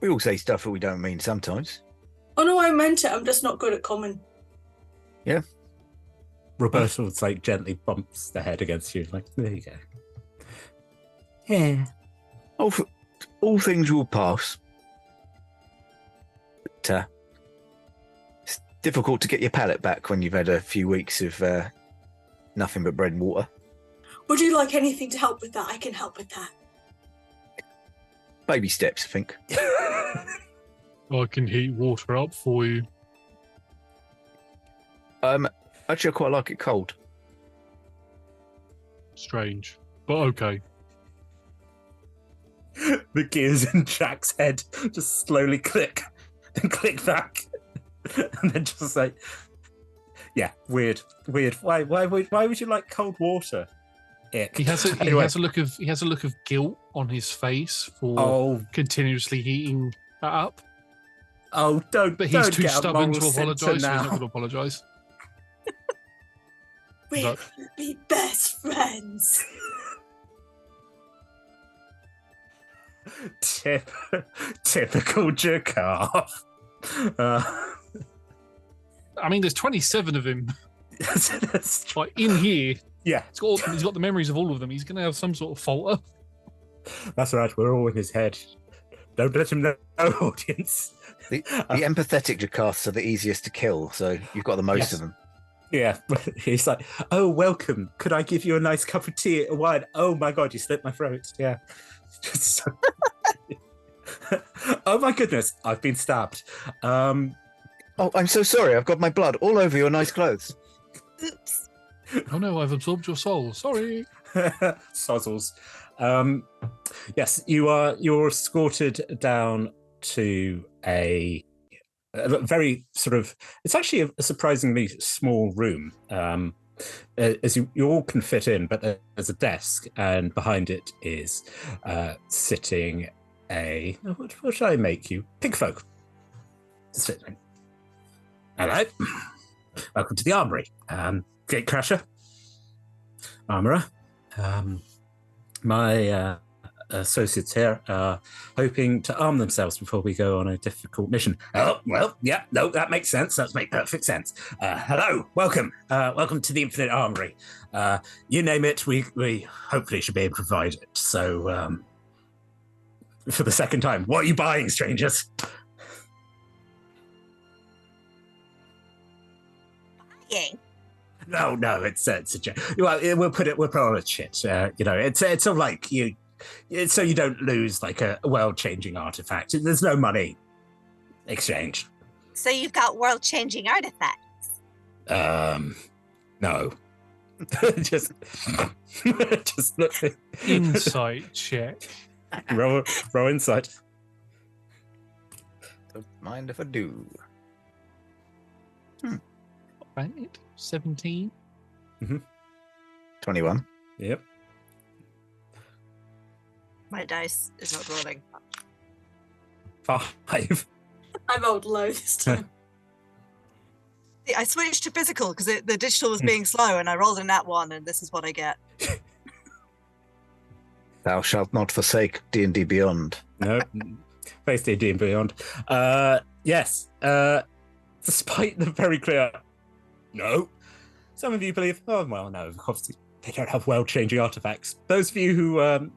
We all say stuff that we don't mean sometimes. Oh no, I meant it. I'm just not good at common. Yeah. Roberta would gently bumps the head against you, there you go. Yeah. All things will pass. But it's difficult to get your palate back when you've had a few weeks of nothing but bread and water. Would you like anything to help with that? I can help with that. Baby steps, I think. I can heat water up for you. Actually, I quite like it cold. Strange, but okay. The gears in Jack's head just slowly click and click back, and then just yeah, weird. Why would you like cold water? Ick. He has a look of guilt on his face for continuously heating that up. Oh, don't! But he's don't too get a stubborn moral to apologise. So he's centre not now. going to apologise. We'll be best friends. Typical Jakar. I mean, there's 27 of him. In here. Yeah. He's got the memories of all of them. He's going to have some sort of falter. That's right. We're all in his head. Don't let him know, audience. The empathetic Jakarths are the easiest to kill, so you've got the most of them. Yeah, he's like, oh, welcome. Could I give you a nice cup of tea, a wine? Oh my God, you slit my throat. Yeah. Oh my goodness, I've been stabbed. Oh, I'm so sorry. I've got my blood all over your nice clothes. Oops. Oh no, I've absorbed your soul. Sorry. Sozzles. Yes, you're escorted down to a very it's actually a surprisingly small room. As you all can fit in, but there's a desk, and behind it is sitting what should I make you? Pigfolk. Sitting. Hello. Welcome to the armory. Gatecrasher. Armorer. My associates here are hoping to arm themselves before we go on a difficult mission. Oh, well, yeah, no, that makes sense. That makes perfect sense. Hello, welcome. Welcome to the Infinite Armory. You name it, we hopefully should be able to provide it. So, for the second time, what are you buying, strangers? Buying? No, it's a joke. Well, we'll put on a shit. It's sort of like so you don't lose like a world-changing artifact. There's no money exchange. So you've got world-changing artifacts? No. just look. Insight check. Roll insight. Don't mind if I do. Right, 17. 21. Yep. My dice is not rolling. 5. I rolled low this time. I switched to physical because the digital was being slow, and I rolled a nat 1, and this is what I get. Thou shalt not forsake D&D Beyond. No. Face D&D and Beyond. Yes. Despite the very clear no, some of you believe, oh, well, no, obviously they don't have world-changing artifacts. Those of you who,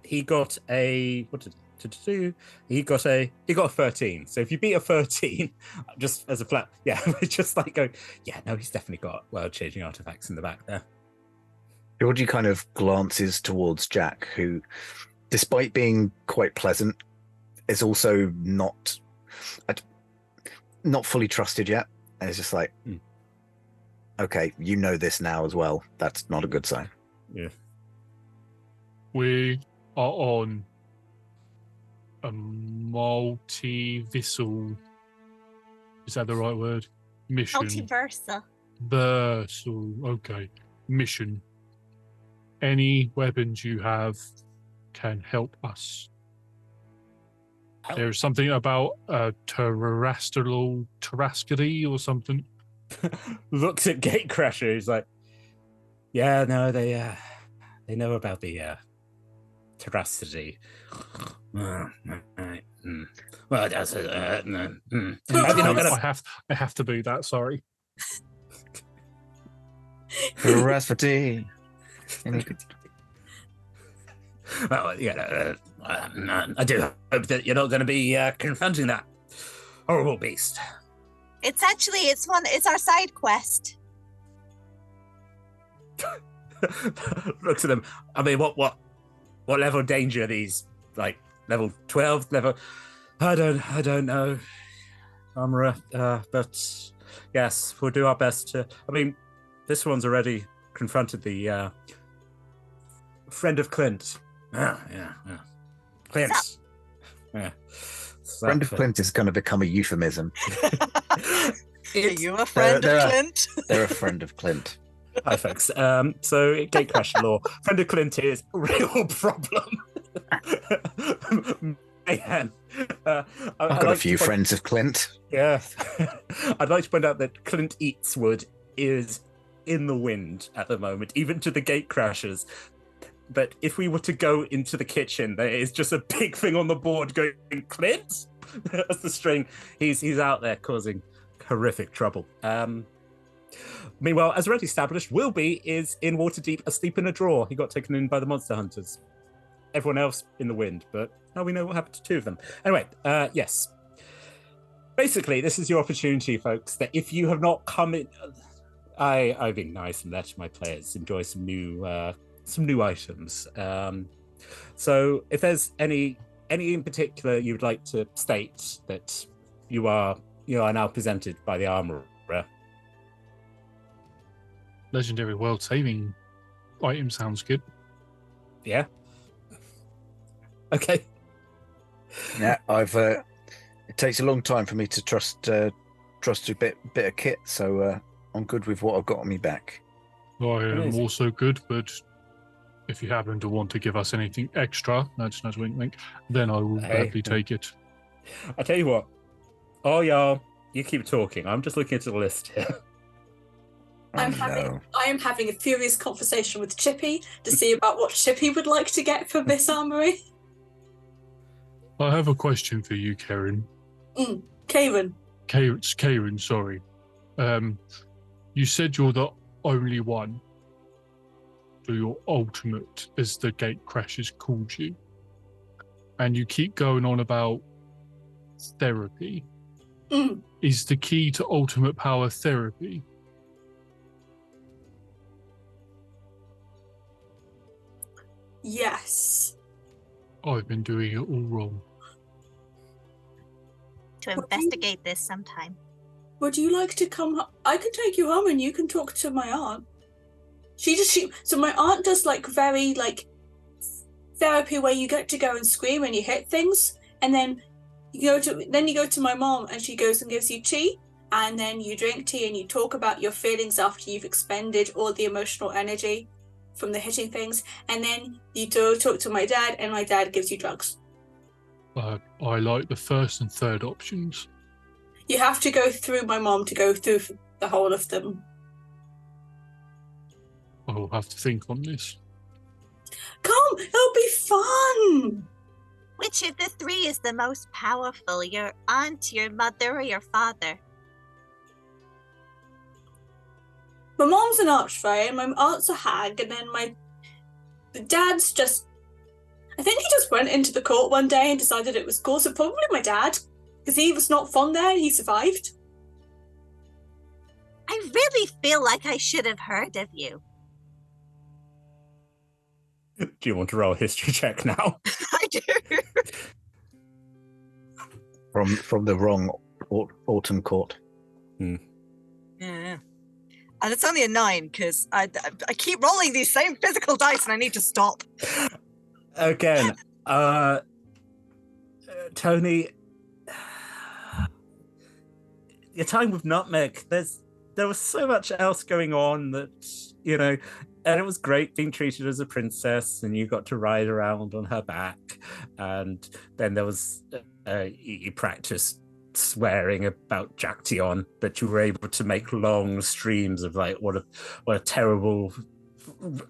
he got a, what did do? He got a 13. So if you beat a 13, just as a flat, yeah, just like go, yeah, no, he's definitely got world-changing artifacts in the back there. Georgie kind of glances towards Jack, who, despite being quite pleasant, is also not fully trusted yet. And it's just like, okay, you know this now as well. That's not a good sign. Yeah. We are on a multi-vessel, is that the right word? Mission. Multiverse. Vessel, okay. Mission. Any weapons you have can help us. There's something about terrestrial or something. Looks at Gatecrasher. He's like, yeah, no, they know about the terracity. Well, that's I have to do that. Sorry. Terracity. Well, yeah, I do hope that you're not going to be confronting that horrible beast. It's our side quest. Looks at them. I mean, what level of danger are these? Like level 12, level? I don't know, Armorer. But yes, we'll do our best to. I mean, this one's already confronted the friend of Clint. Yeah. Clint. Yeah. Friend of Clint is going to become a euphemism. Are you a friend of Clint? They're a friend of Clint. Hi, folks. So, Gatecrasher law. Friend of Clint is a real problem. Man. I've got a few friends of Clint. Yeah. I'd like to point out that Clint Eatswood is in the wind at the moment, even to the Gatecrashers. But if we were to go into the kitchen, there is just a big thing on the board going, Clint? That's the string. He's out there causing horrific trouble. Meanwhile, as already established, Wilby is in Waterdeep, asleep in a drawer. He got taken in by the monster hunters. Everyone else in the wind, but now we know what happened to two of them. Anyway, yes. Basically, this is your opportunity, folks, that if you have not come in... I've been nice and let my players enjoy some new items. So if there's any in particular you'd like to state that you are now presented by the Armourer. Legendary world saving item sounds good. Yeah. Okay. Yeah, it takes a long time for me to trust a bit of kit, so I'm good with what I've got on me back. I am Amazing. also good, but if you happen to want to give us anything extra, nudge, wink, wink, then I will gladly take it. I tell you what. Oh, y'all, you keep talking. I'm just looking at the list here. I am having a furious conversation with Chippy to see about what Chippy would like to get from this armory. I have a question for you, Karen. Karen. Karen, sorry. You said you're the only one. So your ultimate, as the Gatecrashers called you. And you keep going on about therapy. Is the key to ultimate power therapy? Yes. I've been doing it all wrong. To investigate this sometime. Would you like to come? I can take you home and you can talk to my aunt. So my aunt does very therapy where you get to go and scream when you hit things, and then You go to my mom, and she goes and gives you tea, and then you drink tea and you talk about your feelings after you've expended all the emotional energy from the hitting things, and then you talk to my dad, and my dad gives you drugs. I like the first and third options. You have to go through my mom to go through the whole of them. I'll have to think on this. Come, it'll be fun. Which of the three is the most powerful? Your aunt, your mother, or your father? My mom's an archfey, my aunt's a hag, and then my dad's just... I think he just went into the court one day and decided it was cool, so probably my dad, because he was not from there and he survived. I really feel like I should have heard of you. Do you want to roll a history check now? I do. From the wrong autumn court. Yeah. And it's only a 9 because I keep rolling these same physical dice and I need to stop. Again, Tony, your time with Nutmeg, there was so much else going on that, and it was great being treated as a princess, and you got to ride around on her back, and then there was you practiced swearing about Jaction, that you were able to make long streams of like what a terrible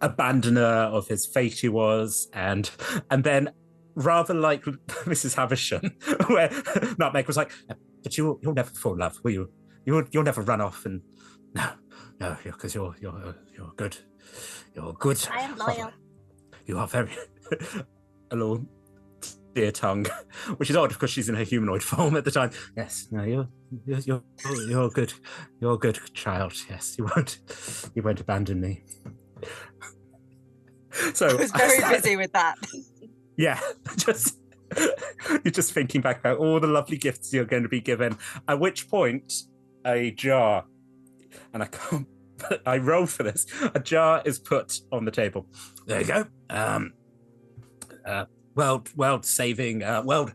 abandoner of his fate he was, and then rather like Mrs. Havisham, where Nutmeg was like, but you'll never fall in love, will you? You'll never run off, and no, because you're good. You're good. I am loyal. You are very a little dear tongue, which is odd because she's in her humanoid form at the time. Yes, no, you're good. You're a good child. Yes, you won't abandon me. So I was very busy with that. Yeah, you're just thinking back about all the lovely gifts you're going to be given. At which point, a jar, and I rolled for this. A jar is put on the table. There you go. World saving, world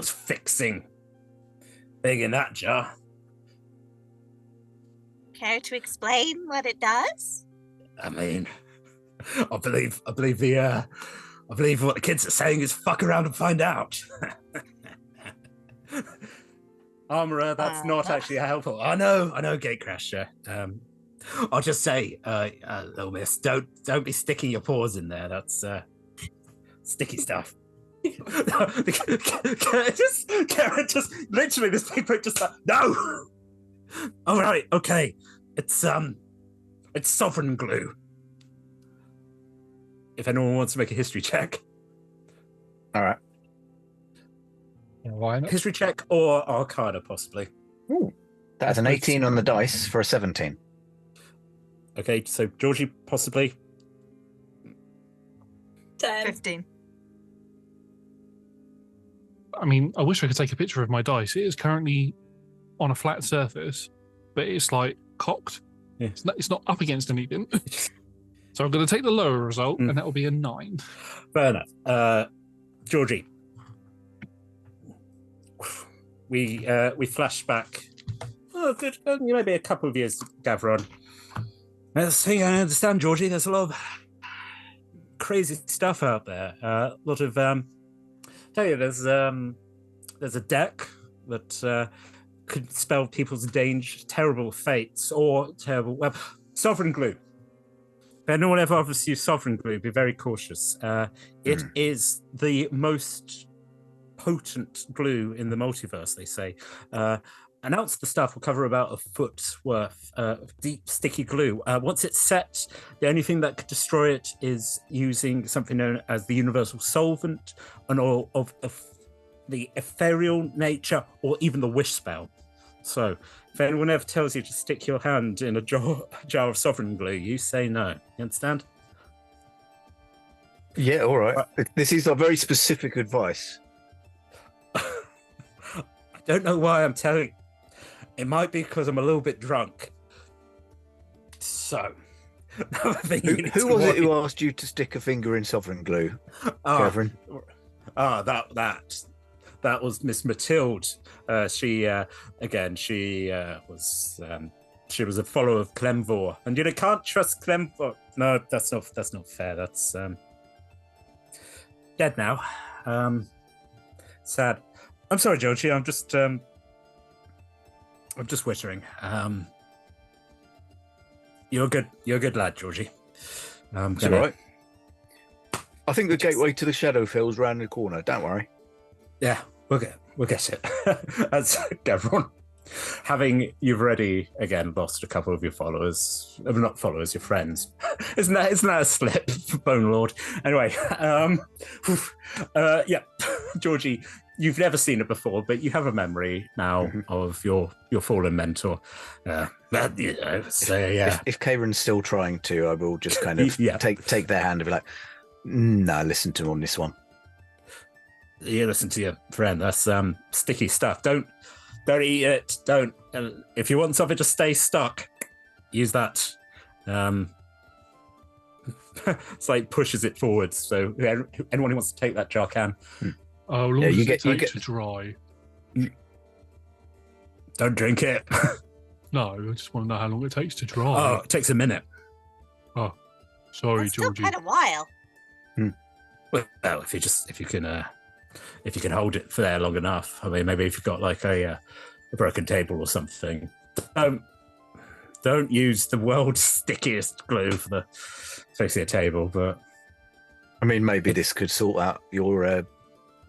fixing thing in that jar. Care to explain what it does? I mean, I believe what the kids are saying is fuck around and find out. Armorer, that's not actually helpful. I know, Gatecrasher. I'll just say, little miss, don't be sticking your paws in there. That's sticky stuff. Karen just literally this paper just like, no. All right, okay. It's sovereign glue. If anyone wants to make a history check. All right. Yeah, why not? History check or Arcana, possibly. Ooh, that's an 18 on the dice for a 17. Okay, so Georgie, possibly. 10. 15. I mean, I wish I could take a picture of my dice. It is currently on a flat surface, but it's like cocked. Yeah. It's not up against anything. So I'm going to take the lower result, and that will be a 9. Fair enough. Georgie, we flash back. Oh, good. Maybe a couple of years to gather on. I understand, Georgie. There's a lot of crazy stuff out there. A lot of tell you, there's a deck that could spell people's terrible fates, or terrible sovereign glue. If anyone ever offers you sovereign glue, be very cautious. It is the most potent glue in the multiverse, they say. An ounce of the stuff will cover about a foot worth of deep, sticky glue. Once it's set, the only thing that could destroy it is using something known as the universal solvent, and all of the ethereal nature, or even the wish spell. So, if anyone ever tells you to stick your hand in a jar of sovereign glue, you say no. You understand? Yeah, all right. This is a very specific advice. I don't know why I'm telling you. It might be because I'm a little bit drunk. So, who was it who asked you to stick a finger in sovereign glue, Faerun? That that was Miss Mathilde. She was a follower of Clemvor, and you can't trust Clemvor. No, that's not fair. That's dead now. Sad. I'm sorry, Georgie. I'm just wittering. You're a good lad, Georgie. It's all right. I think the gateway to the Shadowfell's round the corner. Don't worry. Yeah, we'll get it. That's everyone. You've already again lost a couple of your followers. Not followers, your friends. Isn't that a slip, Bone Lord? Anyway, yeah, Georgie, you've never seen it before, but you have a memory now of your fallen mentor. So yeah. If Kieran's still trying to, I will just kind of take their hand and be like, "No, listen to him on this one." You listen to your friend. That's sticky stuff. Don't eat it. Don't. If you want something to stay stuck, use that. It's like pushes it forwards. So anyone who wants to take that jar can. Oh, long as it takes to dry. Don't drink it. No, I just want to know how long it takes to dry. Oh, it takes a minute. Oh, sorry, That's still Georgie. quite a while. Well, if you can hold it for there long enough. I mean, maybe if you've got like a broken table or something. Don't use the world's stickiest glue for the face of your table. But I mean, maybe this could sort out your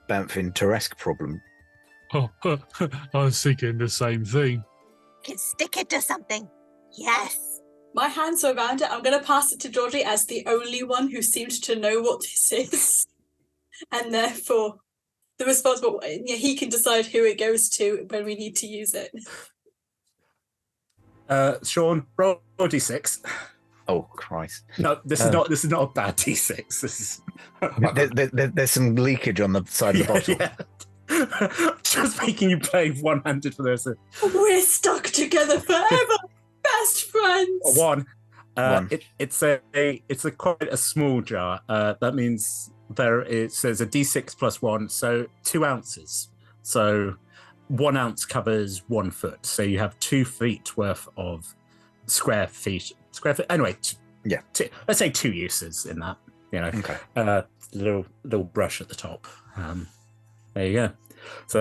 Bamfin Teresk problem. Oh, I was thinking the same thing. Can stick it to something. Yes. My hands are around it. I'm going to pass it to Georgie as the only one who seems to know what this is. And therefore, the responsible, he can decide who it goes to when we need to use it. Sean, roll d6. Oh Christ! No, this is not a bad d6. This is there's some leakage on the side of the bottle. Yeah. Just making you play one-handed for this. We're stuck together forever, best friends. One. It's a quite a small jar. That means there's a d6 plus 1, so 2 ounces. So 1 ounce covers 1 foot. So you have 2 feet worth of square feet. Anyway, let's say 2 uses in that. Okay. Little brush at the top. There you go. So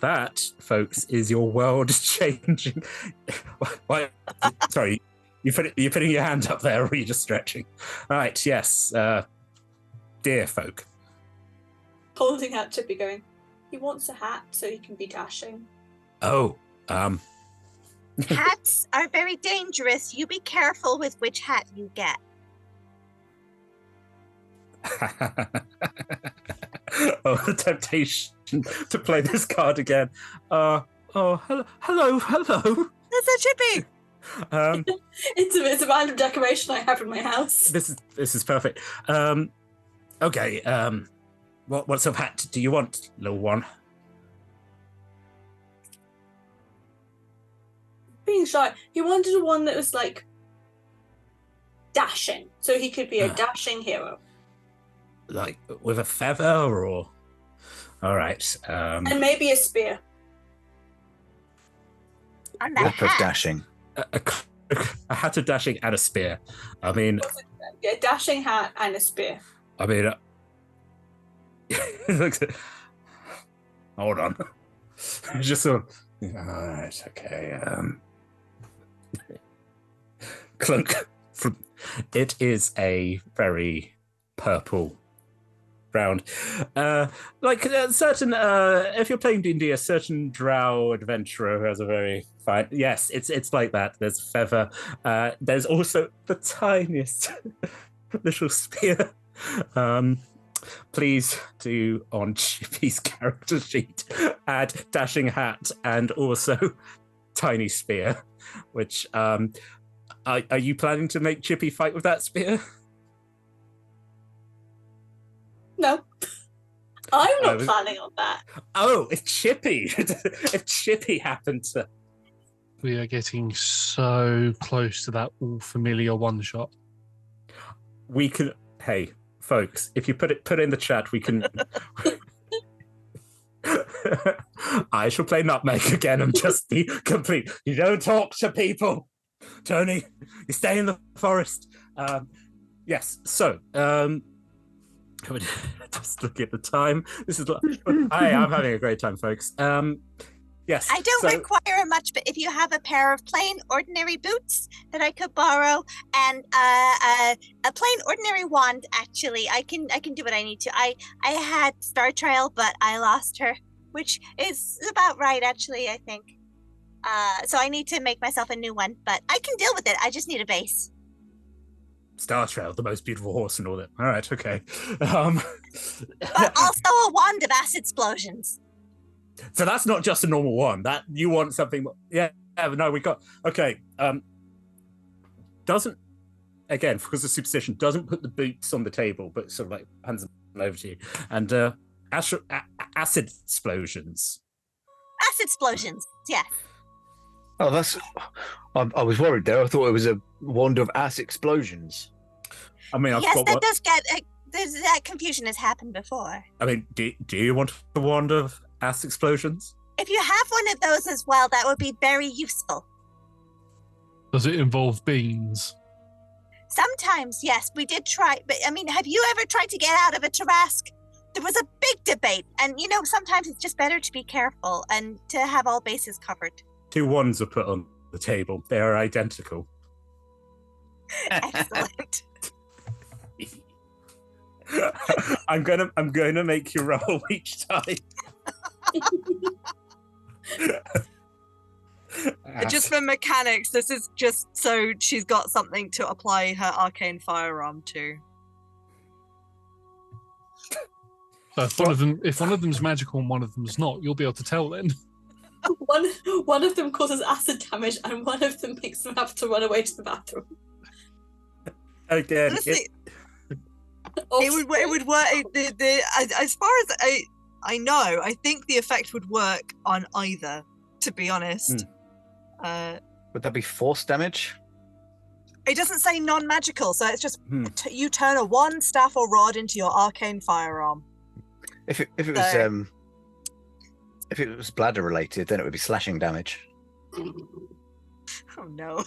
that, folks, is your world changing. Sorry, you're putting your hand up there, or are you just stretching? All right, yes, dear folk. Holding out Chippy, going, he wants a hat so he can be dashing. Oh, Hats are very dangerous. You be careful with which hat you get. Oh, the temptation to play this card again. Hello. That's a Chippy. It's a random decoration I have in my house. This is perfect. Okay. What sort of hat do you want, little one? Being shy, he wanted one that was like dashing, so he could be a dashing hero. Like with a feather, or all right, and maybe a spear. On the What of hat. dashing? A hat of dashing and a spear. I mean, A dashing hat and a spear. I mean, hold on. It's just sort of, all right, okay. Cloak. It is a very purple round. Like a certain, if you're playing D&D, a certain drow adventurer has a very fine. Yes, it's like that. There's a feather. There's also the tiniest little spear. Please do on Chippy's character sheet add dashing hat and also tiny spear. Which are you planning to make Chippy fight with that spear? No. I'm not planning on that. Oh, if Chippy happened to... We are getting so close to that all familiar one shot. We can... Hey, folks, if you put it in the chat, we can... I shall play Nutmeg again and just be complete. You don't talk to people, Tony. You stay in the forest. Yes. So, just look at the time. This is. I'm having a great time, folks. Yes. I don't require much, but if you have a pair of plain, ordinary boots that I could borrow, and a plain, ordinary wand, actually, I can do what I need to. I had Star Trail, but I lost her, which is about right, actually, I think. So I need to make myself a new one, but I can deal with it. I just need a base. Star Trail, the most beautiful horse and all that. All right, okay. But also a wand of acid explosions. So that's not just a normal one. That you want something. Yeah. No, we got. Okay. Doesn't, again, because of superstition, doesn't put the boots on the table, but sort of like hands them over to you. And acid explosions. Acid explosions. Yes. Oh, that's. I was worried there. I thought it was a wand of ass explosions. I mean, yes, that does get. That confusion has happened before. I mean, do you want a wand of ass explosions? If you have one of those as well, that would be very useful. Does it involve beans? Sometimes, yes. We did try, but I mean, have you ever tried to get out of a Tarask? There was a big debate, and sometimes it's just better to be careful and to have all bases covered. 2 wands are put on the table. They are identical. Excellent. I'm gonna make you roll each time. Just for mechanics, this is just so she's got something to apply her arcane firearm to. So if one of them's magical and one of them's not, you'll be able to tell then. One of them causes acid damage, and one of them makes them have to run away to the bathroom. Again, honestly, it would work. As far as I know, I think the effect would work on either. To be honest, would that be force damage? It doesn't say non-magical, so it's just you turn a wand, staff, or rod into your arcane firearm. If it was bladder related, then it would be slashing damage. Oh no.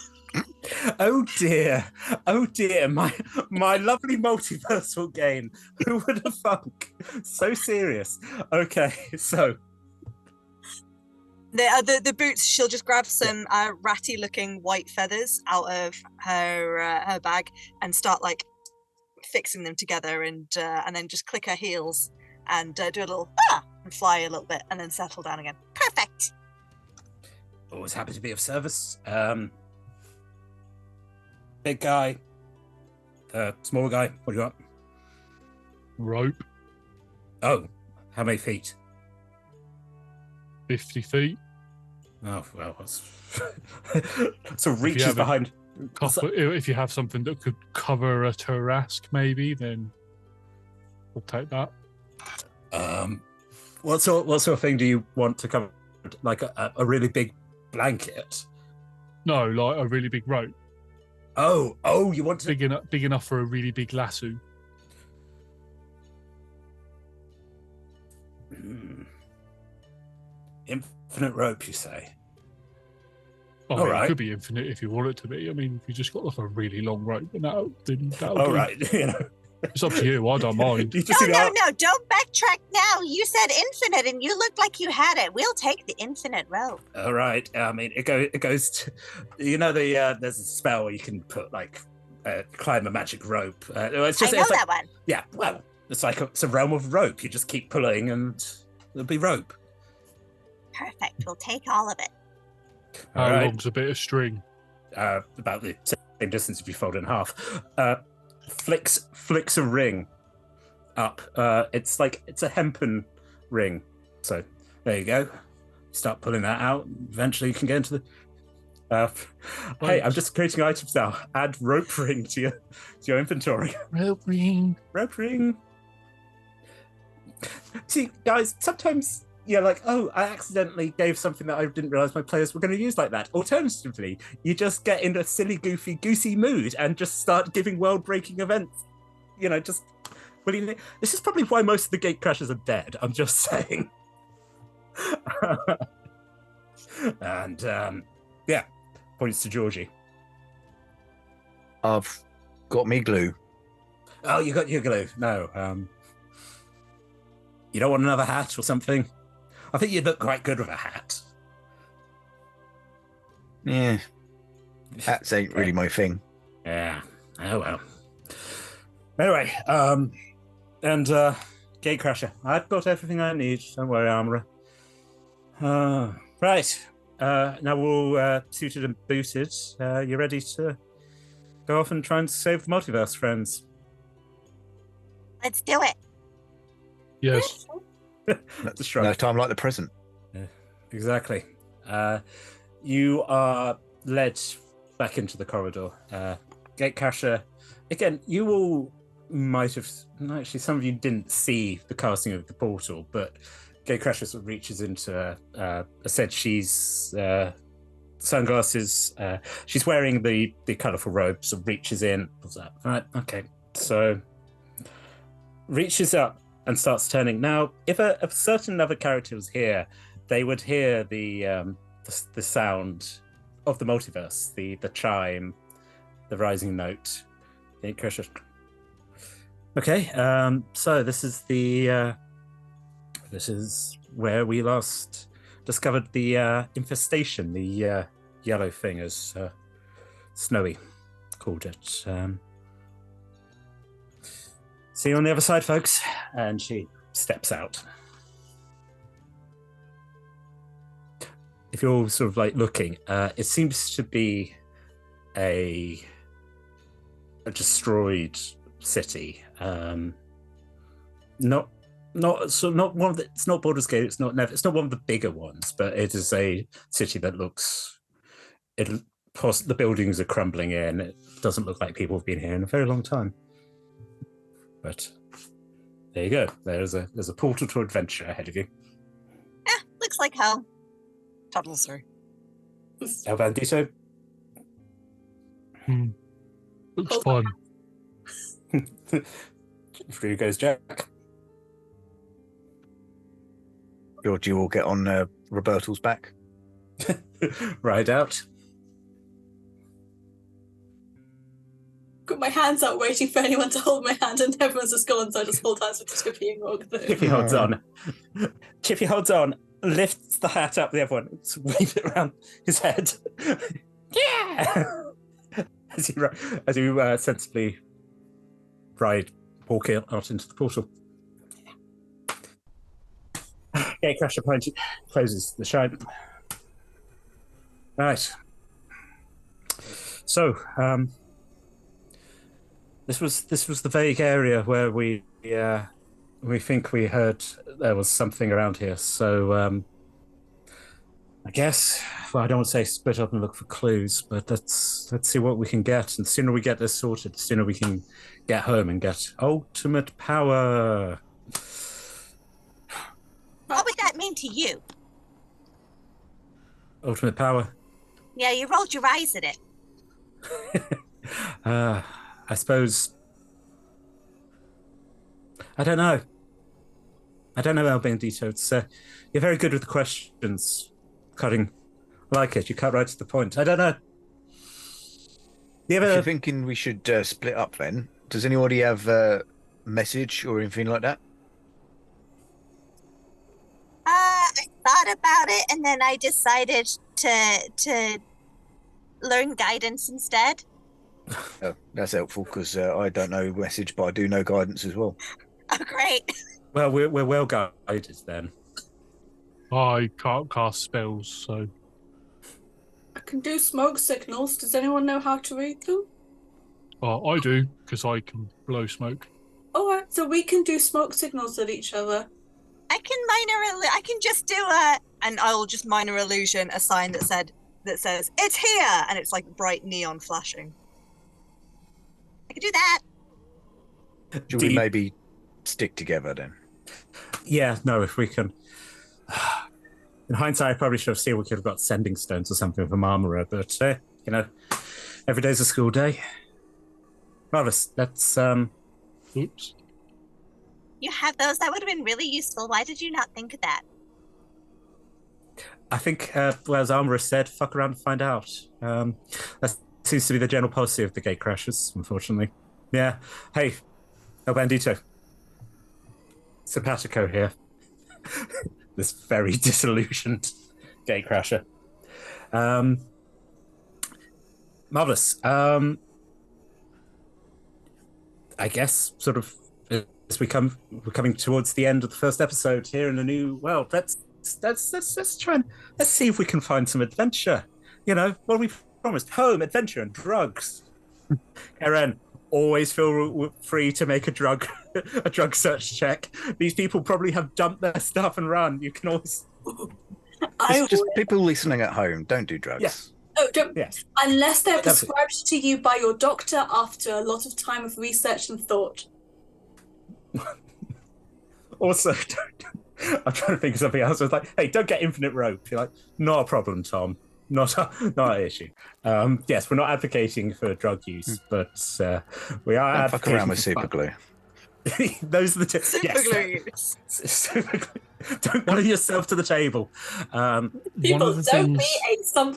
Oh dear. My lovely multiversal game. Who would have thunk? So serious. Okay, so the boots, she'll just grab some ratty looking white feathers out of her bag and start like fixing them together, and then just click her heels and do a little and fly a little bit and then settle down again. Perfect. Always happy to be of service. Big guy, small guy, what do you want? Rope. Oh, how many feet? 50 feet. Oh, well, that's... So reaches behind... If you have something that could cover a Tarask, maybe, then we'll take that. What sort of thing do you want to cover? Like a really big blanket? No, like a really big rope. Oh, you want to... Big enough for a really big lasso. Infinite rope, you say? Oh, right. It could be infinite if you want it to be. I mean, if you just got like a really long rope, then that'll all do. Right, It's up to you. I don't mind. No, don't backtrack now. You said infinite, and you looked like you had it. We'll take the infinite rope. All right. I mean, it goes to, there's a spell where you can put like climb a magic rope. It's just, I know that one. Yeah. Well, it's a realm of rope. You just keep pulling, and there'll be rope. Perfect. We'll take all of it. How long's a bit of string? About the same distance if you fold it in half. Flicks a ring up. It's a hempen ring. So there you go. Start pulling that out. Eventually you can get into the... Hey, I'm just creating items now. Add rope ring to your inventory. Rope ring. See, guys, sometimes you're like, oh, I accidentally gave something that I didn't realize my players were going to use like that. Alternatively, you just get in a silly, goofy, goosey mood and just start giving world-breaking events. This is probably why most of the gate crashers are dead. I'm just saying. And yeah, points to Georgie. I've got me glue. Oh, you got your glue. No, you don't want another hat or something? I think you'd look quite good with a hat. Yeah, hats ain't really my thing. Yeah. Oh well. Anyway, and Gatecrasher, I've got everything I need. Don't worry, Armorer. Right. Now we're all suited and booted. You ready to go off and try and save the multiverse, friends? Let's do it. Yes. The shrug. No time like the present. Exactly. You are led back into the corridor. Gatecrasher, again, you all might have, actually some of you didn't see the casting of the portal, but Gatecrasher sort of reaches into, I said she's sunglasses, she's wearing the colourful robe, sort of reaches in, pulls up. Right, okay, so reaches up and starts turning. Now, if a certain other character was here, they would hear the sound of the multiverse, the chime, the rising note. Okay, so this is where we last discovered the infestation, the yellow thing, as Snowy called it. See you on the other side, folks. And she steps out. If you're all sort of like looking, it seems to be a destroyed city. Not one of the, it's not Baldur's Gate. It's not one of the bigger ones, but it is a city that looks. The buildings are crumbling in. It doesn't look like people have been here in a very long time. But there you go. There's a portal to adventure ahead of you. Looks like hell. Toddles through. How about Dito? Looks Hold fun. Through goes Jack. Georgie will get on Roberto's back. Ride out. Got my hands out waiting for anyone to hold my hand, and everyone's just gone, so I just hold hands with Chippy and Rog. Chippy holds on. Chippy holds on, lifts the hat up the other one, waves it around his head. Yeah! As you sensibly walk out into the portal. Gatecrasher closes the shine. Right. So, this was the vague area where we think we heard there was something around here. So, I guess, well, I don't want to say split up and look for clues, but let's see what we can get. And the sooner we get this sorted, the sooner we can get home and get ultimate power. What would that mean to you? Ultimate power? Yeah, you rolled your eyes at it. I suppose. I don't know, El Bandito. It's, you're very good with the questions. Cutting. I like it. You cut right to the point. I don't know. If you're thinking we should split up then, does anybody have a message or anything like that? I thought about it, and then I decided to learn guidance instead. Oh, that's helpful because I don't know message, but I do know guidance as well. Oh, great. Well, we're well guided then. I can't cast spells, so. I can do smoke signals. Does anyone know how to read them? I do, because I can blow smoke. Alright, so we can do smoke signals at each other. I can just do and I'll just minor illusion a sign that says it's here, and it's like bright neon flashing. I can do that. Should we maybe stick together then? Yeah, no, if we can. In hindsight, I probably should have seen we could have got sending stones or something from Armorer, but every day's a school day. Marvelous. Let's Oops. You have those? That would have been really useful. Why did you not think of that? I think, well, as Armorer said, fuck around and find out. That seems to be the general policy of the gate crashers, unfortunately. Yeah. Hey, El Bandito. Simpatico here. This very disillusioned gate crasher. Marvelous. I guess sort of as we're coming towards the end of the first episode here in the new world. Let's try and let's see if we can find some adventure. You know, what we promised: home, adventure, and drugs. Karen, always feel free to make a drug search check. These people probably have dumped their stuff and run. You can always. Just people listening at home, don't do drugs. Yes. Oh, don't. Yes. Unless they're prescribed to you by your doctor after a lot of time of research and thought. Also, I'm trying to think of something else. I was like, hey, don't get infinite rope. You're like, not a problem, Tom. Not an issue. Yes, we're not advocating for drug use, but we are Don't fuck around with advocating super glue. Those are the two. Super glue use. Super glue. Don't put yourself to the table. People, don't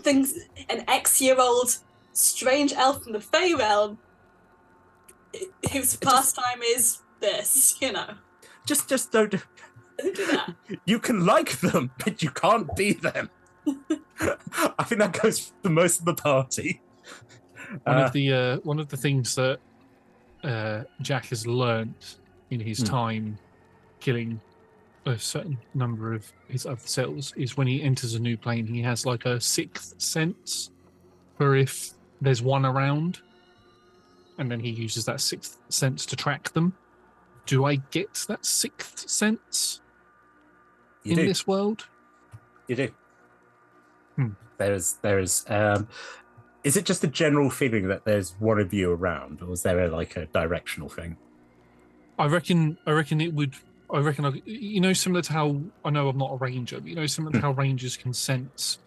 be an X-year-old strange elf from the Fae realm whose pastime is this, you know. Just don't do that. You can like them, but you can't be them. I think that goes for most of the party. One of the things that Jack has learnt in his time killing a certain number of his other cells is when he enters a new plane, he has like a sixth sense for if there's one around, and then he uses that sixth sense to track them. Do I get that sixth sense in this world? You do. There is. Is it just a general feeling that there's one of you around, or is there like a directional thing? I reckon it would. I reckon, similar to how I know I'm not a ranger, but similar to how rangers can sense.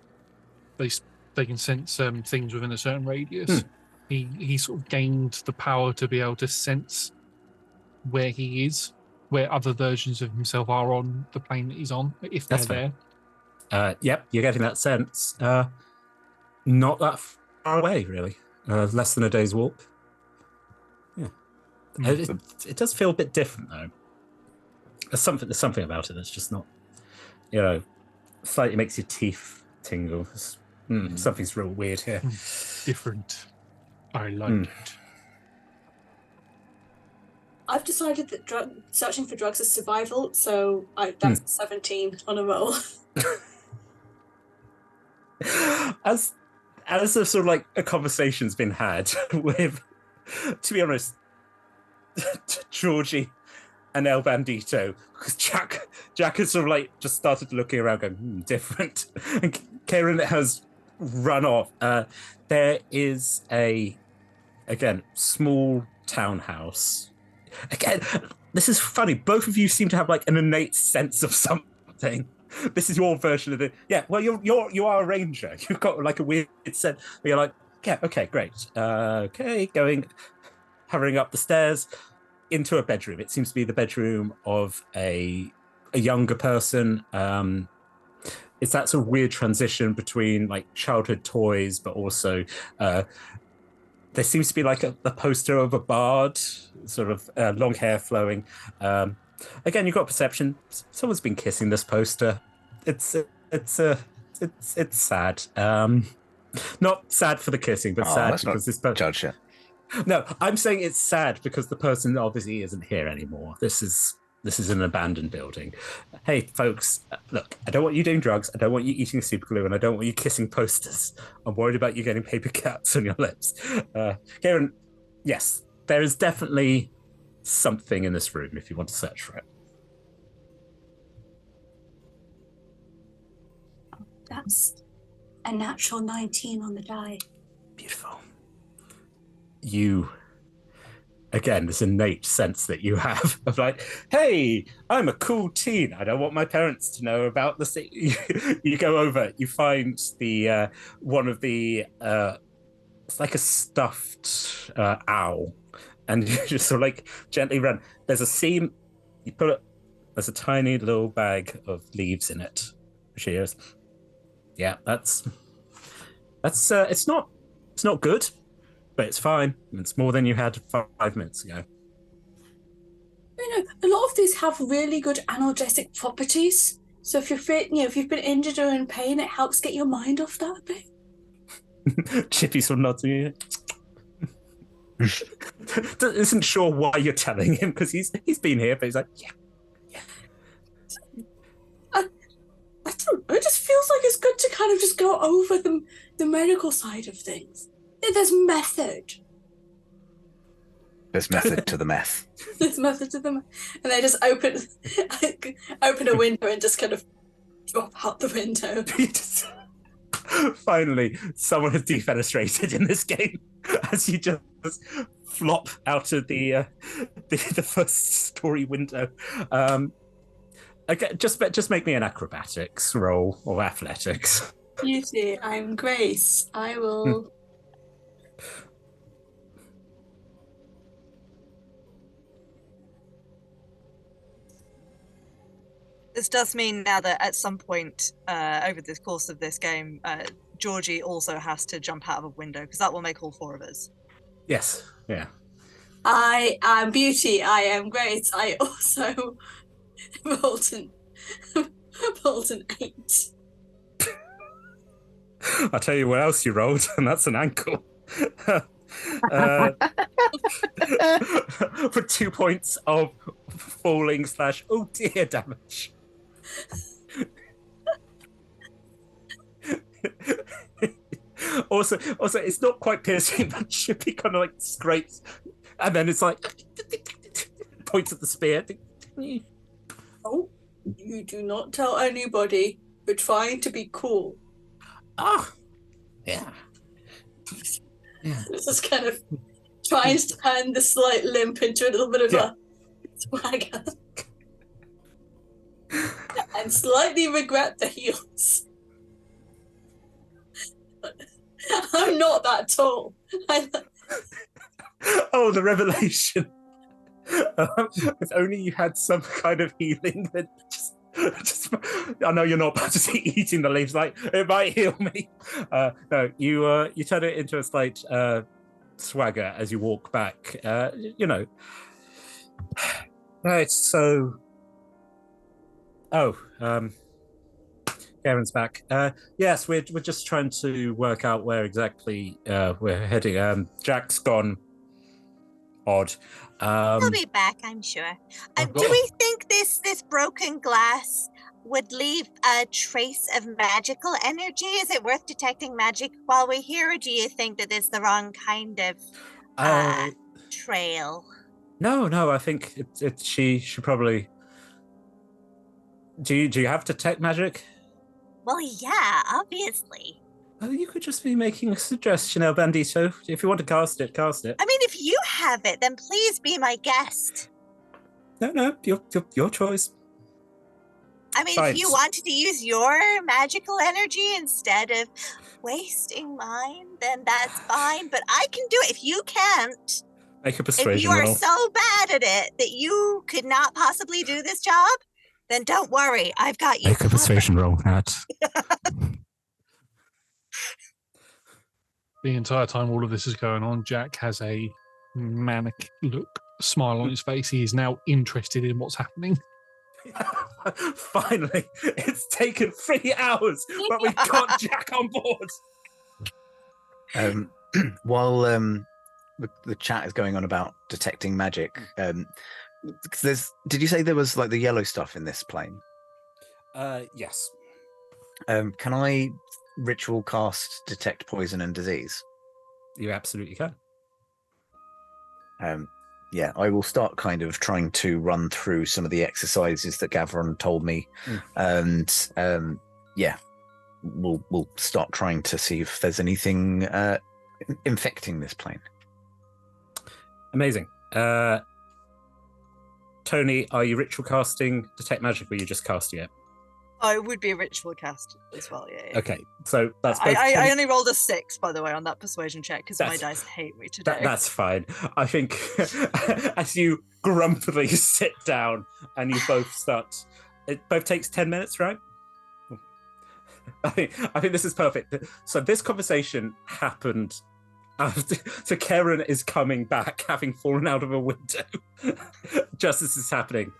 They can sense things within a certain radius. He sort of gained the power to be able to sense where he is, where other versions of himself are on the plane that he's on, if they're there. Yep, you're getting that sense. Not that far away, really. Less than a day's walk. Yeah, it does feel a bit different though. There's something about it that's just not, slightly makes your teeth tingle. Something's real weird here. Different. I like it. I've decided that searching for drugs is survival, so that's 17 on a roll. As a sort of like a conversation's been had with, to be honest, Georgie and El Bandito, because Jack has sort of like just started looking around going, different. And Karen has run off. There is again, small townhouse. Again, this is funny. Both of you seem to have like an innate sense of something. This is your version of it. Yeah, well, you are a ranger. You've got like a weird sense where you're like, yeah, okay, great. Okay, hovering up the stairs into a bedroom. It seems to be the bedroom of a younger person. It's that sort of weird transition between like childhood toys, but also there seems to be like the poster of a bard, sort of long hair flowing. Again, you've got perception. Someone's been kissing this poster. It's sad. Not sad for the kissing, but sad because this person. Judge it. No, I'm saying it's sad because the person obviously isn't here anymore. This is an abandoned building. Hey, folks, look, I don't want you doing drugs. I don't want you eating super glue, and I don't want you kissing posters. I'm worried about you getting paper cuts on your lips. Karen, yes, there is definitely something in this room if you want to search for it. That's a natural 19 on the die. Beautiful. Again, this innate sense that you have of like, hey, I'm a cool teen. I don't want my parents to know about this. You go over, you find the one of the it's like a stuffed owl, and you just sort of like gently run. There's a seam. You put it. There's a tiny little bag of leaves in it. She goes, Yeah, that's it's not good, but it's fine. It's more than you had 5 minutes ago. A lot of these have really good analgesic properties. So if if you've been injured or in pain, it helps get your mind off that a bit. Chippy sort of nods to you. Isn't sure why you're telling him because he's been here, but he's like, yeah. I don't know. It just feels like it's good to kind of just go over the medical side of things. There's method. There's method to the meth. There's method to them, and they just open a window and just kind of drop out the window. Finally, someone has defenestrated in this game as you just flop out of the first story window. Okay, just make me an acrobatics roll or athletics. You see, I'm Grace. I will. This does mean now that at some point over the course of this game, Georgie also has to jump out of a window because that will make all 4 of us. Yes, yeah. I am Beauty. I am Grace. I also rolled an 8. I'll tell you what else you rolled, and that's an ankle. For 2 points of falling / oh dear damage. also, it's not quite piercing, but Chippy kind of like scrapes, and then it's like points at the spear. Oh, you do not tell anybody. We're trying to be cool. Ah, yeah. Yeah. This is kind of trying to turn the slight limp into a little bit of a swagger. And slightly regret the heels. I'm not that tall. Oh, the revelation. If only you had some kind of healing that just I know you're not just eating the leaves, like it might heal me. No, you turn it into a slight swagger as you walk back. Right, so Karen's back. Yes, we're just trying to work out where exactly we're heading. Jack's gone odd. He'll be back, I'm sure. Do we think this broken glass would leave a trace of magical energy? Is it worth detecting magic while we're here, or do you think that it's the wrong kind of trail? No, I think she should probably. Do you have detect magic? Well, yeah, obviously. Oh, you could just be making a suggestion, El Bandito. If you want to cast it, cast it. I mean, if you have it, then please be my guest. No, your choice. I mean, if you wanted to use your magical energy instead of wasting mine, then that's fine. But I can do it. If you can't, make a persuasion if you are roll. so bad at it that you could not possibly do this job, then don't worry. I've got you. Make a persuasion roll, Nat. The entire time all of this is going on, Jack has a manic smile on his face. He is now interested in what's happening. Finally, it's taken 3 hours, but we've got Jack on board. While the chat is going on about detecting magic, did you say there was like the yellow stuff in this plane? Yes. Can I ritual cast detect poison and disease? You absolutely can. Yeah, I will start kind of trying to run through some of the exercises that Gavron told me, and we'll start trying to see if there's anything infecting this plane. Amazing. Tony, are you ritual casting detect magic, or are you just casting it? Oh, it would be a ritual cast as well, yeah. Okay, so that's both I only rolled a 6, by the way, on that persuasion check because my dice hate me today. That's fine. I think as you grumpily sit down and you both start, it both takes 10 minutes, right? I think this is perfect. So this conversation happened after. So Karen is coming back, having fallen out of a window, just as this is happening.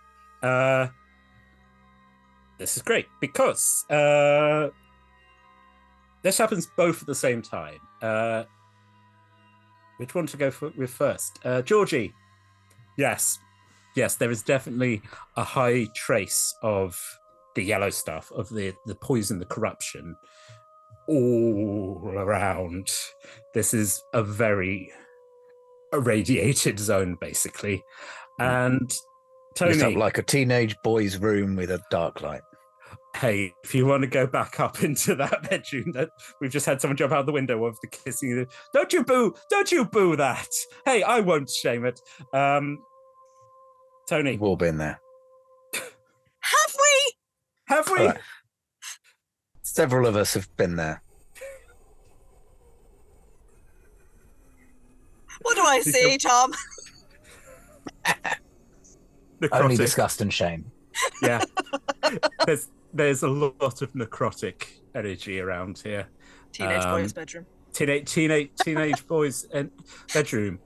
This is great because this happens both at the same time. Which one to go with first? Georgie. Yes, there is definitely a high trace of the yellow stuff, of the poison, the corruption, all around. This is a very irradiated zone, basically. And Tony, Lit up like a teenage boy's room with a dark light. Hey, if you want to go back up into that bedroom that we've just had someone jump out the window of the kissing, don't you boo that. Hey, I won't shame it. Tony. We've all been there. Have we? Right. Several of us have been there. What do I see, Tom? Only disgust and shame. Yeah. There's a lot of necrotic energy around here. Teenage boy's bedroom. Teenage boys and bedroom.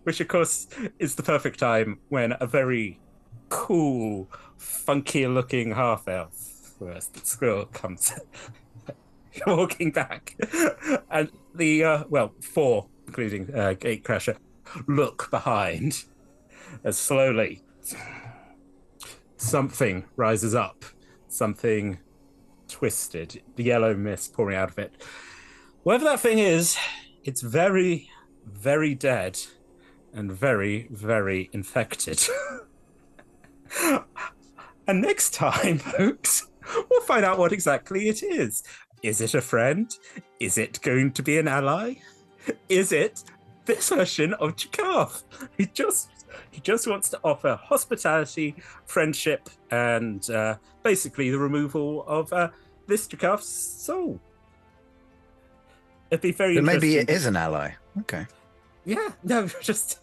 Which of course is the perfect time when a very cool, funky looking half elf squirrel comes walking back. And the four, including Gatecrasher, look behind as slowly something rises up, something twisted, the yellow mist pouring out of it. Whatever that thing is, it's very, very dead and very, very infected. And next time, folks, we'll find out what exactly it is. Is it a friend? Is it going to be an ally? Is it this version of Jakarth? He just wants to offer hospitality, friendship, and basically the removal of this Jakarth's soul. It'd be very interesting. Maybe it is an ally. Okay. Yeah, no, just...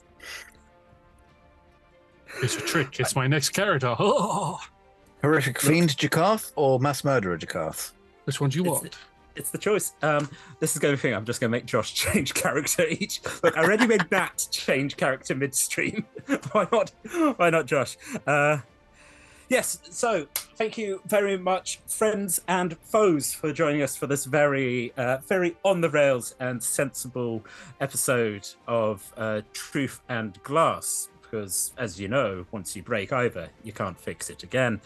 It's a trick. It's my next character. Oh. Horrific fiend Jakarth or mass murderer Jakarth? Which one do you want? It's the choice. This is going to be. I'm just going to make Josh change character each. Look, I already made Nat change character midstream. Why not, Josh? Yes. So, thank you very much, friends and foes, for joining us for this very, very on the rails and sensible episode of Truth and Glass. Because, as you know, once you break either, you can't fix it again.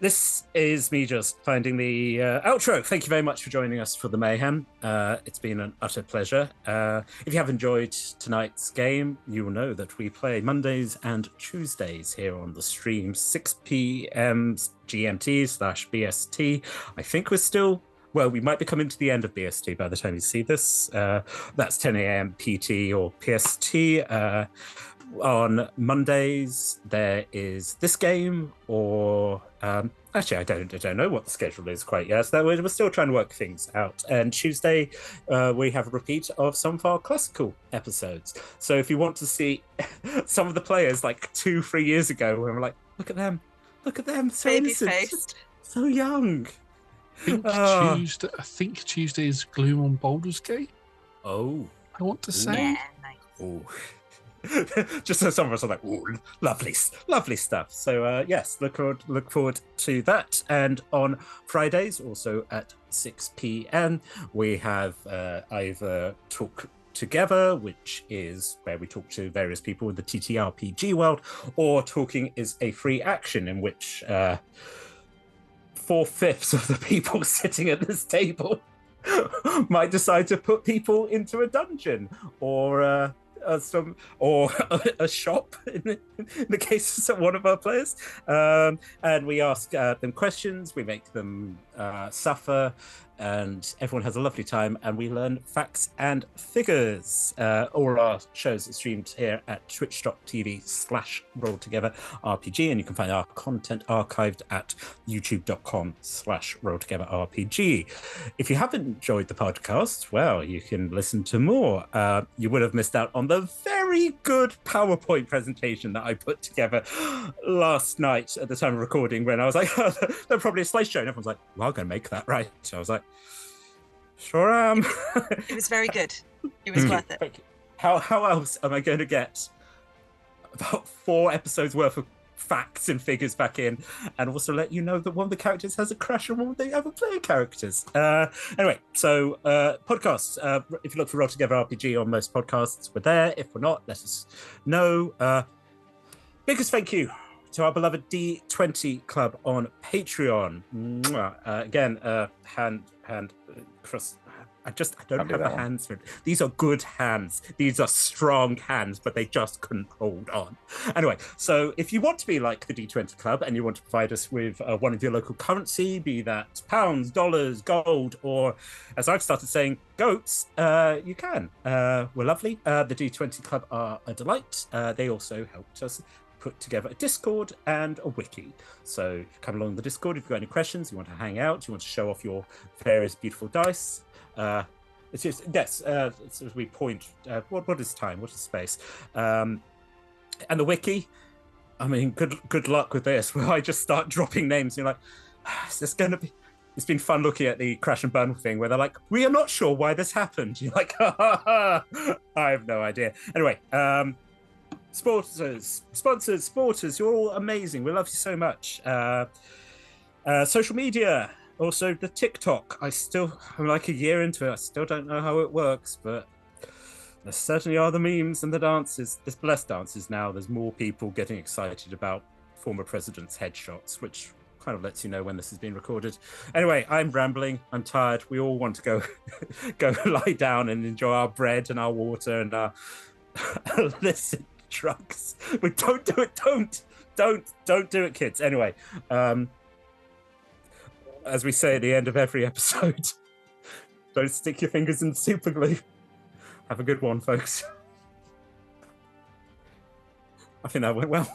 This is me just finding the outro. Thank you very much for joining us for the mayhem. It's been an utter pleasure. If you have enjoyed tonight's game, you will know that we play Mondays and Tuesdays here on the stream, 6 p.m. GMT/BST. I think we're still... Well, we might be coming to the end of BST by the time you see this. That's 10 a.m. PT or PST. On Mondays, there is this game, or actually, I don't know what the schedule is quite yet. So we're still trying to work things out. And Tuesday, we have a repeat of some of our classical episodes. So if you want to see some of the players like 2-3 years ago, when we're like, look at them, so innocent, Baby-faced. so young. I think Tuesday is Gloom on Baldur's Gate. Oh, I want to say. Yeah, nice. oh. Just so some of us are like, ooh, lovely stuff. So yes, look forward to that. And on Fridays, also at 6 p.m, we have either Talk Together, which is where we talk to various people in the TTRPG world, or Talking is a Free Action, in which 4/5 of the people sitting at this table might decide to put people into a dungeon, or a shop in the case of one of our players, and we ask them questions, we make them suffer, and everyone has a lovely time, and we learn facts and figures. All our shows are streamed here at twitch.tv/rolltogetherrpg, and you can find our content archived at youtube.com/rolltogetherrpg. If you haven't enjoyed the podcast, well, you can listen to more. You would have missed out on the very good PowerPoint presentation that I put together last night at the time of recording, when I was like, they're probably a slideshow, and everyone's like, well, I'm going to make that, right? So I was like, sure am. It was very good. It was worth it. How else am I going to get about 4 episodes worth of facts and figures back in, and also let you know that one of the characters has a crush on one of the other player characters? Anyway, so podcasts. If you look for Roll Together RPG on most podcasts, we're there. If we're not, let us know. Biggest thank you to our beloved D20 Club on Patreon. Again, hand cross. I don't have the hands for it. These are good hands. These are strong hands, but they just couldn't hold on. Anyway, so if you want to be like the D20 Club and you want to provide us with one of your local currency, be that pounds, dollars, gold, or as I've started saying, goats, you can. We're lovely. The D20 Club are a delight. They also helped us put together a Discord and a wiki. So come along the Discord if you've got any questions, you want to hang out, you want to show off your various beautiful dice. It's just, yes, as we point, what is time? What is space? And the wiki, I mean, good luck with this, where I just start dropping names. You're like, is this going to be... It's been fun looking at the crash and burn thing where they're like, we are not sure why this happened. You're like, I have no idea. Anyway, sponsors, you're all amazing. We love you so much. Social media, also the TikTok. I'm like a year into it. I still don't know how it works, but there certainly are the memes and the dances. There's less dances now. There's more people getting excited about former presidents' headshots, which kind of lets you know when this has been recorded. Anyway, I'm rambling. I'm tired. We all want to go lie down and enjoy our bread and our water and our illicit drugs. But don't do it. Don't do it, kids. Anyway, as we say at the end of every episode, don't stick your fingers in super glue. Have a good one, folks. I think that went well.